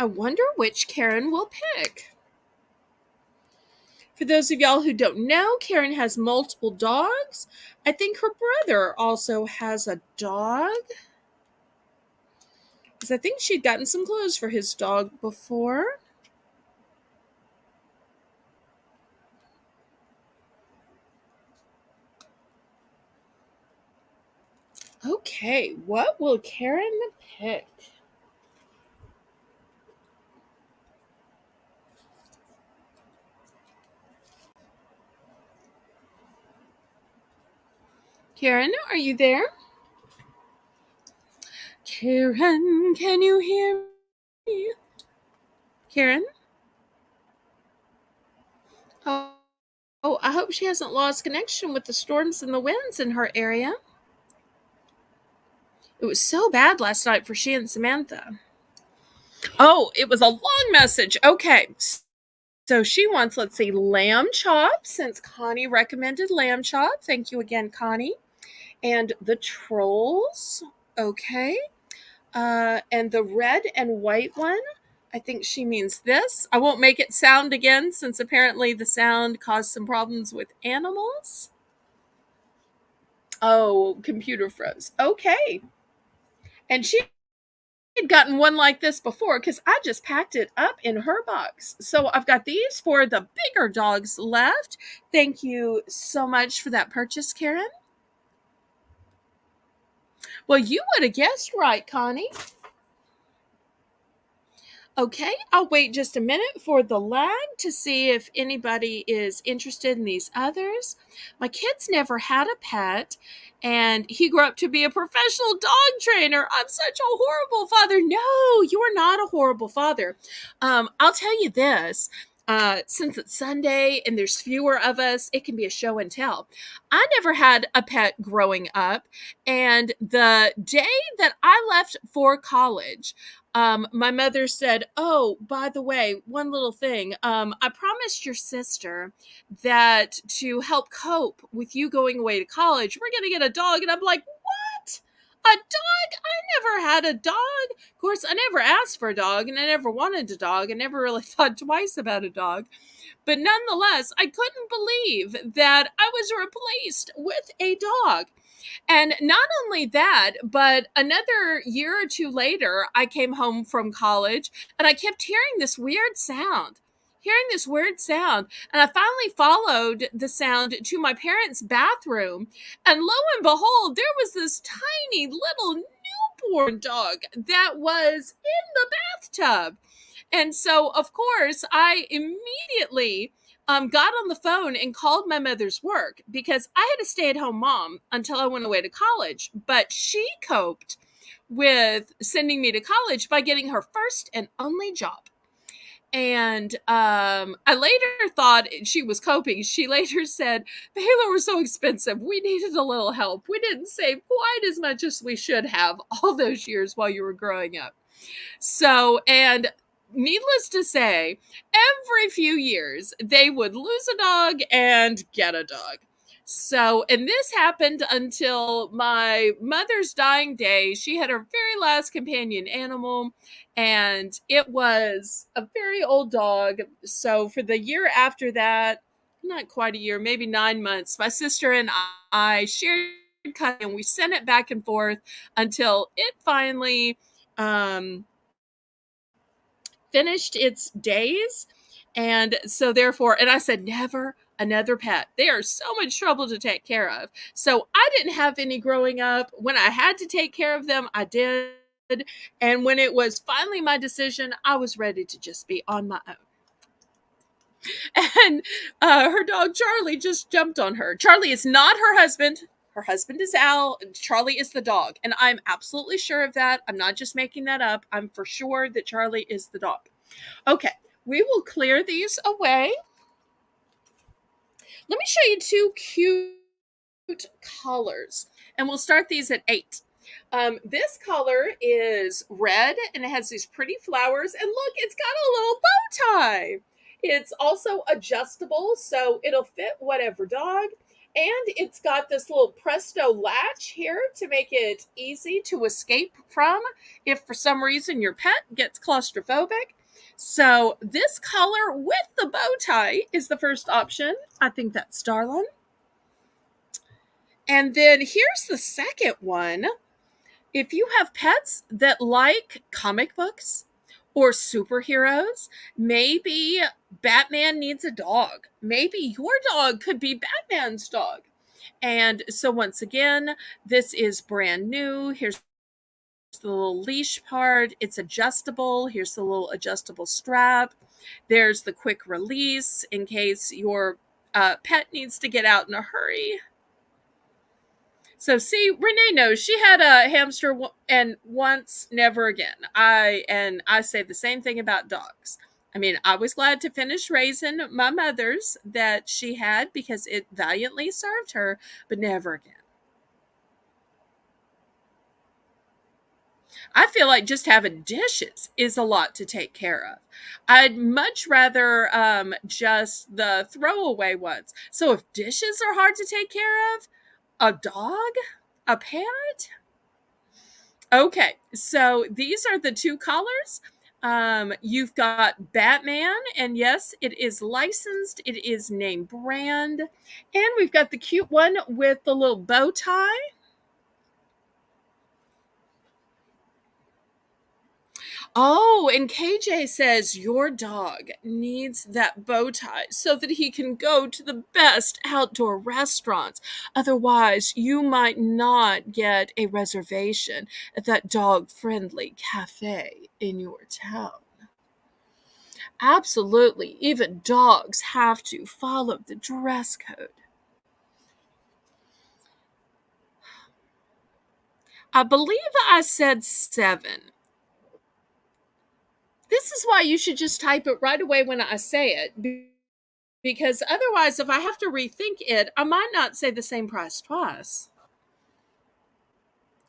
I wonder which Karen will pick. For those of y'all who don't know, Karen has multiple dogs. I think her brother also has a dog. Because I think she'd gotten some clothes for his dog before. Okay, what will Karen pick? Karen, are you there? Karen, can you hear me? Karen? Oh, I hope she hasn't lost connection with the storms and the winds in her area. It was so bad last night for she and Samantha. Oh, it was a long message. Okay. So she wants, let's see, lamb chop, since Connie recommended lamb chop. Thank you again, Connie. And the trolls. Okay. And the red and white one. I think she means this. I won't make it sound again since apparently the sound caused some problems with animals. Oh, computer froze. Okay. And she had gotten one like this before because I just packed it up in her box. So I've got these for the bigger dogs left. Thank you so much for that purchase, Karen. Well, you would have guessed right, Connie. Okay, I'll wait just a minute for the lag to see if anybody is interested in these others. My kid's never had a pet, and he grew up to be a professional dog trainer. I'm such a horrible father. No, you are not a horrible father. I'll tell you this. Since it's Sunday and there's fewer of us, it can be a show and tell. I never had a pet growing up, and the day that I left for college, my mother said, "Oh, by the way, one little thing. I promised your sister that to help cope with you going away to college, we're going to get a dog." And I'm like, "What? A dog? I never had a dog." Of course, I never asked for a dog and I never wanted a dog. I never really thought twice about a dog. But nonetheless, I couldn't believe that I was replaced with a dog. And not only that, but another year or two later, I came home from college and I kept hearing this weird sound. And I finally followed the sound to my parents' bathroom. And lo and behold, there was this tiny little newborn dog that was in the bathtub. And so, of course, I immediately got on the phone and called my mother's work because I had a stay-at-home mom until I went away to college. But she coped with sending me to college by getting her first and only job. And I later thought she was coping. She later said, "The Halo were so expensive. We needed a little help. We didn't save quite as much as we should have all those years while you were growing up." So, and needless to say, every few years they would lose a dog and get a dog. So, and this happened until my mother's dying day. She had her very last companion animal, and it was a very old dog. So, for the year after that, not quite a year, maybe 9 months, my sister and I shared custody, and we sent it back and forth until it finally finished its days. And so therefore, and I said, never another pet. They are so much trouble to take care of. So I didn't have any growing up. When I had to take care of them, I did. And when it was finally my decision, I was ready to just be on my own. And her dog Charlie just jumped on her. Charlie is not her husband. Her husband is Al. Charlie is the dog. And I'm absolutely sure of that. I'm not just making that up. I'm for sure that Charlie is the dog. Okay, we will clear these away. Let me show you two cute colors. And we'll start these at 8. This color is red and it has these pretty flowers. And look, it's got a little bow tie. It's also adjustable, so it'll fit whatever dog. And it's got this little presto latch here to make it easy to escape from if for some reason your pet gets claustrophobic. So this color with the bow tie is the first option. I think that's darling. And then here's the second one. If you have pets that like comic books or superheroes, maybe Batman needs a dog. Maybe your dog could be Batman's dog. And so once again, this is brand new. Here's the little leash part. It's adjustable. Here's the little adjustable strap. There's the quick release in case your pet needs to get out in a hurry. So see, Renee knows she had a hamster and once, never again. I say the same thing about dogs. I mean, I was glad to finish raising my mother's that she had because it valiantly served her, but never again. I feel like just having dishes is a lot to take care of. I'd much rather just the throwaway ones. So if dishes are hard to take care of, a dog? A pet? Okay, so these are the two colors. You've got Batman, and yes, it is licensed. It is name brand. And we've got the cute one with the little bow tie. Oh, and KJ says your dog needs that bow tie so that he can go to the best outdoor restaurants. Otherwise, you might not get a reservation at that dog friendly cafe in your town. Absolutely. Even dogs have to follow the dress code. I believe I said 7. This is why you should just type it right away when I say it. Because otherwise, if I have to rethink it, I might not say the same price twice.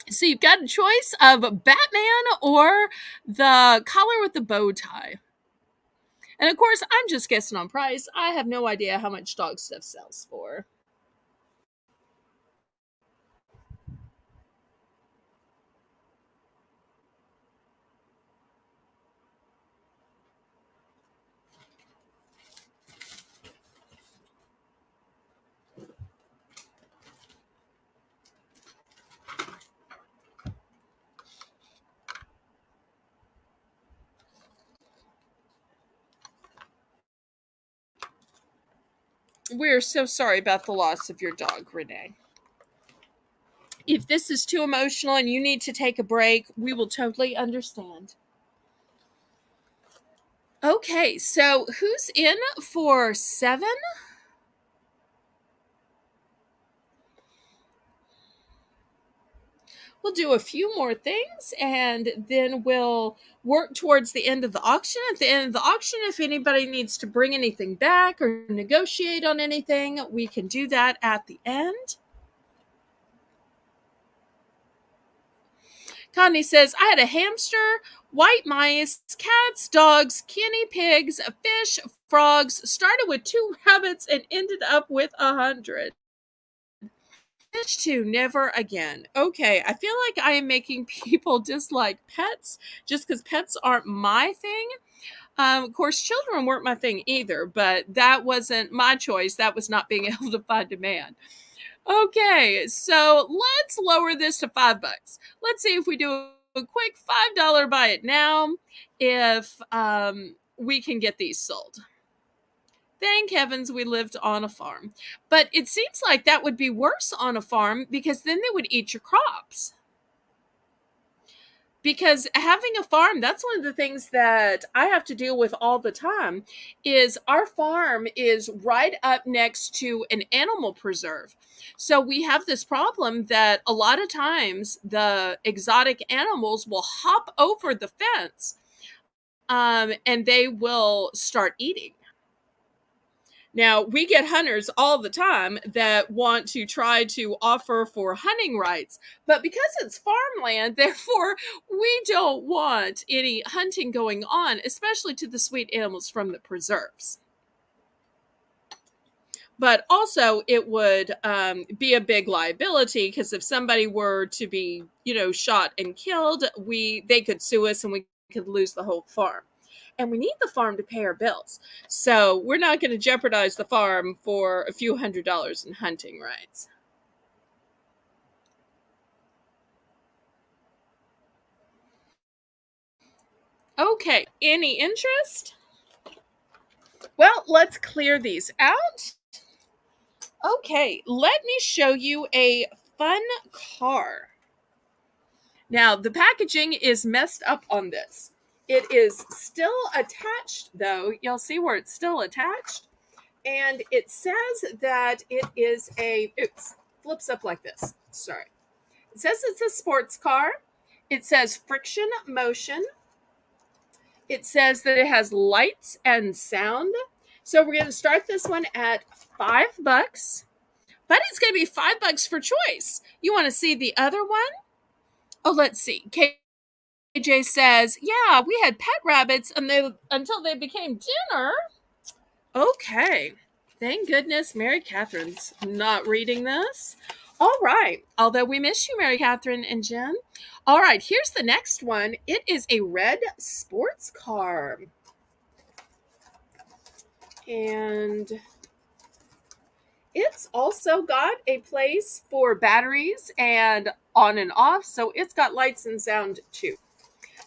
So you've got a choice of Batman or the collar with the bow tie. And of course, I'm just guessing on price. I have no idea how much dog stuff sells for. We're so sorry about the loss of your dog, Renee. If this is too emotional and you need to take a break, we will totally understand. Okay, so who's in for 7? We'll do a few more things and then we'll work towards the end of the auction. At the end of the auction, if anybody needs to bring anything back or negotiate on anything, we can do that at the end. Connie says, I had a hamster, white mice, cats, dogs, guinea pigs, a fish, frogs, started with 2 rabbits and ended up with 100. Fish to never again. Okay, I feel like I am making people dislike pets just because pets aren't my thing. Of course, children weren't my thing either, but that wasn't my choice. That was not being able to find a man. Okay, so let's lower this to $5. Let's see if we do a quick $5 buy it now if we can get these sold. Thank heavens we lived on a farm. But it seems like that would be worse on a farm because then they would eat your crops. Because having a farm, that's one of the things that I have to deal with all the time, is our farm is right up next to an animal preserve. So we have this problem that a lot of times the exotic animals will hop over the fence, and they will start eating. Now, we get hunters all the time that want to try to offer for hunting rights, but because it's farmland, therefore, we don't want any hunting going on, especially to the sweet animals from the preserves. But also, it would be a big liability because if somebody were to be, shot and killed, they could sue us and we could lose the whole farm. And we need the farm to pay our bills. So we're not going to jeopardize the farm for a few $100s in hunting rights. Okay, any interest? Well, let's clear these out. Okay, let me show you a fun car. Now, the packaging is messed up on this. It is still attached, though. You'll see where it's still attached. And it says that it is oops, flips up like this. Sorry. It says it's a sports car. It says friction motion. It says that it has lights and sound. So we're going to start this one at $5, but it's going to be $5 for choice. You want to see the other one? Oh, let's see. KJ says, yeah, we had pet rabbits until they became dinner. Okay. Thank goodness Mary Catherine's not reading this. All right. Although we miss you, Mary Catherine and Jen. All right. Here's the next one. It is a red sports car. And it's also got a place for batteries and on and off. So it's got lights and sound too.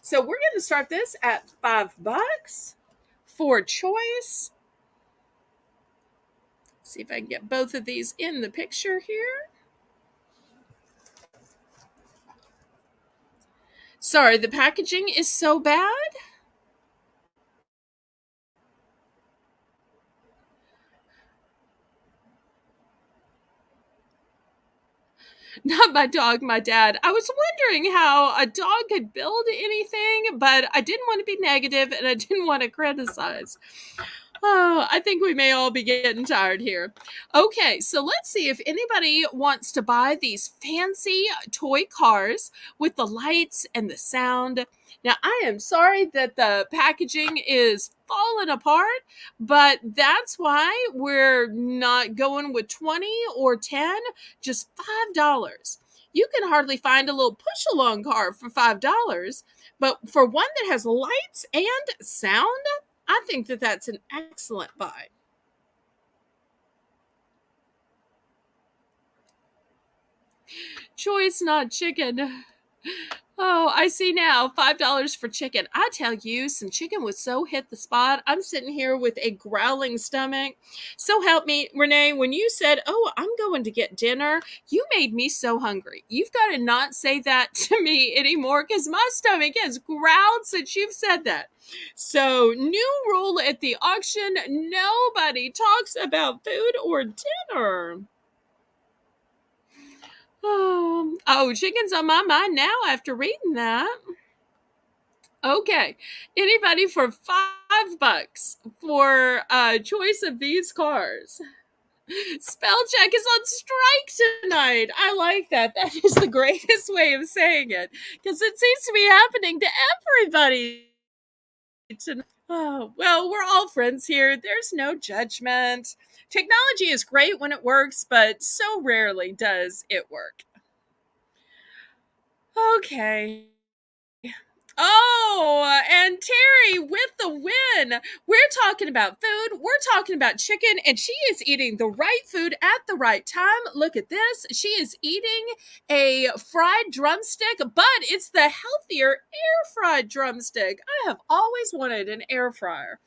So we're going to start this at $5 for choice. See if I can get both of these in the picture here. Sorry, the packaging is so bad. Not my dog, my dad. I was wondering how a dog could build anything, but I didn't want to be negative and I didn't want to criticize. Oh, I think we may all be getting tired here. Okay, so let's see if anybody wants to buy these fancy toy cars with the lights and the sound. Now, I am sorry that the packaging is falling apart, but that's why we're not going with 20 or 10, just $5. You can hardly find a little push along car for $5, but for one that has lights and sound, I think that that's an excellent buy. Choice, not chicken. Oh, I see now. $5 for chicken. I tell you, some chicken would so hit the spot. I'm sitting here with a growling stomach. So help me, Renee, when you said, oh, I'm going to get dinner, you made me so hungry. You've got to not say that to me anymore because my stomach has growled since you've said that. So, new rule at the auction, nobody talks about food or dinner. Oh, chicken's on my mind now after reading that. Okay. Anybody for $5 for a choice of these cars? Spell check is on strike tonight. I like that. That is the greatest way of saying it because it seems to be happening to everybody tonight. Oh, well, we're all friends here. There's no judgment. Technology is great when it works, but so rarely does it work. Okay. Oh, and Terry with the win. We're talking about food. We're talking about chicken, and she is eating the right food at the right time. Look at this. She is eating a fried drumstick, but it's the healthier air fried drumstick. I have always wanted an air fryer.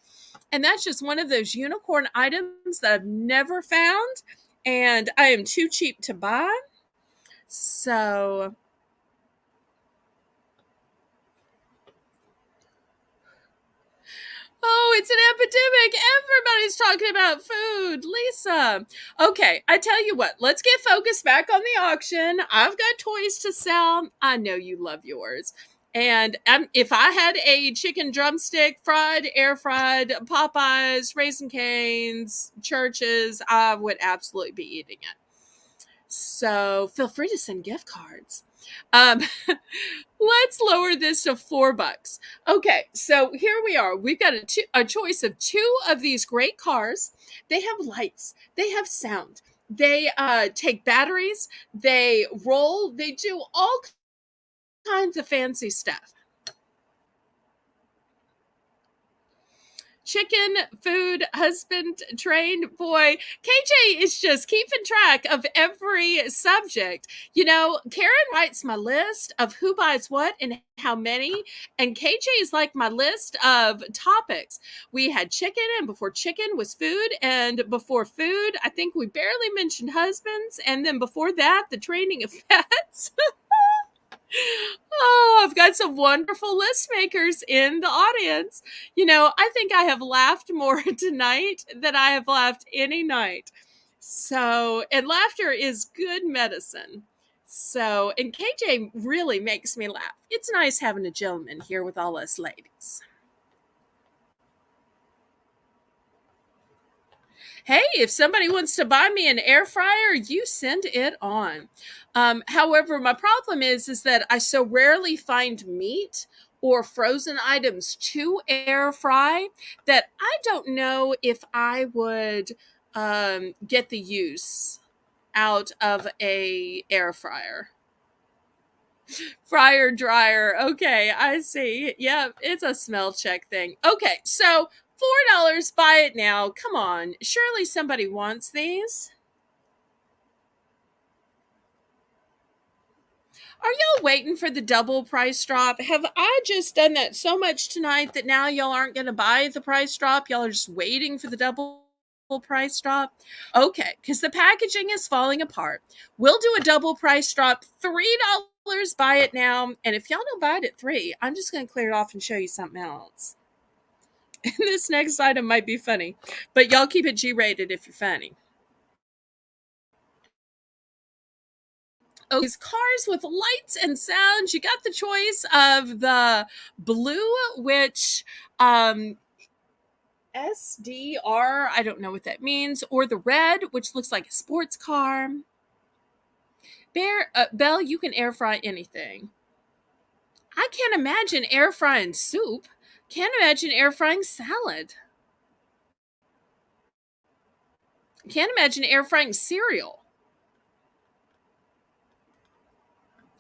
And that's just one of those unicorn items that I've never found, and I am too cheap to buy. So oh, it's an epidemic. Everybody's talking about food. Lisa. Okay, I tell you what, let's get focused back on the auction. I've got toys to sell. I know you love yours. And if I had a chicken drumstick, fried, air fried, Popeyes, Raisin Canes, Churches, I would absolutely be eating it. So feel free to send gift cards. Um, let's lower this to $4. Okay, so here we are. We've got a choice of two of these great cars. They have lights. They have sound. They take batteries. They roll. They do all kinds of fancy stuff. Chicken, food, husband, trained boy. KJ is just keeping track of every subject. You know, Karen writes my list of who buys what and how many, and KJ is like my list of topics. We had chicken, and before chicken was food, and before food, I think we barely mentioned husbands, and then before that, the training of pets. Oh, I've got some wonderful list makers in the audience. You know, I think I have laughed more tonight than I have laughed any night. So, and laughter is good medicine. So, and KJ really makes me laugh. It's nice having a gentleman here with all us ladies. Hey, if somebody wants to buy me an air fryer, you send it on. However, my problem is that I so rarely find meat or frozen items to air fry that I don't know if I would get the use out of a air fryer. Fryer dryer. Okay, I see. Yep, it's a smell check thing. Okay, so $4, buy it now. Come on. Surely somebody wants these. Are y'all waiting for the double price drop? Have I just done that so much tonight that now y'all aren't going to buy the price drop? Y'all are just waiting for the double price drop? Okay, because the packaging is falling apart. We'll do a double price drop. $3, buy it now. And if y'all don't buy it at 3, I'm just going to clear it off and show you something else. And this next item might be funny, but y'all keep it G-rated if you're funny. Oh, these cars with lights and sounds. You got the choice of the blue, which SDR, I don't know what that means, or the red, which looks like a sports car. Belle, you can air fry anything. I can't imagine air frying soup. Can't imagine air frying salad. Can't imagine air frying cereal.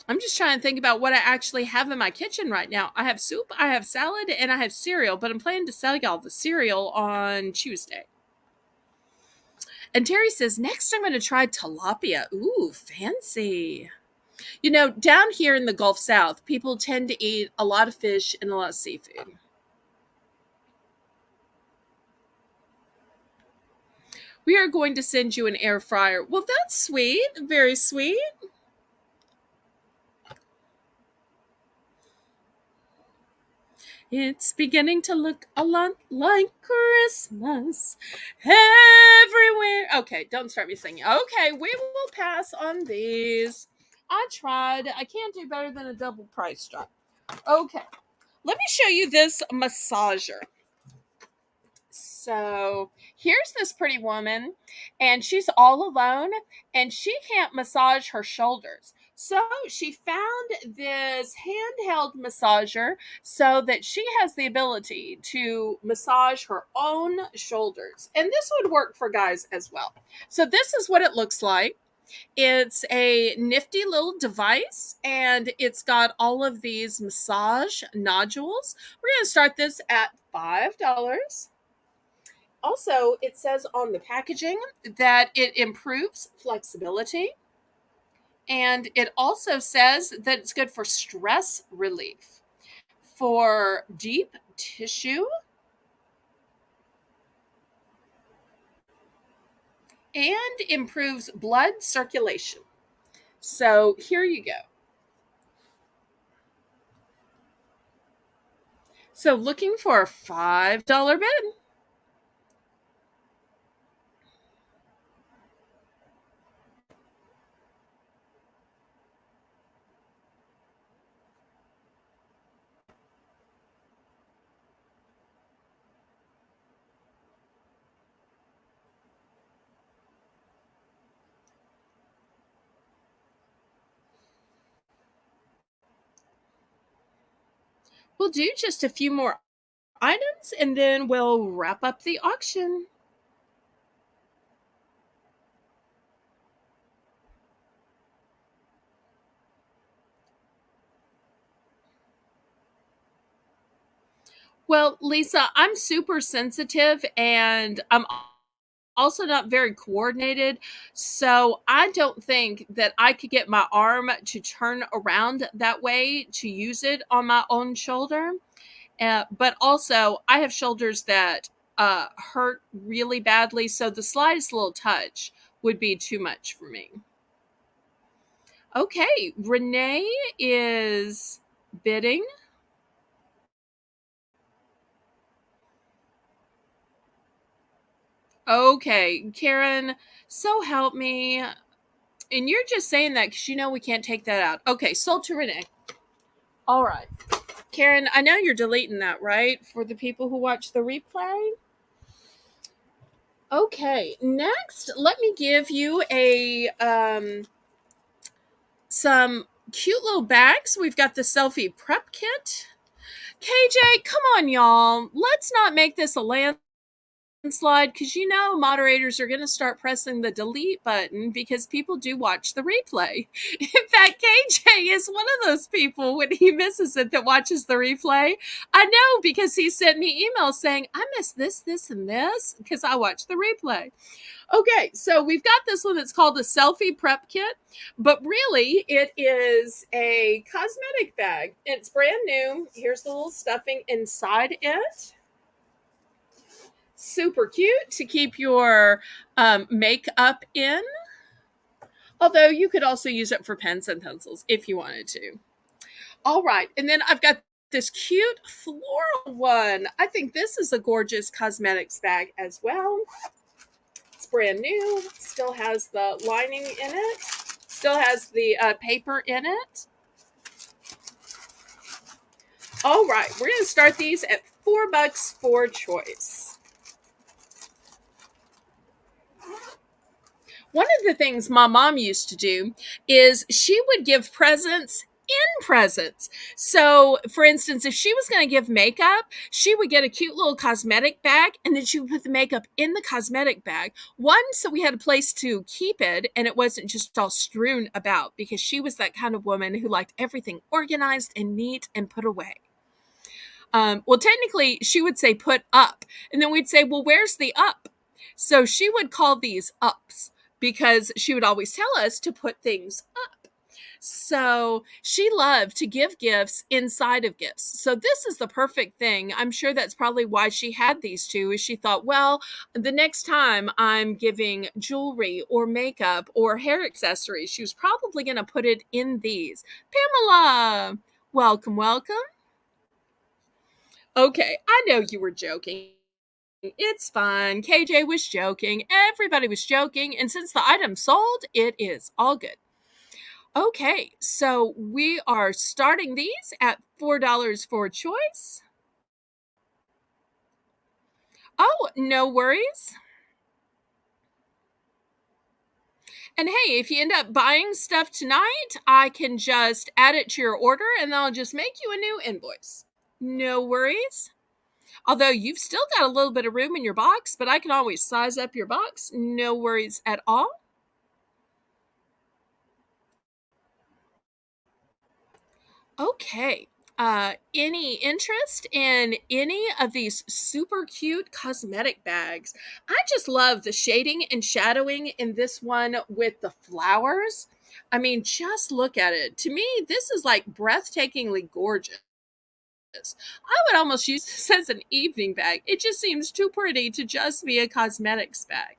I'm just trying to think about what I actually have in my kitchen right now. I have soup, I have salad, and I have cereal, but I'm planning to sell y'all the cereal on Tuesday. And Terry says, next I'm going to try tilapia. Ooh, fancy. You know, down here in the Gulf South, people tend to eat a lot of fish and a lot of seafood. We are going to send you an air fryer. Well, that's sweet. Very sweet. It's beginning to look a lot like Christmas everywhere. Okay, don't start me singing. Okay, we will pass on these. I tried. I can't do better than a double price drop. Okay, let me show you this massager. So here's this pretty woman, and she's all alone, and she can't massage her shoulders. So she found this handheld massager so that she has the ability to massage her own shoulders. And this would work for guys as well. So this is what it looks like. It's a nifty little device, and it's got all of these massage nodules. We're going to start this at $5. Also, it says on the packaging that it improves flexibility, and it also says that it's good for stress relief, for deep tissue, and improves blood circulation. So here you go. So looking for a $5 bid. We'll do just a few more items and then we'll wrap up the auction. Well, Lisa, I'm super sensitive and I'm also not very coordinated. So I don't think that I could get my arm to turn around that way to use it on my own shoulder. But also, I have shoulders that hurt really badly. So the slightest little touch would be too much for me. Okay, Renee is bidding. Okay, Karen, so help me. And you're just saying that because you know we can't take that out. Okay, sold to Renee. All right. Karen, I know you're deleting that, right? For the people who watch the replay? Okay, next, let me give you a some cute little bags. We've got the selfie prep kit. KJ, come on, y'all. Let's not make this a landslide because you know moderators are going to start pressing the delete button because people do watch the replay. In fact, KJ is one of those people when he misses it that watches the replay. I know because he sent me emails saying, I missed this, this, and this because I watched the replay. Okay, so we've got this one that's called a selfie prep kit, but really it is a cosmetic bag. It's brand new. Here's the little stuffing inside it. Super cute to keep your makeup in. Although you could also use it for pens and pencils if you wanted to. All right, and then I've got this cute floral one. I think this is a gorgeous cosmetics bag as well. It's brand new, still has the lining in it, still has the paper in it. All right, we're going to start these at $4 for choice. One of the things my mom used to do is she would give presents in presents. So, for instance, if she was going to give makeup, she would get a cute little cosmetic bag and then she would put the makeup in the cosmetic bag. One, so we had a place to keep it and it wasn't just all strewn about because she was that kind of woman who liked everything organized and neat and put away. Well, technically, she would say put up. And then we'd say, well, where's the up? So she would call these ups because she would always tell us to put things up. So she loved to give gifts inside of gifts. So this is the perfect thing. I'm sure that's probably why she had these two, is she thought, well, the next time I'm giving jewelry or makeup or hair accessories, she was probably going to put it in these. Pamela, welcome, welcome. Okay, I know you were joking. It's fun. KJ was joking. Everybody was joking. And since the item sold, it is all good. Okay, so we are starting these at $4 for choice. Oh, no worries. And hey, if you end up buying stuff tonight, I can just add it to your order and I'll just make you a new invoice. No worries. Although you've still got a little bit of room in your box, but I can always size up your box. No worries at all. Okay. Any interest in any of these super cute cosmetic bags? I just love the shading and shadowing in this one with the flowers. I mean, just look at it. To me, this is like breathtakingly gorgeous. I would almost use this as an evening bag. It just seems too pretty to just be a cosmetics bag.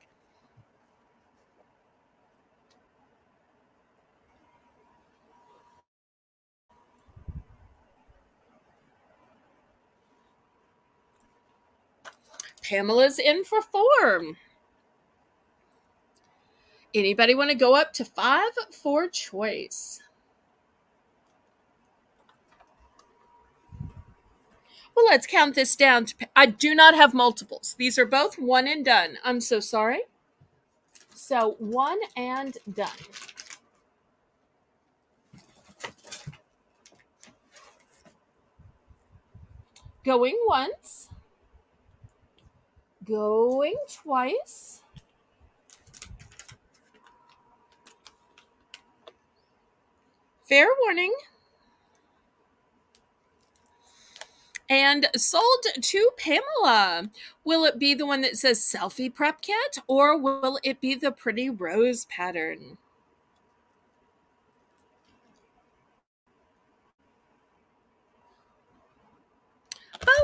Pamela's in for form. Anybody want to go up to 5 for choice? Well, let's count this down. I do not have multiples. These are both one and done. I'm so sorry. So one and done. Going once. Going twice. Fair warning. And sold to Pamela. Will it be the one that says selfie prep kit or will it be the pretty rose pattern?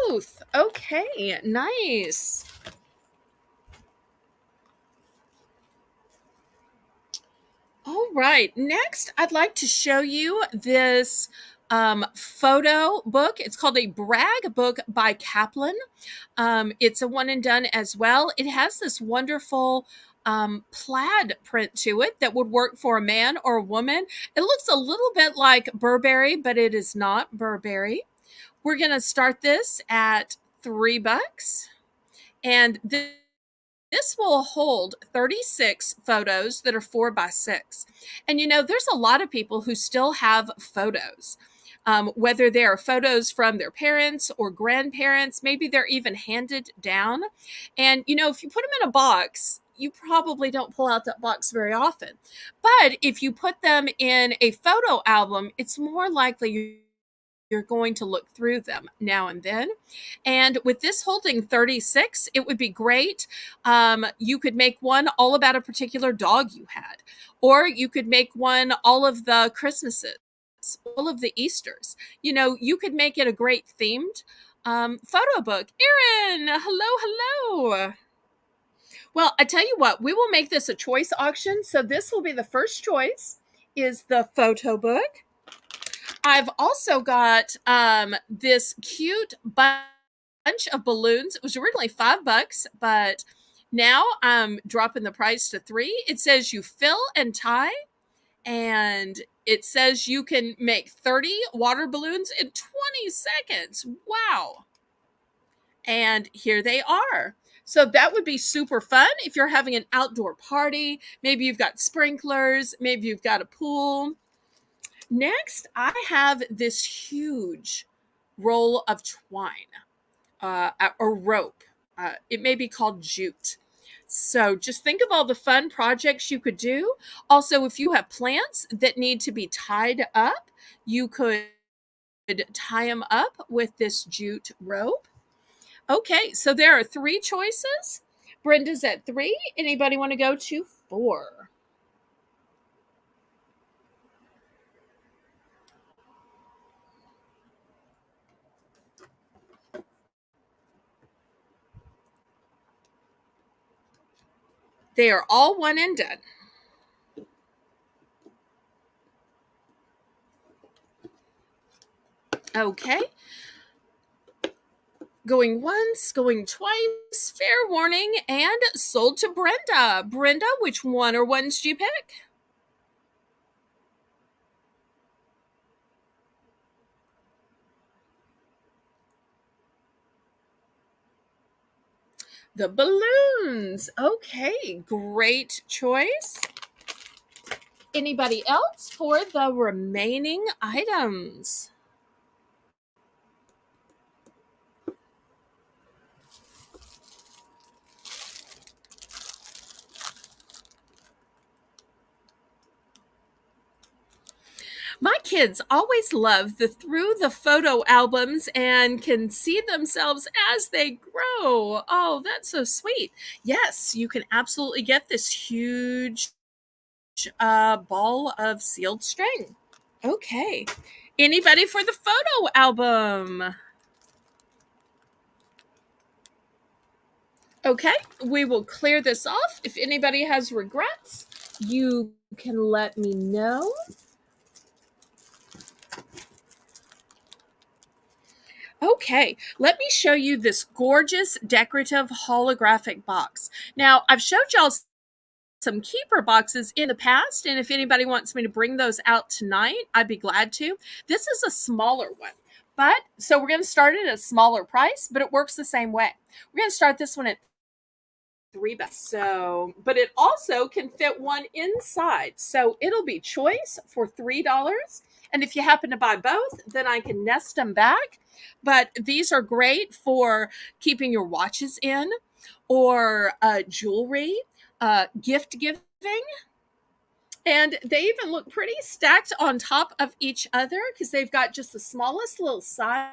Both. Okay, nice. All right. Next, I'd like to show you this photo book. It's called a brag book by Kaplan. It's a one and done as well. It has this wonderful plaid print to it that would work for a man or a woman. It looks a little bit like Burberry, but it is not Burberry. We're going to start this at $3. And this will hold 36 photos that are 4x6. And you know, there's a lot of people who still have photos, whether they're photos from their parents or grandparents, maybe they're even handed down. And you know, if you put them in a box, you probably don't pull out that box very often. But if you put them in a photo album, it's more likely you're going to look through them now and then. And with this holding 36, it would be great. You could make one all about a particular dog you had, or you could make one all of the Christmases, all of the Easters. You know, you could make it a great themed photo book. Erin, hello, hello. Well, I tell you what, we will make this a choice auction. So this will be the first choice is the photo book. I've also got this cute bunch of balloons. It was originally $5, but now I'm dropping the price to 3. It says you fill and tie, and it says you can make 30 water balloons in 20 seconds. Wow. And here they are. So that would be super fun if you're having an outdoor party. Maybe you've got sprinklers, maybe you've got a pool. Next, I have this huge roll of twine, or rope. It may be called jute. So just think of all the fun projects you could do. Also, if you have plants that need to be tied up, you could tie them up with this jute rope. Okay, so there are 3 choices. Brenda's at 3. Anybody want to go to 4? They are all one and done. Okay. Going once, going twice, fair warning, and sold to Brenda. Brenda, which one or ones do you pick? The balloons. Okay, great choice. Anybody else for the remaining items? My kids always love the through the photo albums and can see themselves as they grow. Oh, that's so sweet. Yes, you can absolutely get this huge ball of sealed string. Okay. Anybody for the photo album? Okay, we will clear this off. If anybody has regrets, you can let me know. Okay, let me show you this gorgeous decorative holographic box. Now, I've showed y'all some keeper boxes in the past, and if anybody wants me to bring those out tonight, I'd be glad to. This is a smaller one, but so we're going to start it at a smaller price, but it works the same way. We're going to start this one at $3. So, but it also can fit one inside, so it'll be choice for $3. And if you happen to buy both, then I can nest them back. But these are great for keeping your watches in, or jewelry, gift giving. And they even look pretty stacked on top of each other because they've got just the smallest little size.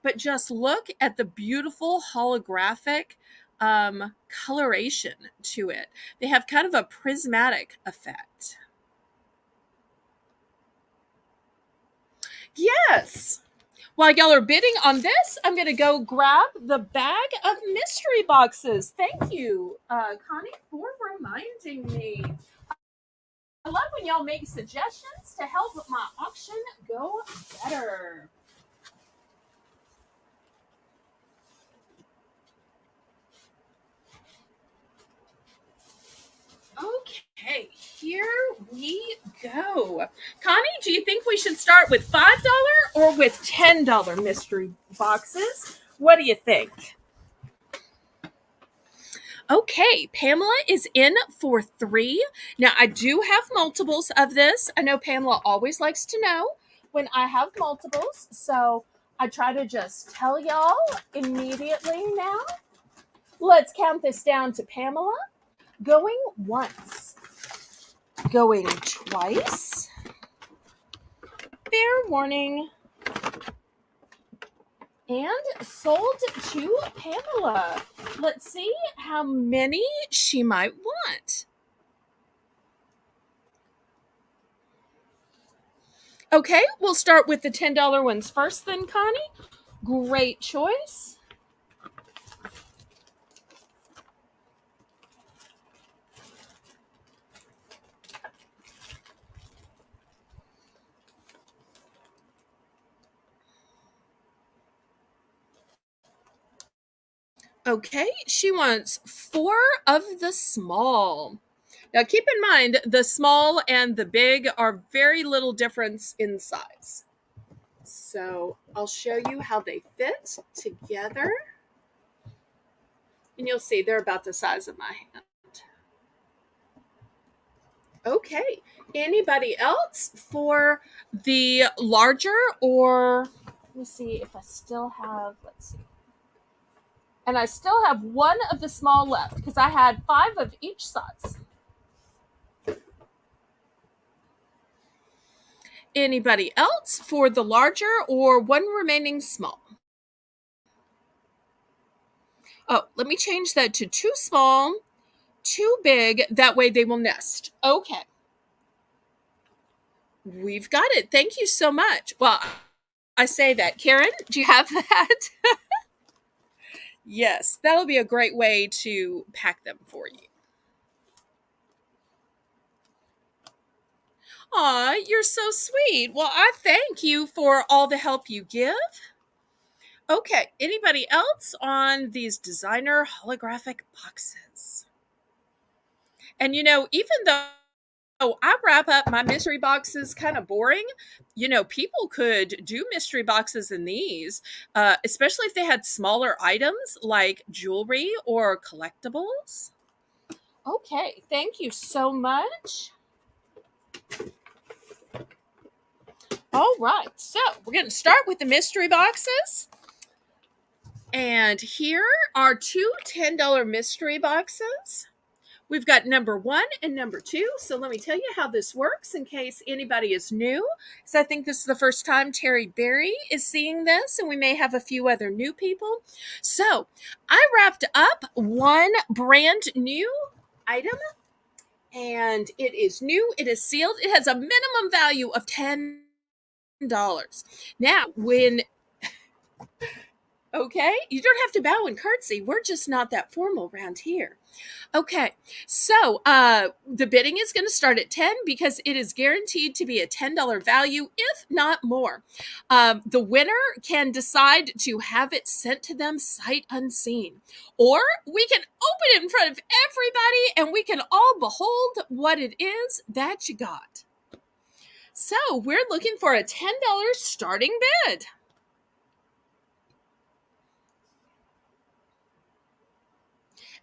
But just look at the beautiful holographic coloration to it. They have kind of a prismatic effect. Yes. While y'all are bidding on this, I'm going to go grab the bag of mystery boxes. Thank you, Connie, for reminding me. I love when y'all make suggestions to help my auction go better. Okay, here we go. Connie, do you think we should start with $5 or with $10 mystery boxes? What do you think? Okay, Pamela is in for 3. Now, I do have multiples of this. I know Pamela always likes to know when I have multiples, so I try to just tell y'all immediately now. Let's count this down to Pamela. Going once. Going twice. Fair warning. And sold to Pamela. Let's see how many she might want. Okay, we'll start with the $10 ones first then, Connie. Great choice. Okay, she wants 4 of the small. Now keep in mind, the small and the big are very little difference in size. So I'll show you how they fit together. And you'll see they're about the size of my hand. Okay, anybody else for the larger, or let me see if I still have, let's see. And I still have 1 of the small left because I had 5 of each size. Anybody else for the larger or 1 remaining small? Oh, let me change that to 2 small, 2 big. That way they will nest. Okay. We've got it. Thank you so much. Well, I say that. Karen, do you have that? Yes, that'll be a great way to pack them for you. Aw, you're so sweet. Well, I thank you for all the help you give. Okay, anybody else on these designer holographic boxes? And even though I wrap up my mystery boxes kind of boring, people could do mystery boxes in these, especially if they had smaller items like jewelry or collectibles. Okay, thank you so much. All right, so we're going to start with the mystery boxes. And here are 2 $10 mystery boxes. We've got number 1 and number 2. So let me tell you how this works in case anybody is new. So I think this is the first time Terry Berry is seeing this, and we may have a few other new people. So I wrapped up one brand new item, and it is new. It is sealed. It has a minimum value of $10. Now, okay, you don't have to bow and curtsy. We're just not that formal around here. Okay, so the bidding is going to start at 10 because it is guaranteed to be a $10 value, if not more. The winner can decide to have it sent to them sight unseen, or we can open it in front of everybody and we can all behold what it is that you got. So we're looking for a $10 starting bid.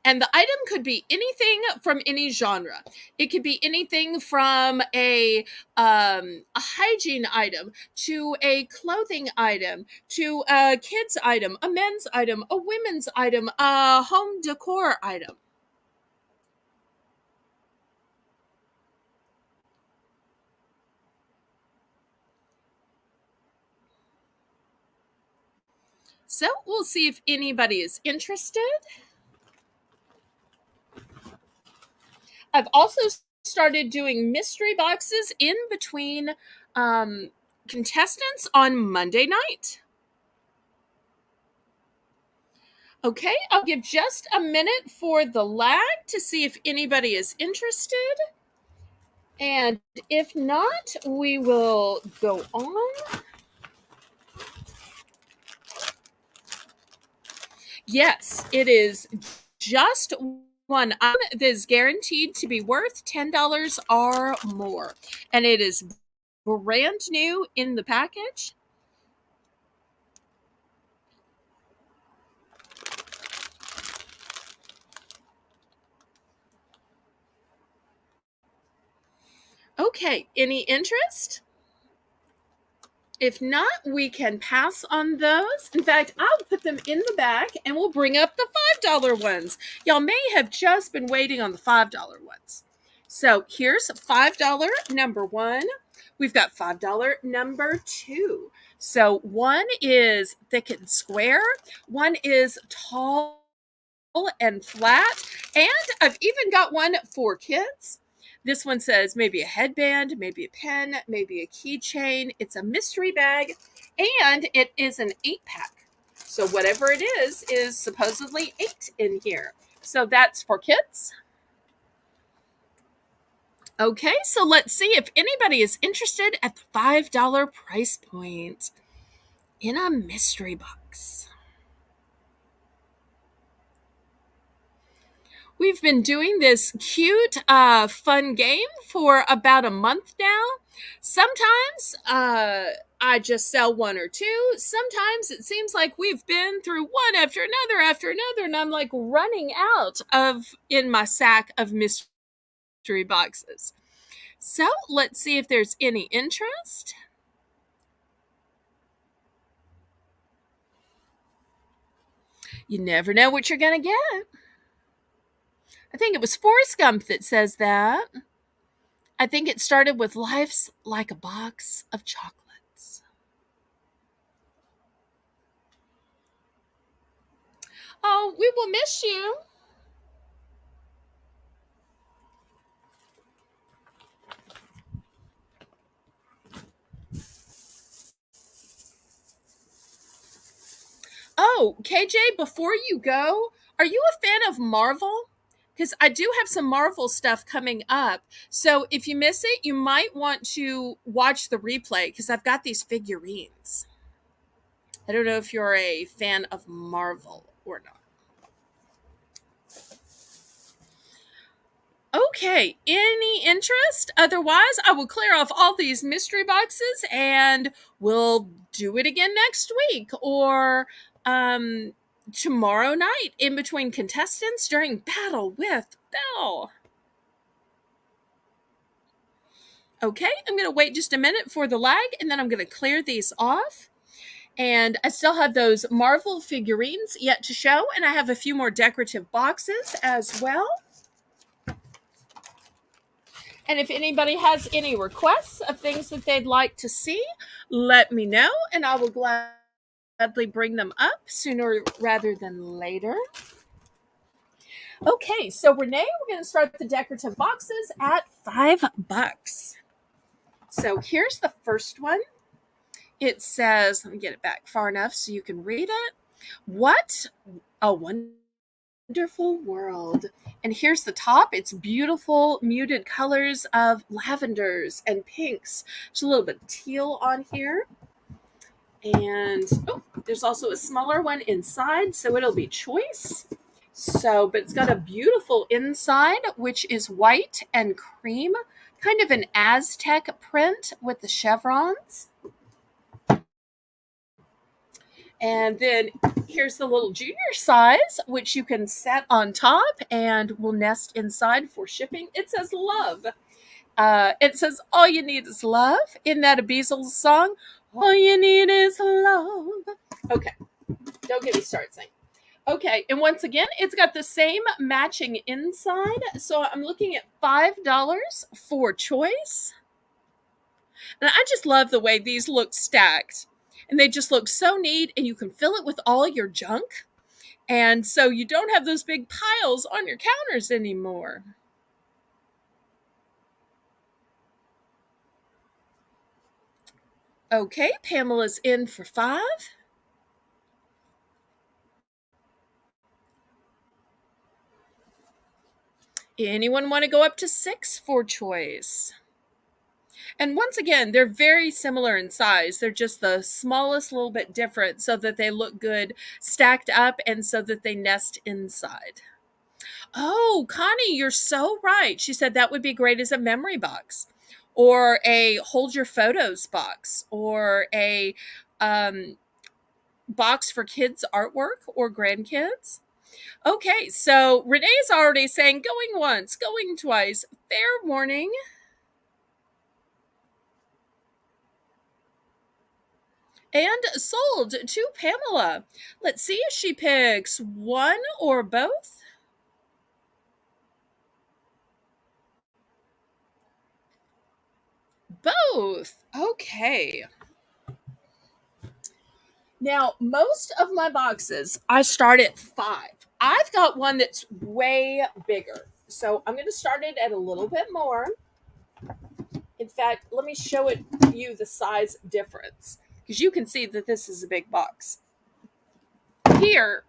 And the item could be anything from any genre. It could be anything from a hygiene item to a clothing item to a kids item, a men's item, a women's item, a home decor item. So we'll see if anybody is interested. I've also started doing mystery boxes in between contestants on Monday night. Okay, I'll give just a minute for the lag to see if anybody is interested. And if not, we will go on. Yes, it is just one item that is guaranteed to be worth $10 or more. And it is brand new in the package. Okay, any interest? If not, we can pass on those. In fact, I'll put them in the bag and we'll bring up the $5 ones. Y'all may have just been waiting on the $5 ones. So here's $5 number 1. We've got $5 number 2. So one is thick and square. One is tall and flat. And I've even got one for kids. This one says maybe a headband, maybe a pen, maybe a keychain. It's a mystery bag, and it is an 8-pack. So whatever it is supposedly 8 in here. So that's for kids. Okay, so let's see if anybody is interested at the $5 price point in a mystery box. We've been doing this cute, fun game for about a month now. Sometimes I just sell 1 or 2. Sometimes it seems like we've been through one after another, and I'm like running out in my sack of mystery boxes. So let's see if there's any interest. You never know what you're going to get. I think it was Forrest Gump that says that. I think it started with "Life's like a box of chocolates." Oh, we will miss you. Oh, KJ, before you go, are you a fan of Marvel? Because I do have some Marvel stuff coming up. So if you miss it, you might want to watch the replay because I've got these figurines. I don't know if you're a fan of Marvel or not. Okay, any interest? Otherwise, I will clear off all these mystery boxes and we'll do it again next week or tomorrow night in between contestants during Battle with Belle. Okay, I'm going to wait just a minute for the lag and then I'm going to clear these off. And I still have those Marvel figurines yet to show, and I have a few more decorative boxes as well. And if anybody has any requests of things that they'd like to see, let me know, and I will gladly bring them up sooner rather than later. Okay, so Renee, we're going to start the decorative boxes at $5. So here's the first one. It says, let me get it back far enough so you can read it. What a wonderful world. And here's the top. It's beautiful muted colors of lavenders and pinks. There's a little bit of teal on here. And there's also a smaller one inside, so it'll be choice. So, but it's got a beautiful inside, which is white and cream, kind of an Aztec print with the chevrons. And then here's the little junior size, which you can set on top and will nest inside for shipping. It says love. It says all you need is love. Isn't that a Beazles song? All you need is love. Okay, don't get me started saying. Okay, and once again, it's got the same matching inside. So I'm looking at $5 for choice. And I just love the way these look stacked. And they just look so neat, and you can fill it with all your junk. And so you don't have those big piles on your counters anymore. Okay, Pamela's in for $5. Anyone want to go up to $6 for choice? And once again, they're very similar in size. They're just the smallest little bit different so that they look good stacked up and so that they nest inside. Oh, Connie, you're so right. She said that would be great as a memory box or a hold your photos box or a box for kids' artwork or grandkids. Okay, so Renee's already saying going once, going twice. Fair warning. And sold to Pamela. Let's see if she picks one or both. Both. Okay. Now, most of my boxes, I start at $5. I've got one that's way bigger. So I'm going to start it at a little bit more. In fact, let me show you the size difference, because you can see that this is a big box. Here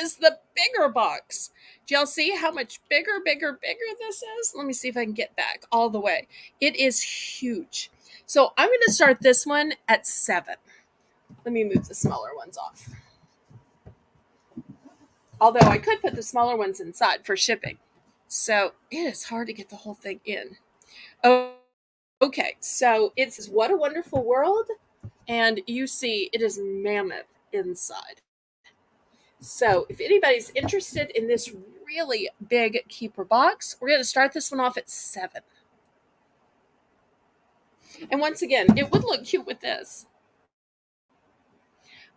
is the bigger box. Do y'all see how much bigger this is? Let me see if I can get back all the way. It is huge. So I'm going to start this one at $7. Let me move the smaller ones off. Although I could put the smaller ones inside for shipping. So it is hard to get the whole thing in. Oh, okay, so it says, what a wonderful world. And you see it is mammoth inside. So if anybody's interested in this really big keeper box, we're going to start this one off at $7. And once again, it would look cute with this.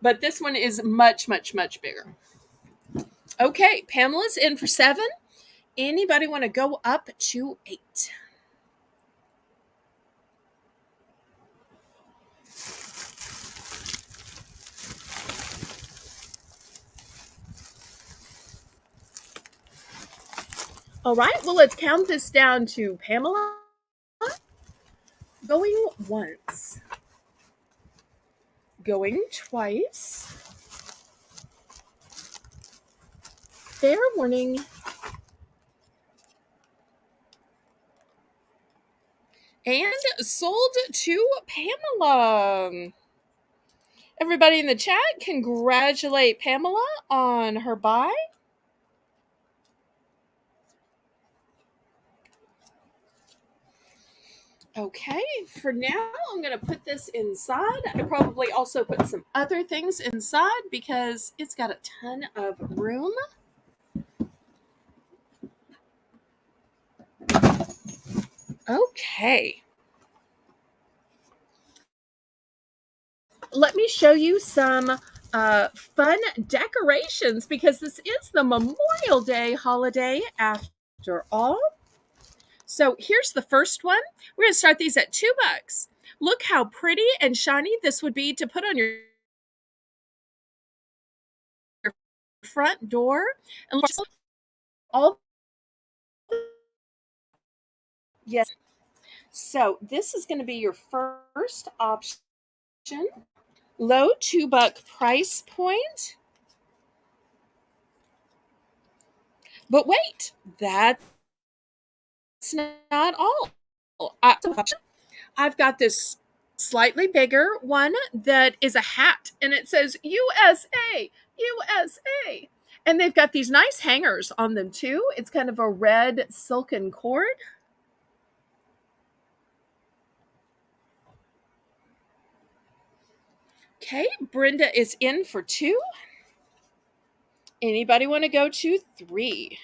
But this one is much, much, much bigger. Okay, Pamela's in for $7. Anybody want to go up to $8? All right, well, let's count this down to Pamela. Going once. Going twice. Fair warning. And sold to Pamela. Everybody in the chat, congratulate Pamela on her buy. Okay, for now, I'm going to put this inside. I probably also put some other things inside because it's got a ton of room. Okay. Let me show you some fun decorations because this is the Memorial Day holiday after all. So here's the first one. We're going to start these at $2. Look how pretty and shiny this would be to put on your front door. And all yes. So this is going to be your first option. Low $2 price point. But wait, that's not all. I've got this slightly bigger one that is a hat and it says USA, USA. And they've got these nice hangers on them too. It's kind of a red silken cord. Okay, Brenda is in for 2. Anybody want to go to 3?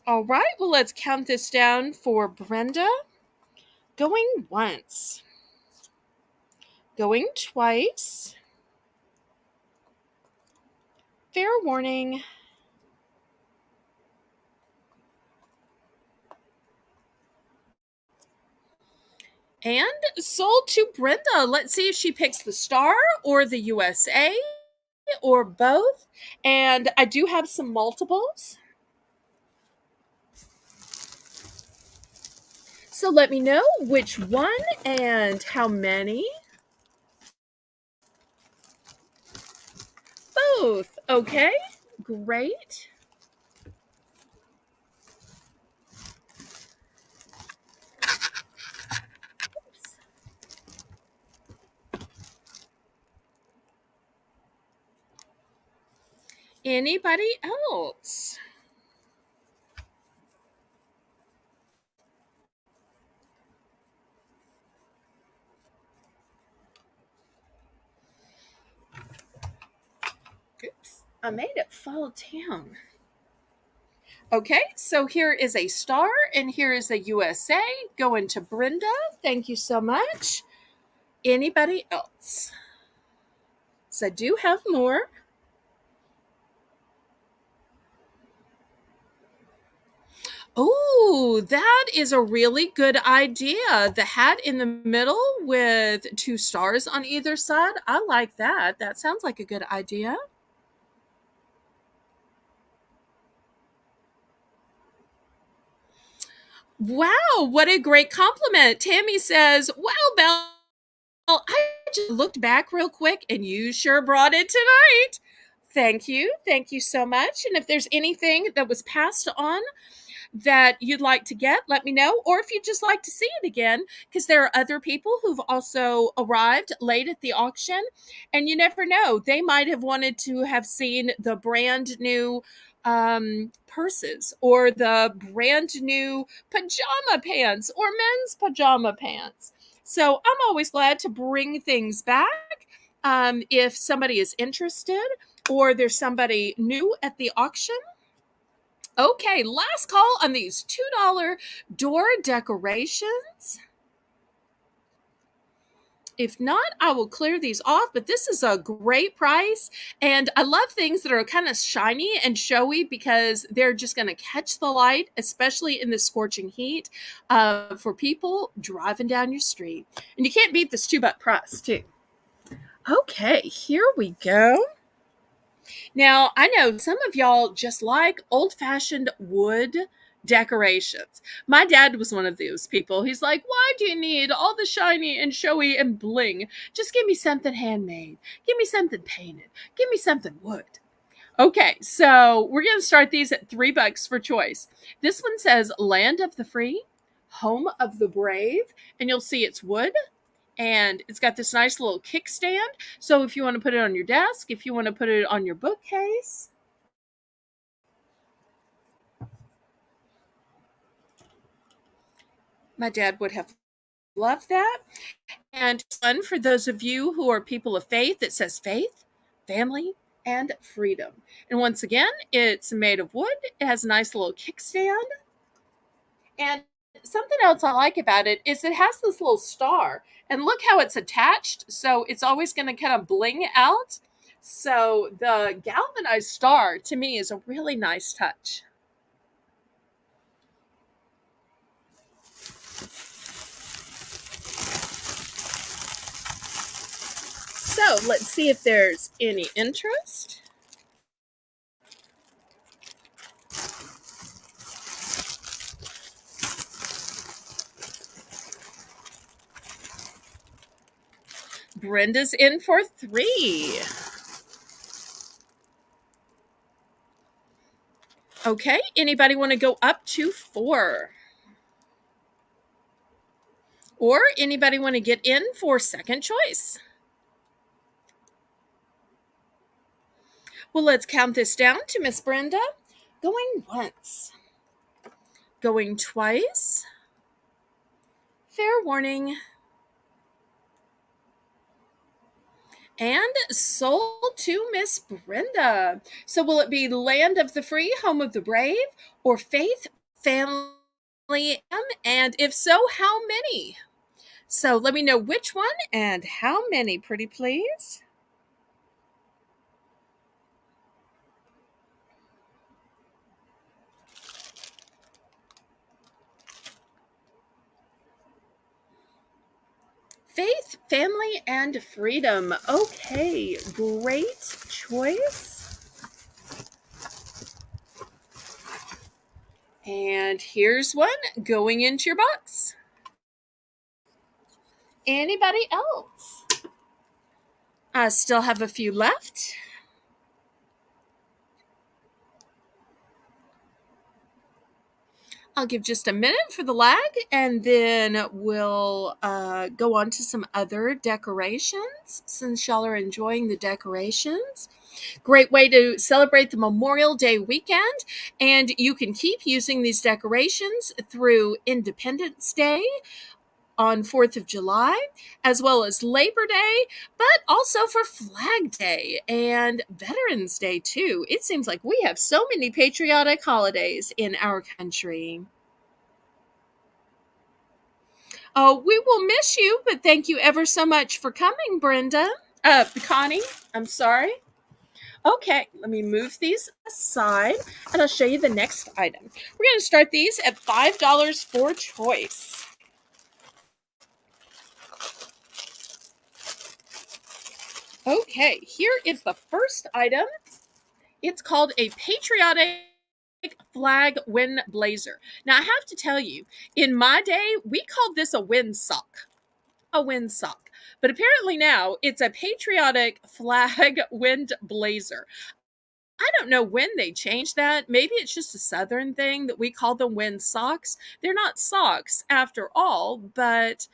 All right, well, let's count this down for Brenda. Going once. Going twice. Fair warning. And sold to Brenda. Let's see if she picks the star or the USA or both. And I do have some multiples. So let me know which one and how many. Both. Okay, great. Anybody else? Oops, I made it fall down. Okay, so here is a star and here is a USA going to Brenda. Thank you so much. Anybody else? So I do have more. Oh, that is a really good idea. The hat in the middle with 2 stars on either side. I like that. That sounds like a good idea. Wow, what a great compliment. Tammy says, "Wow, Belle, I just looked back real quick and you sure brought it tonight." Thank you. Thank you so much. And if there's anything that was passed on that you'd like to get, let me know. Or if you'd just like to see it again, because there are other people who've also arrived late at the auction. And you never know, they might have wanted to have seen the brand new purses or the brand new pajama pants or men's pajama pants. So I'm always glad to bring things back if somebody is interested or there's somebody new at the auction. Okay, last call on these $2 door decorations. If not, I will clear these off, but this is a great price. And I love things that are kind of shiny and showy because they're just going to catch the light, especially in the scorching heat for people driving down your street. And you can't beat this $2 price, too. Okay, here we go. Now, I know some of y'all just like old-fashioned wood decorations. My dad was one of those people. He's like, "Why do you need all the shiny and showy and bling? Just give me something handmade. Give me something painted. Give me something wood." Okay, so we're going to start these at $3 for choice. This one says Land of the Free, Home of the Brave, and you'll see it's wood. And it's got this nice little kickstand. So if you want to put it on your desk, if you want to put it on your bookcase. My dad would have loved that. And one for those of you who are people of faith, it says faith, family, and freedom. And once again, it's made of wood. It has a nice little kickstand. And something else I like about it is it has this little star, and look how it's attached. So it's always going to kind of bling out. So the galvanized star to me is a really nice touch. So let's see if there's any interest. Brenda's in for 3. Okay, anybody want to go up to 4? Or anybody want to get in for second choice? Well, let's count this down to Miss Brenda. Going once, going twice. Fair warning. And sold to Miss Brenda. So will it be Land of the Free, Home of the Brave, or Faith, Family, and if so, how many? So let me know which one and how many, pretty please. Faith, family, and freedom. Okay, great choice. And here's one going into your box. Anybody else? I still have a few left. I'll give just a minute for the lag, and then we'll go on to some other decorations since y'all are enjoying the decorations. Great way to celebrate the Memorial Day weekend, and you can keep using these decorations through Independence Day on 4th of July, as well as Labor Day, but also for Flag Day and Veterans Day, too. It seems like we have so many patriotic holidays in our country. Oh, we will miss you, but thank you ever so much for coming, Brenda. Connie, I'm sorry. Okay, let me move these aside and I'll show you the next item. We're going to start these at $5 for choice. Okay, here is the first item. It's called a patriotic flag wind blazer. Now, I have to tell you, in my day, we called this a windsock. A windsock. But apparently now it's a patriotic flag wind blazer. I don't know when they changed that. Maybe it's just a Southern thing that we call them wind socks. They're not socks after all, but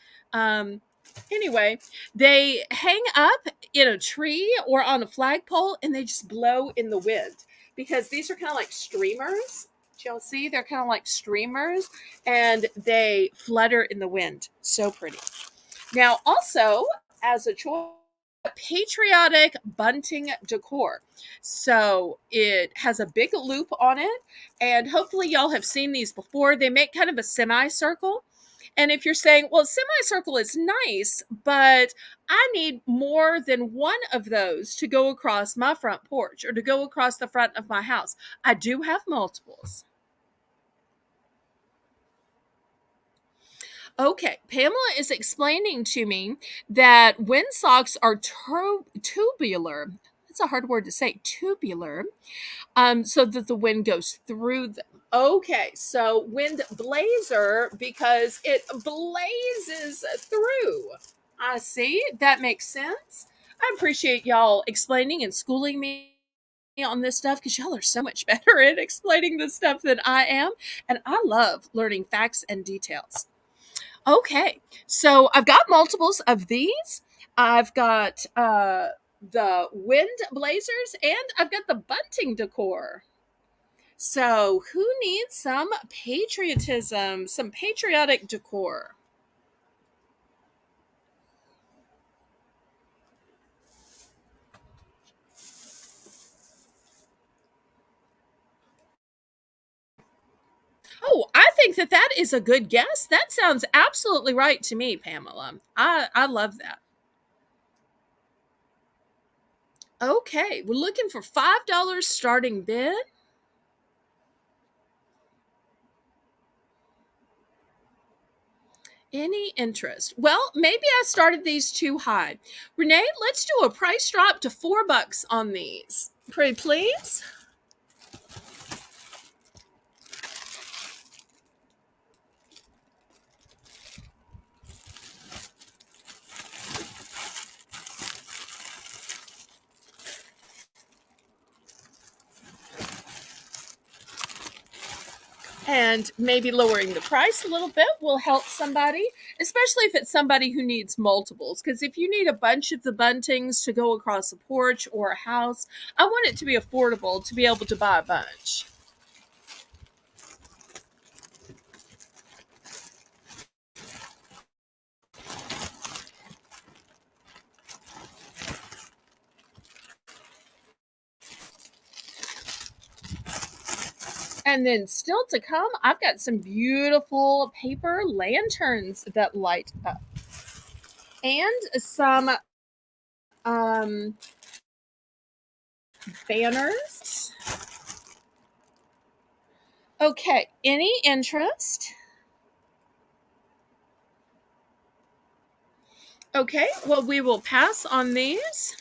anyway, they hang up in a tree or on a flagpole and they just blow in the wind because these are kind of like streamers. Do y'all see? They're kind of like streamers and they flutter in the wind. So pretty. Now, also, as a choice, patriotic bunting decor. So it has a big loop on it, and hopefully, y'all have seen these before. They make kind of a semicircle. And if you're saying, well, semicircle is nice, but I need more than one of those to go across my front porch or to go across the front of my house, I do have multiples. Okay, Pamela is explaining to me that windsocks are tubular. That's a hard word to say, tubular, so that the wind goes through them. Okay, so wind blazer because it blazes through. I see. That makes sense. I appreciate y'all explaining and schooling me on this stuff because y'all are so much better at explaining this stuff than I am. And I love learning facts and details. Okay, so I've got multiples of these. I've got the wind blazers and I've got the bunting decor. So, who needs some patriotism, some patriotic decor? Oh, I think that that is a good guess. That sounds absolutely right to me, Pamela. I love that. Okay, we're looking for $5 starting bid. Any interest? Well, maybe I started these too high. Renee, let's do a price drop to $4 on these. Pretty please. And maybe lowering the price a little bit will help somebody, especially if it's somebody who needs multiples. Because if you need a bunch of the buntings to go across a porch or a house, I want it to be affordable to be able to buy a bunch. And then still to come, I've got some beautiful paper lanterns that light up and some um, banners. Okay, any interest? Okay, well, we will pass on these.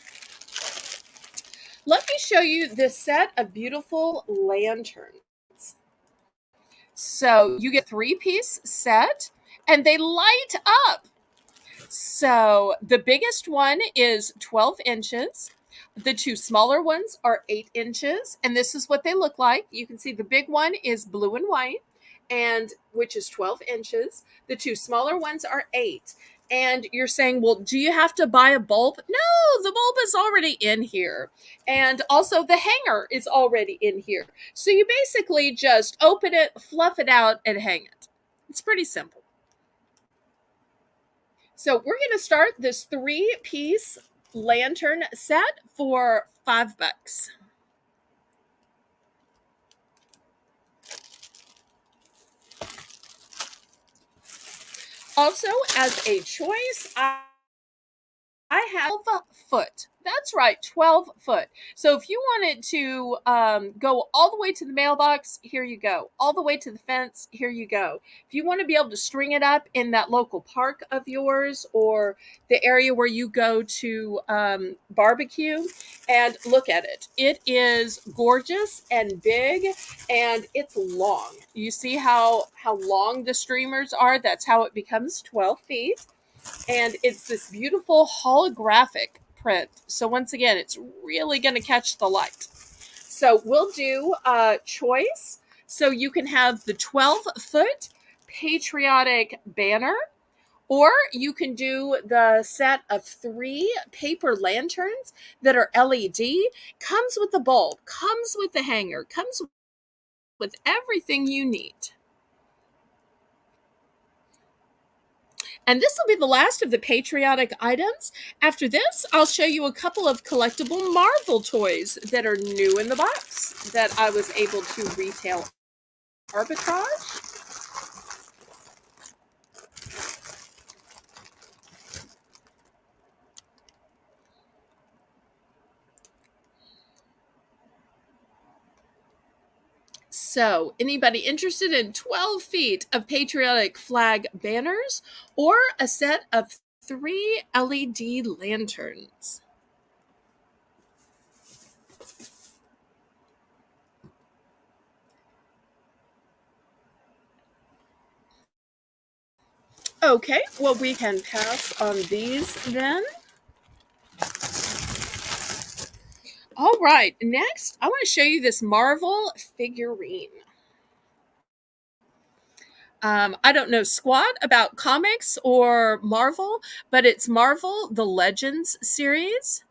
Let me show you this set of beautiful lanterns. So you get 3-piece set and they light up. So the biggest one is 12 inches. The two smaller ones are 8 inches, and this is what they look like. You can see the big one is blue and white, and which is 12 inches. The two smaller ones are 8. And you're saying, well, do you have to buy a bulb? No, the bulb is already in here. And also the hanger is already in here. So you basically just open it, fluff it out, and hang it. It's pretty simple. So we're going to start this 3-piece lantern set for $5. Also, as a choice, I have 12 foot. That's right, 12 foot. So if you wanted to go all the way to the mailbox, here you go. All the way to the fence, here you go. If you want to be able to string it up in that local park of yours or the area where you go to barbecue, and look at it. It is gorgeous and big, and it's long. You see how long the streamers are? That's how it becomes 12 feet. And it's this beautiful holographic print. So once again, it's really going to catch the light. So we'll do a choice. So you can have the 12-foot patriotic banner, or you can do the set of 3 paper lanterns that are LED. Comes with the bulb, comes with the hanger, comes with everything you need. And this will be the last of the patriotic items. After this, I'll show you a couple of collectible Marvel toys that are new in the box that I was able to retail arbitrage. So, anybody interested in 12 feet of patriotic flag banners or a set of 3 LED lanterns? Okay, well, we can pass on these then. All right, next, I want to show you this Marvel figurine. I don't know squat about comics or Marvel, but it's Marvel The Legends series.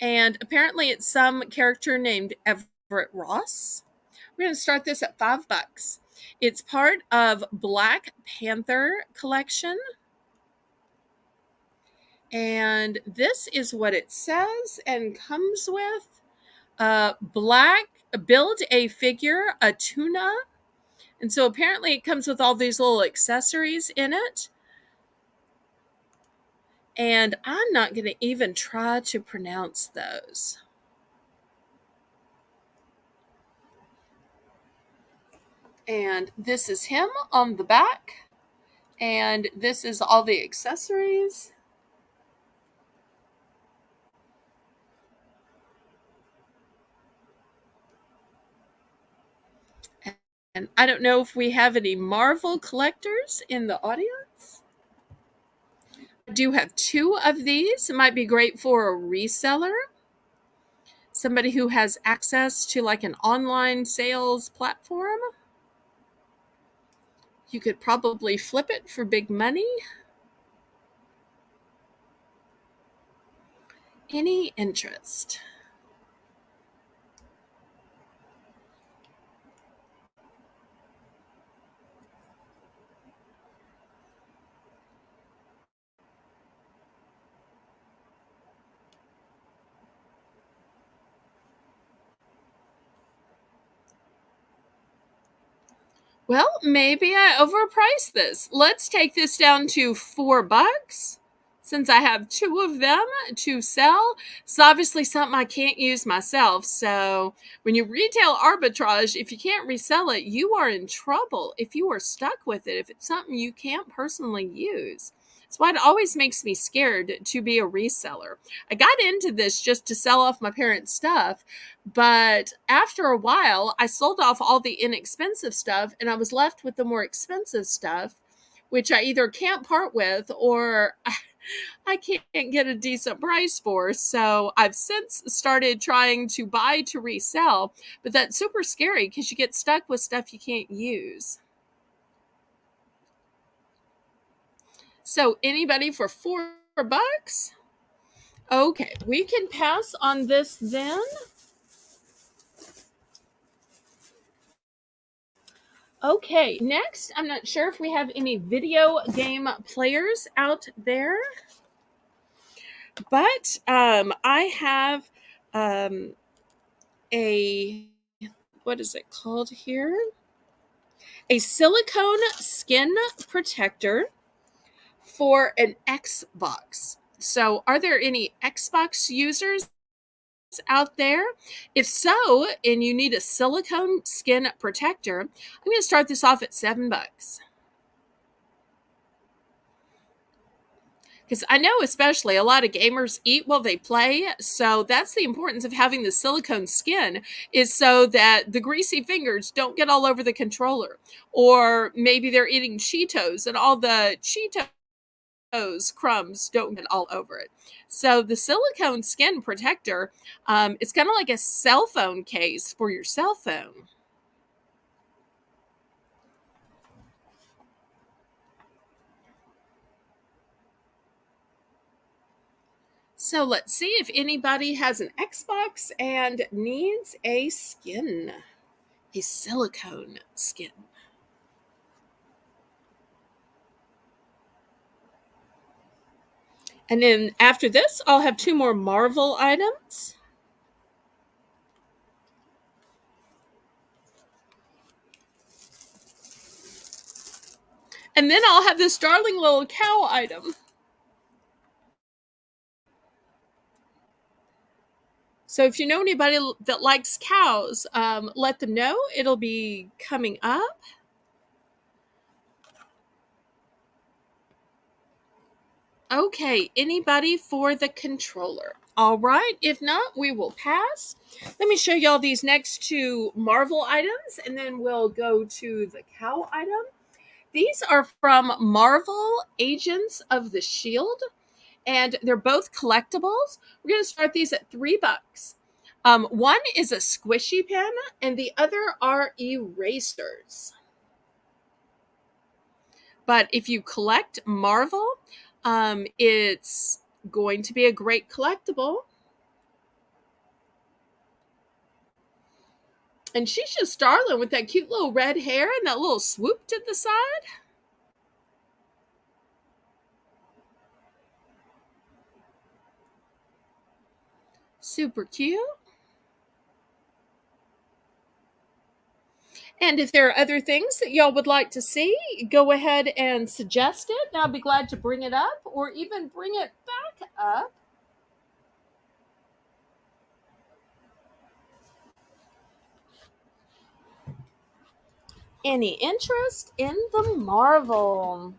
And apparently it's some character named Everett Ross. We're going to start this at $5. It's part of Black Panther collection. And this is what it says and comes with black build a figure, a tuna. And so apparently it comes with all these little accessories in it. And I'm not going to even try to pronounce those. And this is him on the back. And this is all the accessories. And I don't know if we have any Marvel collectors in the audience. I do have 2 of these. It might be great for a reseller. Somebody who has access to like an online sales platform. You could probably flip it for big money. Any interest? Well, maybe I overpriced this. Let's take this down to $4 since I have 2 of them to sell. It's obviously something I can't use myself. So when you retail arbitrage, if you can't resell it, you are in trouble if you are stuck with it, if it's something you can't personally use. That's why it always makes me scared to be a reseller. I got into this just to sell off my parents' stuff, but after a while, I sold off all the inexpensive stuff and I was left with the more expensive stuff, which I either can't part with or I can't get a decent price for. So I've since started trying to buy to resell, but that's super scary because you get stuck with stuff you can't use. So anybody for $4? Okay, we can pass on this then. Okay, next, I'm not sure if we have any video game players out there, but I have a, what is it called here? A silicone skin protector for an Xbox. So, are there any Xbox users out there? If so, and you need a silicone skin protector, I'm going to start this off at $7. Because I know, especially, a lot of gamers eat while they play. So that's the importance of having the silicone skin, is so that the greasy fingers don't get all over the controller. Or maybe they're eating Cheetos and all the Cheetos crumbs don't get all over it. So the silicone skin protector, it's kind of like a cell phone case for your cell phone. So let's see if anybody has an Xbox and needs a silicone skin. And then after this, I'll have 2 more Marvel items. And then I'll have this darling little cow item. So if you know anybody that likes cows, let them know. It'll be coming up. Okay, anybody for the controller? All right, if not, we will pass. Let me show y'all these next 2 Marvel items, and then we'll go to the cow item. These are from Marvel Agents of the Shield, and they're both collectibles. We're going to start these at $3. One is a squishy pen, and the other are erasers. But if you collect Marvel, it's going to be a great collectible. And she's just darling with that cute little red hair and that little swoop to the side. Super cute. And if there are other things that y'all would like to see, go ahead and suggest it. And I'll be glad to bring it up or even bring it back up. Any interest in the Marvel?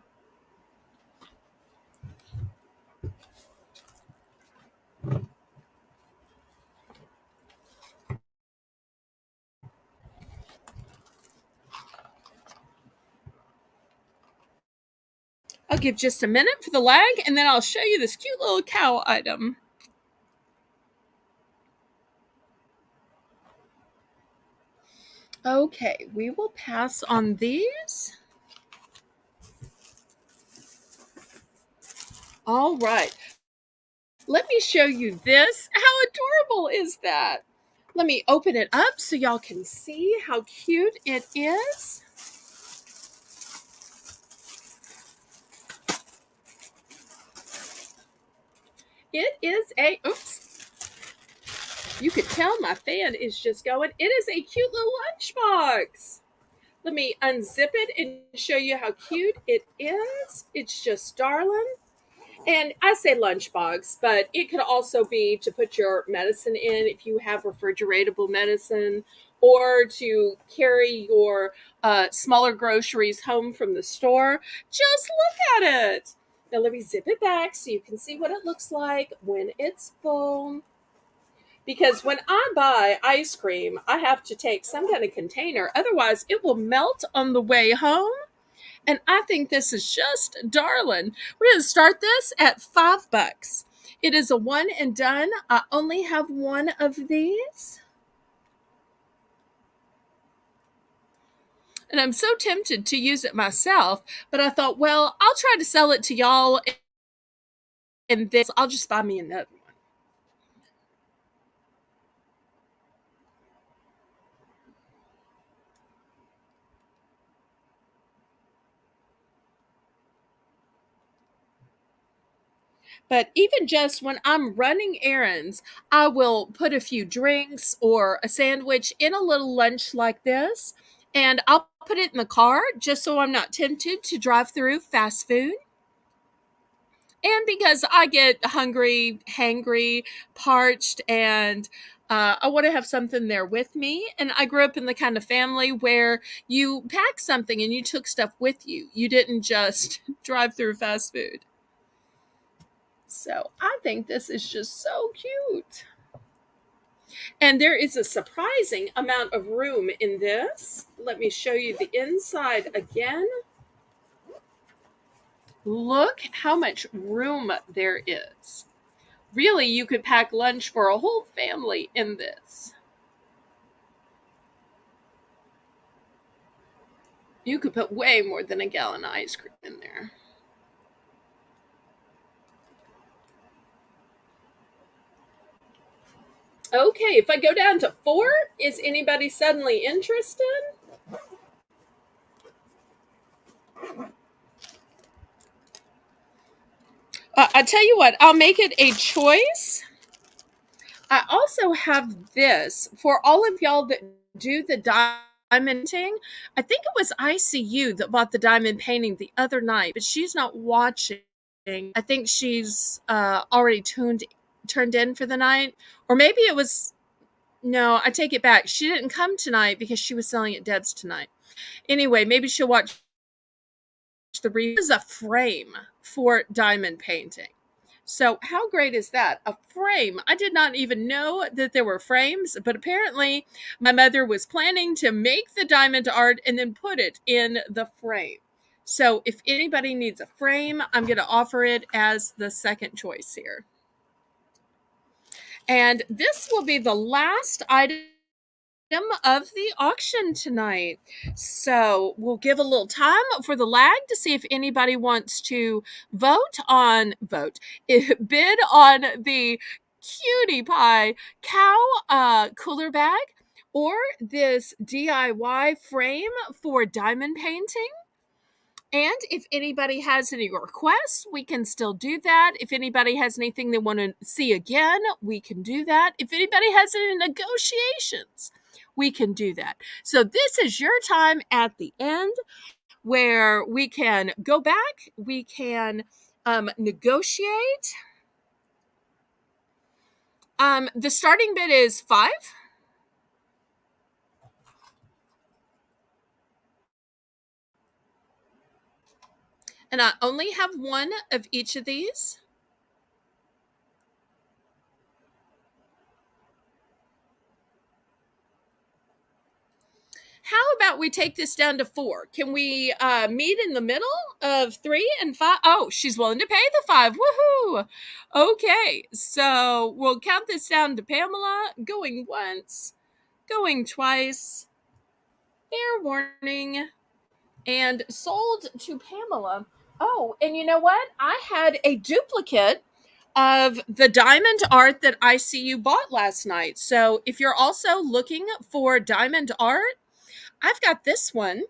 I'll give just a minute for the lag and then I'll show you this cute little cow item. Okay, we will pass on these. All right. Let me show you this. How adorable is that? Let me open it up so y'all can see how cute it is. It is a, oops, you could tell my fan is just going. It is a cute little lunchbox. Let me unzip it and show you how cute it is. It's just darling. And I say lunchbox, but it could also be to put your medicine in if you have refrigeratable medicine, or to carry your smaller groceries home from the store. Just look at it. Now let me zip it back so you can see what it looks like when it's full. Because when I buy ice cream, I have to take some kind of container. Otherwise, it will melt on the way home. And I think this is just darling. We're going to start this at $5. It is a one and done. I only have one of these. And I'm so tempted to use it myself, but I thought, well, I'll try to sell it to y'all and then I'll just buy me another one. But even just when I'm running errands, I will put a few drinks or a sandwich in a little lunch like this, and I'll put it in the car just so I'm not tempted to drive through fast food. And because I get hungry, hangry, parched, and I want to have something there with me. And I grew up in the kind of family where you packed something and you took stuff with you. You didn't just drive through fast food. So I think this is just so cute. And there is a surprising amount of room in this. Let me show you the inside again. Look how much room there is. Really, you could pack lunch for a whole family in this. You could put way more than a gallon of ice cream in there. Okay, if I go down to 4, is anybody suddenly interested? I tell you what, I'll make it a choice. I also have this for all of y'all that do the diamond painting. I think it was ICU that bought the diamond painting the other night, but she's not watching. I think she's already turned in for the night. Or maybe it was, no, I take it back. She didn't come tonight because she was selling at Deb's tonight. Anyway, maybe she'll watch the review. This is a frame for diamond painting. So how great is that? A frame. I did not even know that there were frames, but apparently my mother was planning to make the diamond art and then put it in the frame. So if anybody needs a frame, I'm going to offer it as the second choice here. And this will be the last item of the auction tonight. So we'll give a little time for the lag to see if anybody wants to bid on the cutie pie cow cooler bag or this DIY frame for diamond painting. And if anybody has any requests, we can still do that. If anybody has anything they want to see again, we can do that. If anybody has any negotiations, we can do that. So this is your time at the end where we can go back, we can negotiate. The starting bid is 5. And I only have one of each of these. How about we take this down to 4? Can we meet in the middle of 3 and 5? Oh, she's willing to pay the 5. Woohoo! Okay, so we'll count this down to Pamela. Going once, going twice. Fair warning. And sold to Pamela. Oh, and you know what? I had a duplicate of the diamond art that I see you bought last night. So if you're also looking for diamond art, I've got this one,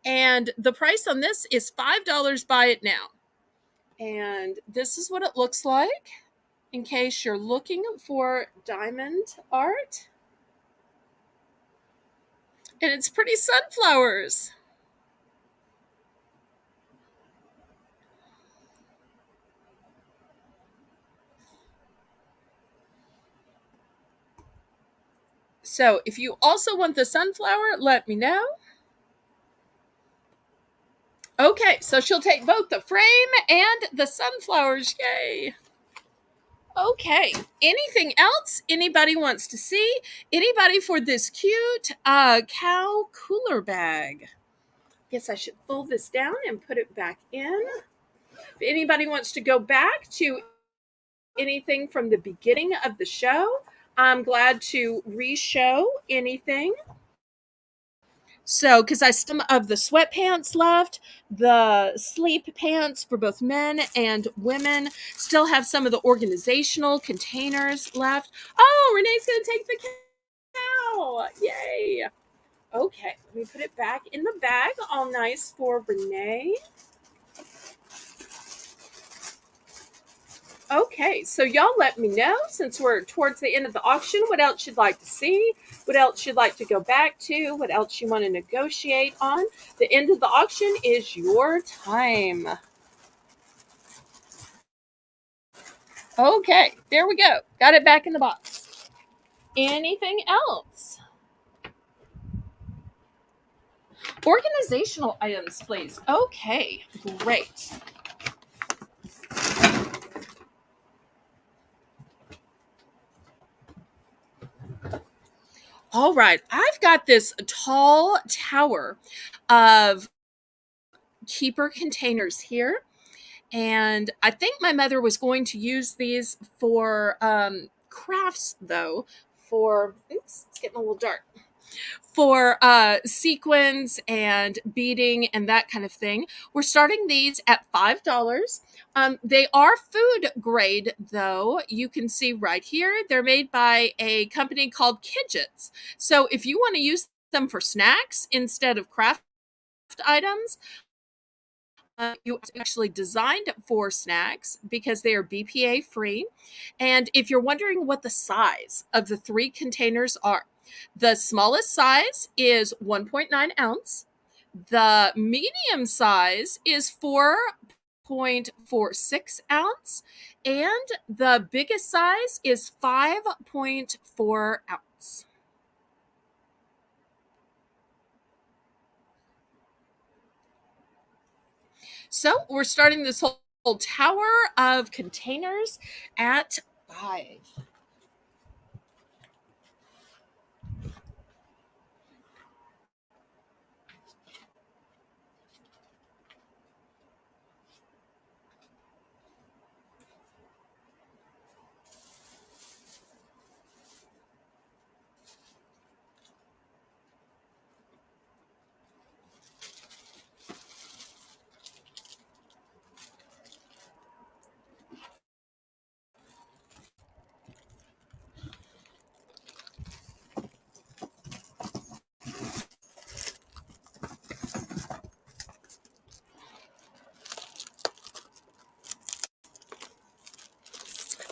and the price on this is $5. Buy it now. And this is what it looks like in case you're looking for diamond art. And it's pretty sunflowers. So if you also want the sunflower, let me know. Okay, so she'll take both the frame and the sunflowers. Yay. Okay, anything else anybody wants to see? Anybody for this cute cow cooler bag? Guess I should fold this down and put it back in. If anybody wants to go back to anything from the beginning of the show, I'm glad to re-show anything. So, because I still have the sweatpants left, the sleep pants for both men and women, still have some of the organizational containers left. Oh, Renee's going to take the cow. Yay. Okay, let me put it back in the bag, all nice for Renee. Okay, so y'all let me know, since we're towards the end of the auction, what else you'd like to see, what else you'd like to go back to, what else you want to negotiate on. The end of the auction is your time. Okay, there we go. Got it back in the box. Anything else? Organizational items, please. Okay, great. All right, I've got this tall tower of keeper containers here. And I think my mother was going to use these for crafts, though, for, oops, it's getting a little dark, for sequins and beading and that kind of thing. We're starting these at $5. They are food grade, though. You can see right here, they're made by a company called Kidgets. So if you want to use them for snacks instead of craft items, you actually designed for snacks because they are BPA free. And if you're wondering what the size of the 3 containers are, the smallest size is 1.9 ounce. The medium size is 4.46 ounce. And the biggest size is 5.4 ounce. So we're starting this whole tower of containers at 5.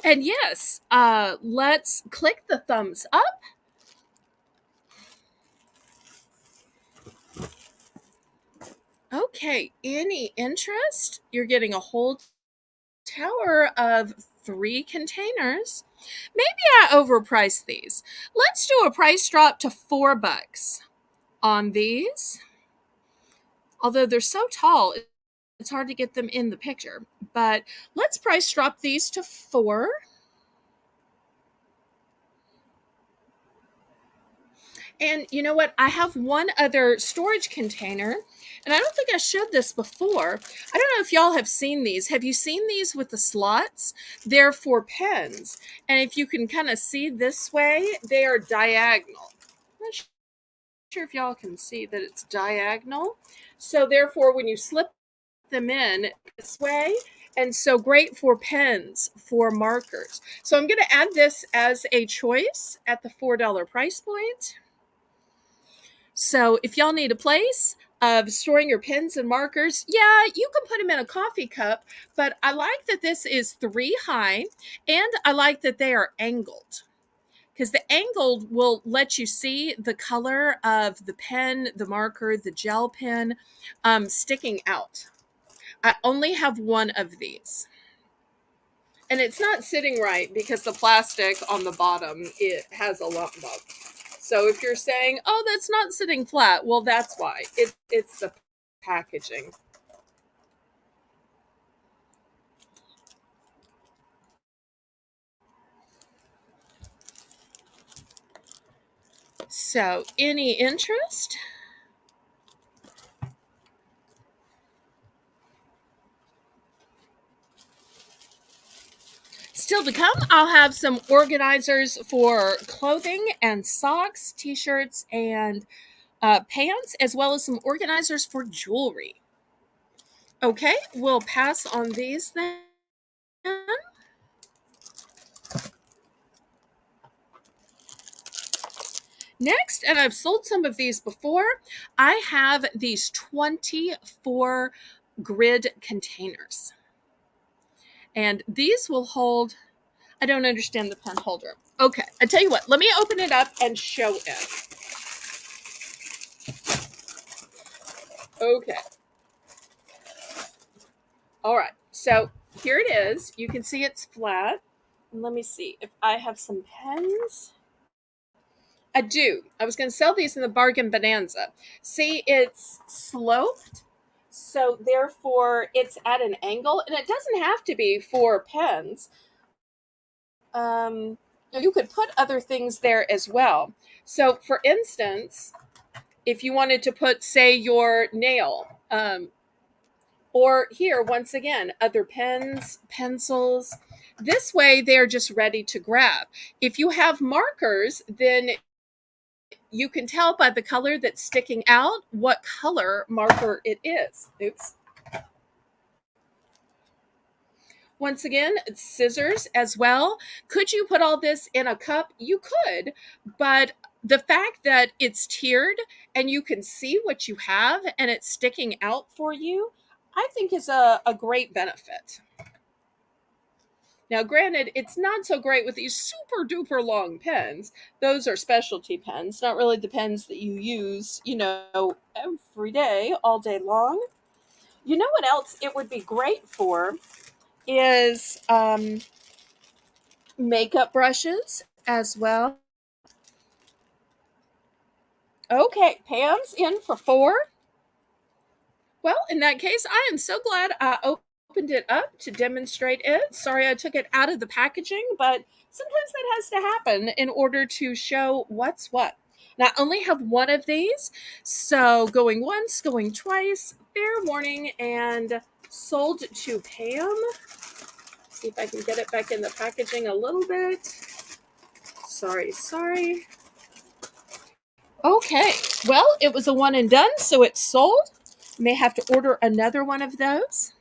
And yes, let's click the thumbs up. Okay, any interest? You're getting a whole tower of 3 containers. Maybe I overpriced these. Let's do a price drop to $4 on these. Although they're so tall, it's hard to get them in the picture. But let's price drop these to 4. And you know what? I have one other storage container, and I don't think I showed this before. I don't know if y'all have seen these. Have you seen these with the slots? They're for pens. And if you can kind of see this way, they are diagonal. I'm not sure if y'all can see that it's diagonal. So therefore, when you slip them in this way, and so great for pens, for markers. So I'm going to add this as a choice at the $4 price point. So if y'all need a place of storing your pens and markers, yeah, you can put them in a coffee cup, but I like that this is 3 high, and I like that they are angled, because the angled will let you see the color of the pen, the marker, the gel pen sticking out. I only have one of these. And it's not sitting right because the plastic on the bottom, it has a lump bump. So if you're saying, oh, that's not sitting flat, well, that's why. It's the packaging. So any interest? Still to come, I'll have some organizers for clothing and socks, t-shirts, and pants, as well as some organizers for jewelry. Okay, we'll pass on these then. Next, and I've sold some of these before, I have these 24 grid containers. And these will hold, I don't understand the pen holder. Okay, I tell you what, let me open it up and show it. Okay. All right, so here it is. You can see it's flat. And let me see if I have some pens. I do. I was going to sell these in the Bargain Bonanza. See, it's sloped, so therefore it's at an angle, and it doesn't have to be for pens. You could put other things there as well. So, for instance, if you wanted to put, say, your nail, or here, once again, other pens, pencils. This way, they're just ready to grab. If you have markers, then you can tell by the color that's sticking out what color marker it is. Oops. Once again, scissors as well. Could you put all this in a cup? You could, but the fact that it's tiered and you can see what you have and it's sticking out for you, I think is a great benefit. Now, granted, it's not so great with these super duper long pens. Those are specialty pens, not really the pens that you use, every day, all day long. You know what else it would be great for is makeup brushes as well. Okay, Pam's in for 4. Well, in that case, I am so glad I opened it up to demonstrate it. Sorry I took it out of the packaging, but sometimes that has to happen in order to show what's what. Now, I only have one of these, so going once, going twice, fair warning, and sold to Pam. See if I can get it back in the packaging a little bit. Sorry. Okay, well, it was a one and done, so it's sold. May have to order another one of those.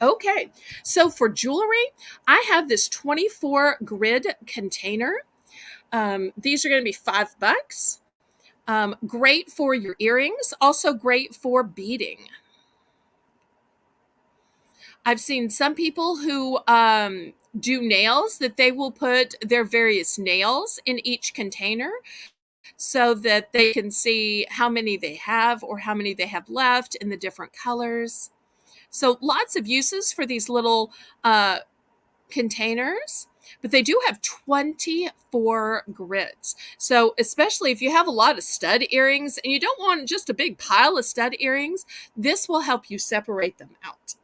Okay, so for jewelry, I have this 24 grid container. These are going to be $5. Great for your earrings, also great for beading. I've seen some people who do nails that they will put their various nails in each container. so that they can see how many they have or how many they have left in the different colors. So lots of uses for these little containers, but they do have 24 grids. So especially if you have a lot of stud earrings and you don't want just a big pile of stud earrings, this will help you separate them out.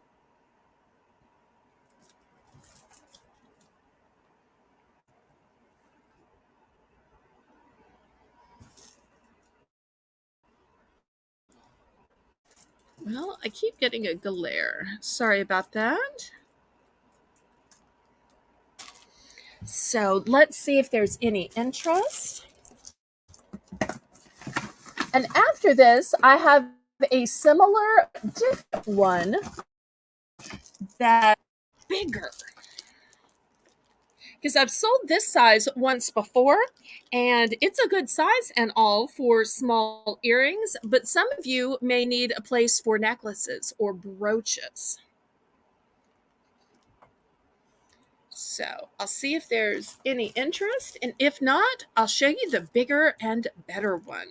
Well, I keep getting a glare. Sorry about that. So let's see if there's any interest. And after this, I have a similar different one that's bigger. Because I've sold this size once before, and it's a good size and all for small earrings, but some of you may need a place for necklaces or brooches. So I'll see if there's any interest, and if not, I'll show you the bigger and better one.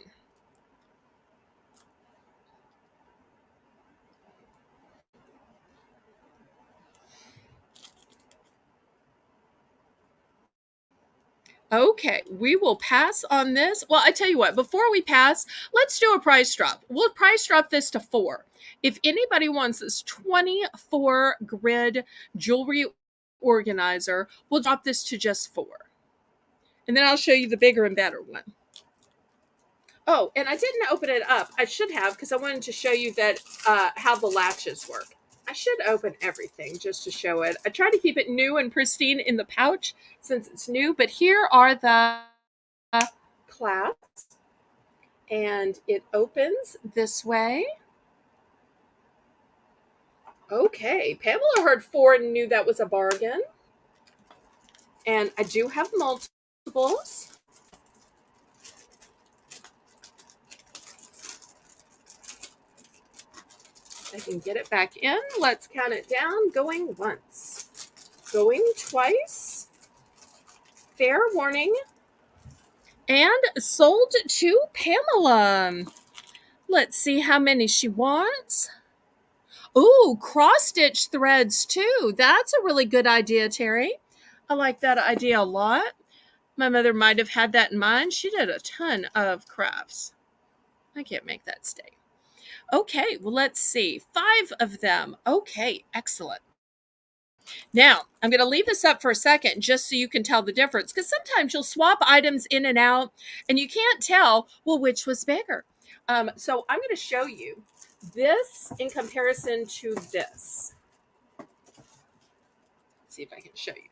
Okay, we will pass on this. Well, I tell you what, before we pass, let's do a price drop. We'll price drop this to 4. If anybody wants this 24 grid jewelry organizer, we'll drop this to just 4. And then I'll show you the bigger and better one. Oh, and I didn't open it up. I should have, because I wanted to show you that how the latches work. I should open everything just to show it. I try to keep it new and pristine in the pouch since it's new, but here are the clasps, and it opens this way. Okay, Pamela heard 4 and knew that was a bargain. And I do have multiples. I can get it back in. Let's count it down. Going once. Going twice. Fair warning. And sold to Pamela. Let's see how many she wants. Ooh, cross-stitch threads too. That's a really good idea, Terry. I like that idea a lot. My mother might have had that in mind. She did a ton of crafts. I can't make that stay. Okay, well, let's see. 5 of them. Okay, excellent. Now, I'm going to leave this up for a second just so you can tell the difference, because sometimes you'll swap items in and out and you can't tell, well, which was bigger. So I'm going to show you this in comparison to this. Let's see if I can show you.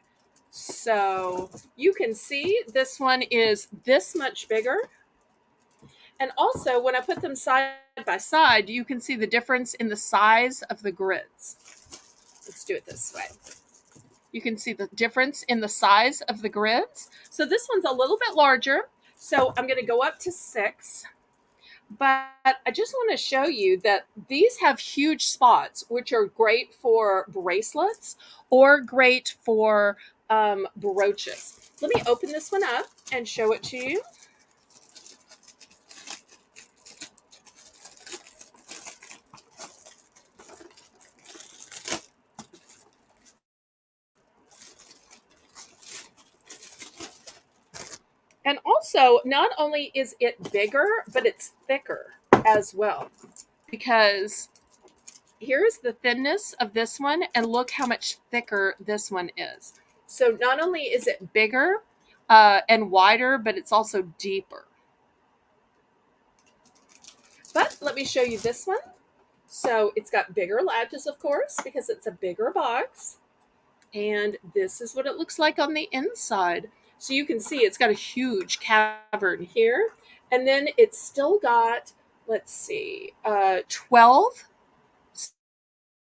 So you can see this one is this much bigger. And also, when I put them side by side, you can see the difference in the size of the grids. Let's do it this way. You can see the difference in the size of the grids. So this one's a little bit larger. So I'm going to go up to 6. But I just want to show you that these have huge spots, which are great for bracelets or great for brooches. Let me open this one up and show it to you. And also, not only is it bigger, but it's thicker as well. Because here's the thinness of this one, and look how much thicker this one is. So not only is it bigger and wider, but it's also deeper. But let me show you this one. So it's got bigger latches, of course, because it's a bigger box. And this is what it looks like on the inside. So you can see it's got a huge cavern here. And then it's still got, let's see, 12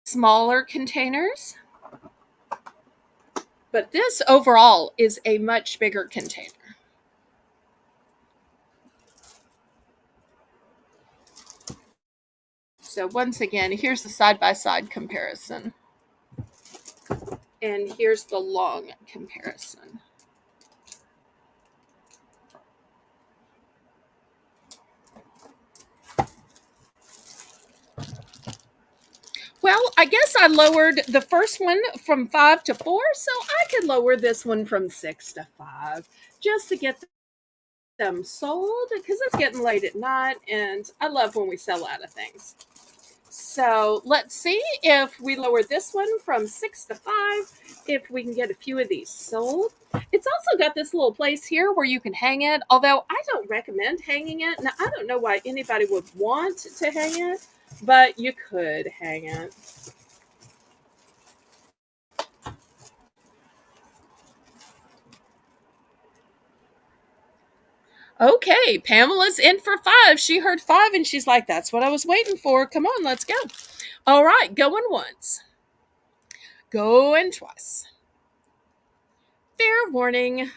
smaller containers. But this overall is a much bigger container. So once again, here's the side-by-side comparison. And here's the long comparison. Well, I guess I lowered the first one from 5 to 4, so I could lower this one from 6 to 5 just to get them sold because it's getting late at night and I love when we sell out of things. So let's see if we lower this one from 6 to 5, if we can get a few of these sold. It's also got this little place here where you can hang it, although I don't recommend hanging it. Now, I don't know why anybody would want to hang it, but you could hang it. Okay, Pamela's in for 5. She heard 5 and she's like, that's what I was waiting for. Come on, let's go. All right, going once, going twice. Fair warning.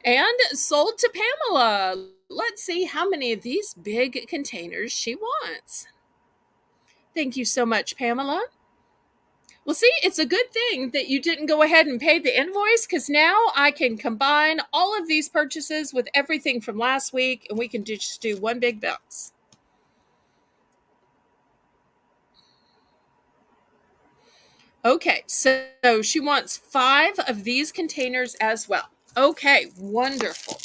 And sold to Pamela. Let's see how many of these big containers she wants. Thank you so much, Pamela. Well, see, it's a good thing that you didn't go ahead and pay the invoice because now I can combine all of these purchases with everything from last week and we can just do one big bounce. Okay, so she wants 5 of these containers as well. Okay, wonderful.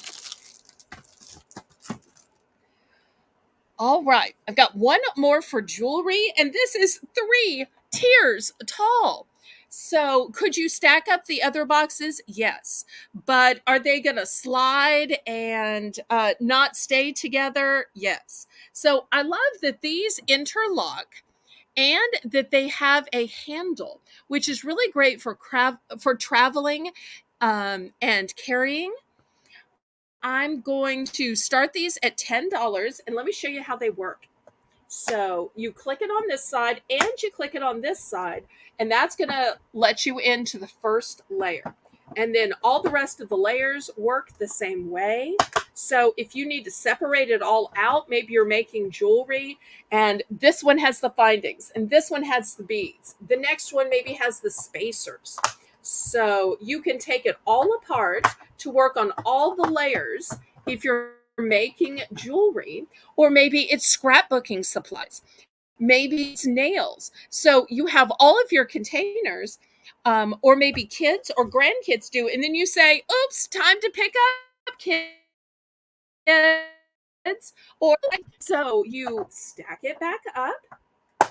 All right, I've got one more for jewelry, and this is 3 tiers tall. So, could you stack up the other boxes? Yes. But are they going to slide and not stay together? Yes. So, I love that these interlock and that they have a handle, which is really great for traveling and carrying. I'm going to start these at $10 and let me show you how they work. So you click it on this side and you click it on this side, and that's going to let you into the first layer. And then all the rest of the layers work the same way. So if you need to separate it all out, maybe you're making jewelry and this one has the findings and this one has the beads. The next one maybe has the spacers. So you can take it all apart to work on all the layers if you're making jewelry, or maybe it's scrapbooking supplies. Maybe it's nails. So you have all of your containers, or maybe kids or grandkids do. And then you say, oops, time to pick up kids. Or so you stack it back up,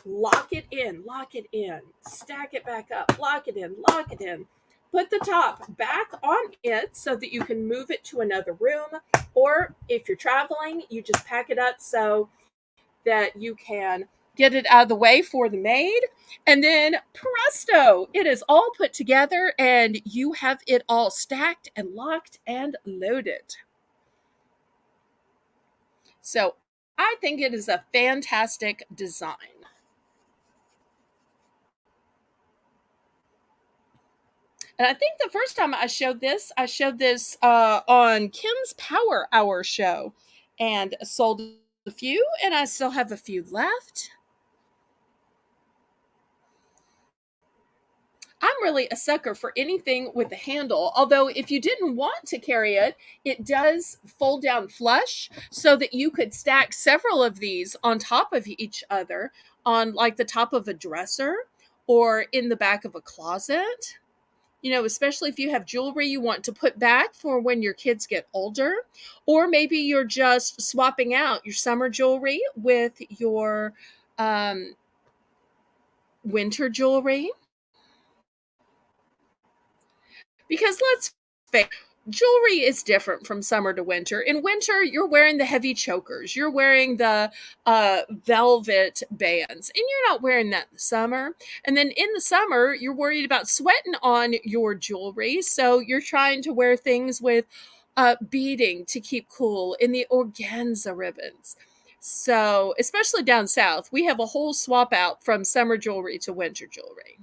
lock it in, stack it back up, lock it in, lock it in. Put the top back on it so that you can move it to another room. Or if you're traveling, you just pack it up so that you can get it out of the way for the maid. And then presto, it is all put together and you have it all stacked and locked and loaded. So I think it is a fantastic design. And I think the first time I showed this on Kim's Power Hour show and sold a few, and I still have a few left. I'm really a sucker for anything with a handle. Although, if you didn't want to carry it, it does fold down flush so that you could stack several of these on top of each other on like the top of a dresser or in the back of a closet. You know, especially if you have jewelry you want to put back for when your kids get older, or maybe you're just swapping out your summer jewelry with your um, winter jewelry. Because let's face it, jewelry is different from summer to winter. In winter, you're wearing the heavy chokers, you're wearing the velvet bands, and you're not wearing that in the summer. And then in the summer, you're worried about sweating on your jewelry, so you're trying to wear things with beading to keep cool in the organza ribbons. So, especially down south, we have a whole swap out from summer jewelry to winter jewelry.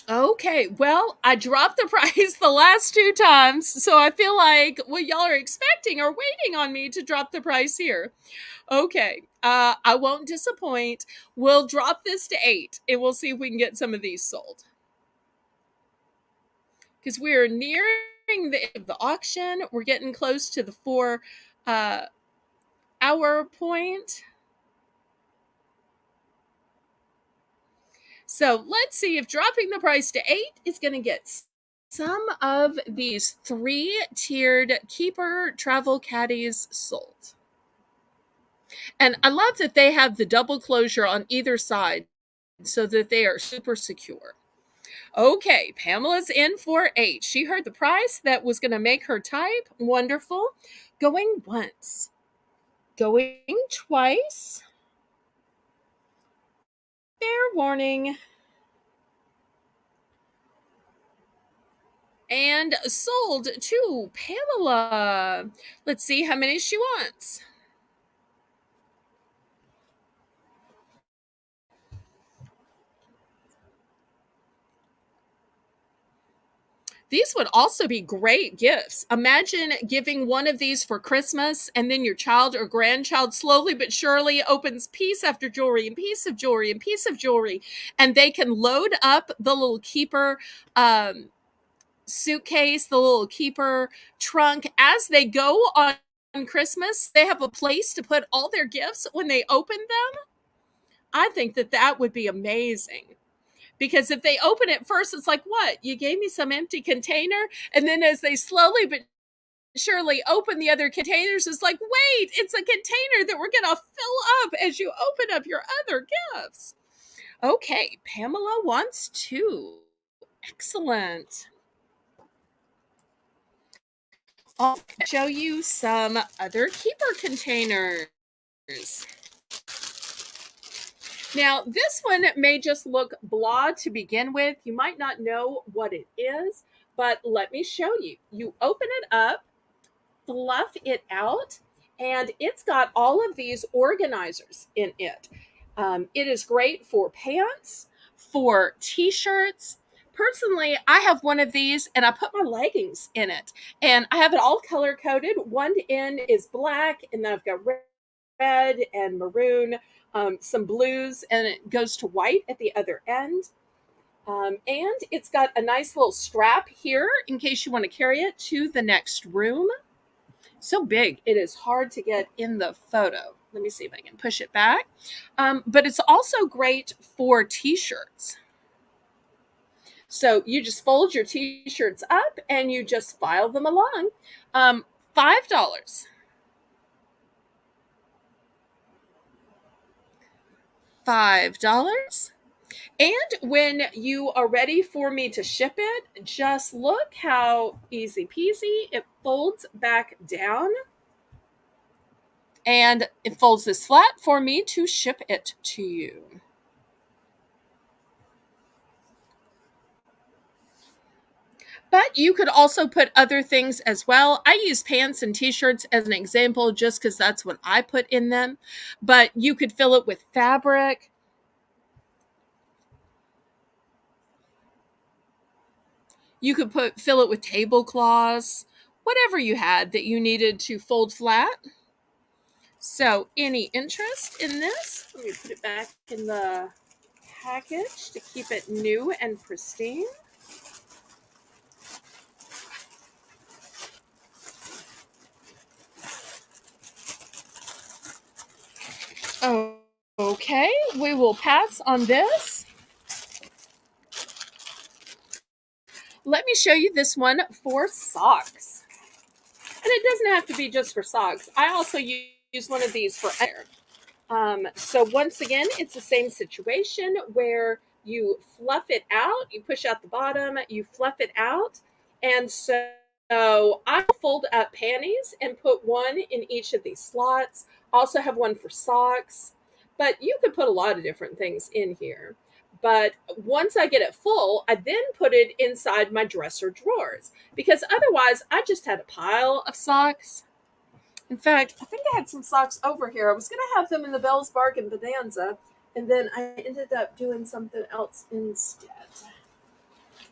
Okay, well, I dropped the price the last 2 times, so I feel like what y'all are expecting or waiting on me to drop the price here. Okay, I won't disappoint. We'll drop this to 8, and we'll see if we can get some of these sold. Because we're near the auction. We're getting close to the 4 hour point. So let's see if dropping the price to 8 is going to get some of these 3-tiered keeper travel caddies sold. And I love that they have the double closure on either side so that they are super secure. Okay, Pamela's in for 8. She heard the price that was going to make her type. Wonderful. Going once. Going twice. Fair warning. And sold to Pamela. Let's see how many she wants. These would also be great gifts. Imagine giving one of these for Christmas, and then your child or grandchild slowly but surely opens piece after jewelry and piece of jewelry and piece of jewelry, and they can load up the little keeper suitcase, the little keeper trunk as they go on Christmas. They have a place to put all their gifts when they open them. I think that that would be amazing. Because if they open it first, it's like, what? You gave me some empty container? And then as they slowly but surely open the other containers, it's like, wait, it's a container that we're going to fill up as you open up your other gifts. Okay, Pamela wants 2. Excellent. I'll show you some other keeper containers. Now, this one may just look blah to begin with. You might not know what it is, but let me show you. You open it up, fluff it out, and it's got all of these organizers in it. It is great for pants, for t-shirts. Personally, I have one of these and I put my leggings in it, and I have it all color coded. One end is black, and then I've got red and maroon, some blues, and it goes to white at the other end. And it's got a nice little strap here in case you want to carry it to the next room. So big, it is hard to get in the photo. Let me see if I can push it back. But it's also great for t-shirts. So you just fold your t-shirts up and you just file them along. $5. $5. And when you are ready for me to ship it, just look how easy peasy it folds back down. And it folds this flat for me to ship it to you. But you could also put other things as well. I use pants and t-shirts as an example just because that's what I put in them. But you could fill it with fabric. You could fill it with tablecloths, whatever you had that you needed to fold flat. So any interest in this? Let me put it back in the package to keep it new and pristine. Oh, okay, we will pass on this. Let me show you this one for socks. And it doesn't have to be just for socks. I also use one of these for air. So once again, it's the same situation where you fluff it out, you push out the bottom, you fluff it out. And so I fold up panties and put one in each of these slots. Also have one for socks, but you could put a lot of different things in here. But once I get it full, I then put it inside my dresser drawers because otherwise I just had a pile of socks. In fact, I think I had some socks over here. I was going to have them in the Belle's Bargain Bonanza, and then I ended up doing something else instead.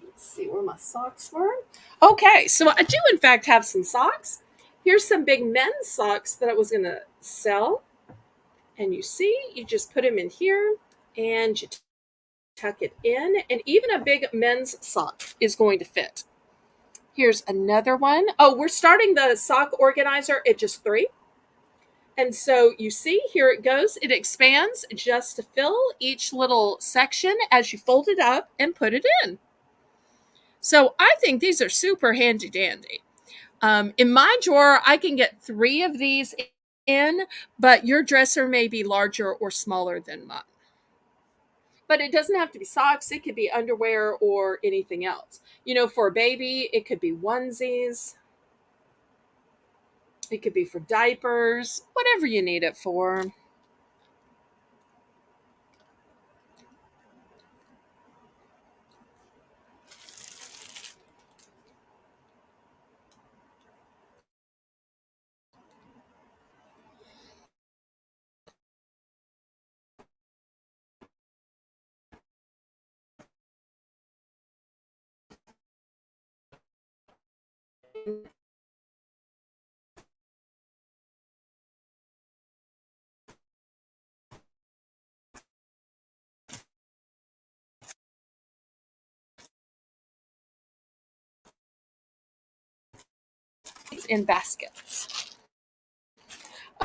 Let's see where my socks were. Okay, so I do in fact have some socks. Here's some big men's socks that I was going to sell. And you see, you just put them in here, and you tuck it in, and even a big men's sock is going to fit. Here's another one. Oh, we're starting the sock organizer at just 3. And so you see, here it goes. It expands just to fill each little section as you fold it up and put it in. So I think these are super handy dandy. In my drawer, I can get 3 of these in, but your dresser may be larger or smaller than mine. But it doesn't have to be socks. It could be underwear or anything else. You know, for a baby, it could be onesies. It could be for diapers, whatever you need it for. In baskets.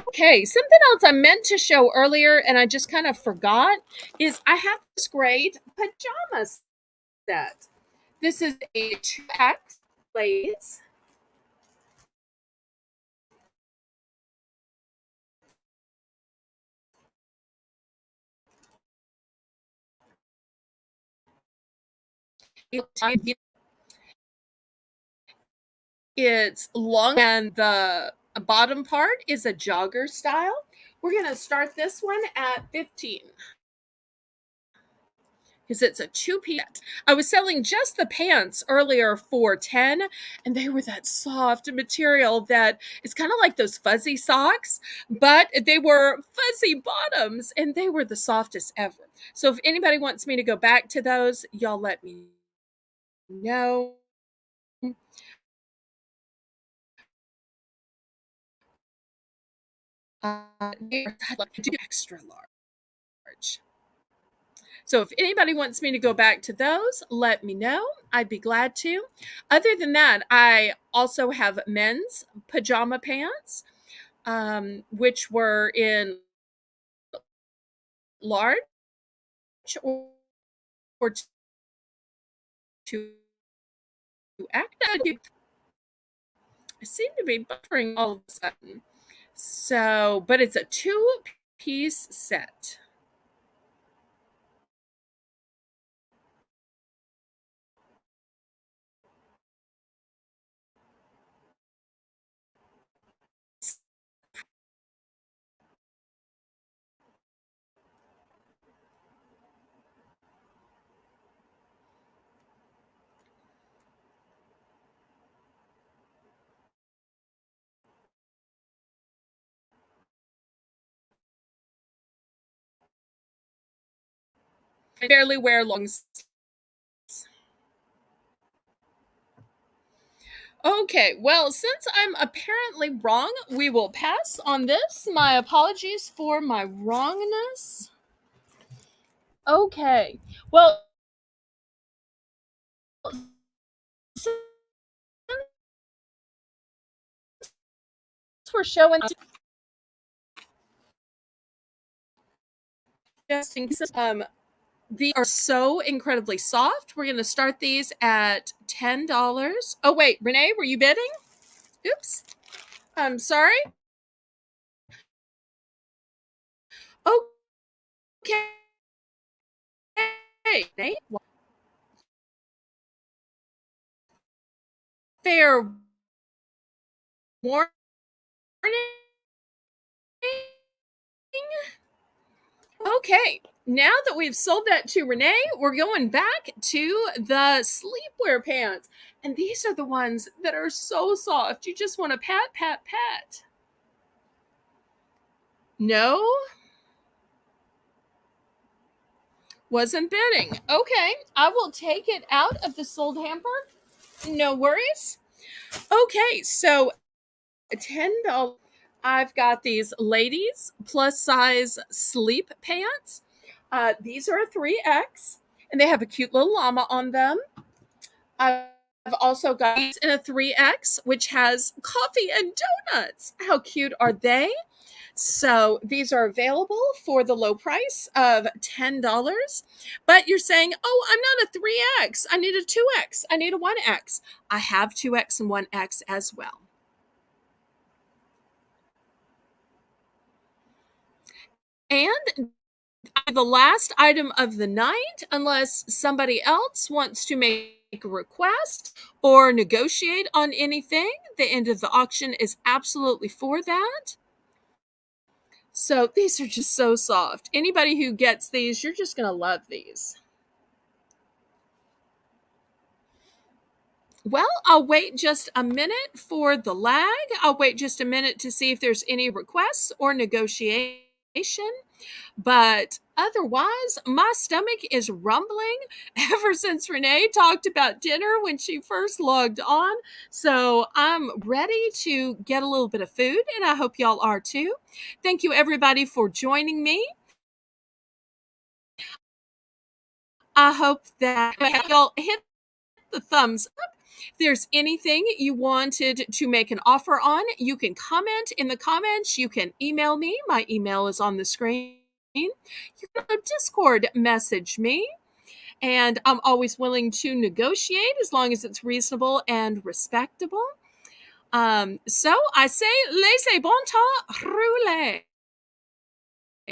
Okay, something else I meant to show earlier and I just kind of forgot is I have this great pajama set. This is a 2X lace. It's long and the bottom part is a jogger style. We're going to start this one at 15 because it's a 2-piece. I was selling just the pants earlier for 10 and they were that soft material that it's kind of like those fuzzy socks, but they were fuzzy bottoms and they were the softest ever. So if anybody wants me to go back to those, y'all let me know. They're extra large. So if anybody wants me to go back to those, let me know. I'd be glad to. Other than that, I also have men's pajama pants, which were in large or 2X. I seem to be buffering all of a sudden. So, but it's a 2-piece set. I barely wear long sleeves. Okay, well, since I'm apparently wrong, we will pass on this. My apologies for my wrongness. Okay, well, since we're showing just in case, these are so incredibly soft. We're going to start these at $10. Oh, wait, Renee, were you bidding? Oops. I'm sorry. Okay. Fair warning. Okay, now that we've sold that to Renee, we're going back to the sleepwear pants. And these are the ones that are so soft. You just want to pat, pat, pat. No? Wasn't bidding. Okay, I will take it out of the sold hamper. No worries. Okay, so $10. I've got these ladies plus size sleep pants. These are a 3X and they have a cute little llama on them. I've also got these in a 3X, which has coffee and donuts. How cute are they? So these are available for the low price of $10. But you're saying, oh, I'm not a 3X. I need a 2X. I need a 1X. I have 2X and 1X as well. And the last item of the night, unless somebody else wants to make a request or negotiate on anything, the end of the auction is absolutely for that. So these are just so soft. Anybody who gets these, you're just going to love these. Well, I'll wait just a minute for the lag. I'll wait just a minute to see if there's any requests or negotiation. But otherwise, my stomach is rumbling ever since Renee talked about dinner when she first logged on. So I'm ready to get a little bit of food, and I hope y'all are too. Thank you, everybody, for joining me. I hope that y'all hit the thumbs up. If there's anything you wanted to make an offer on, you can comment in the comments. You can email me. My email is on the screen. You can Discord message me. And I'm always willing to negotiate as long as it's reasonable and respectable. So I say, laissez bon temps rouler.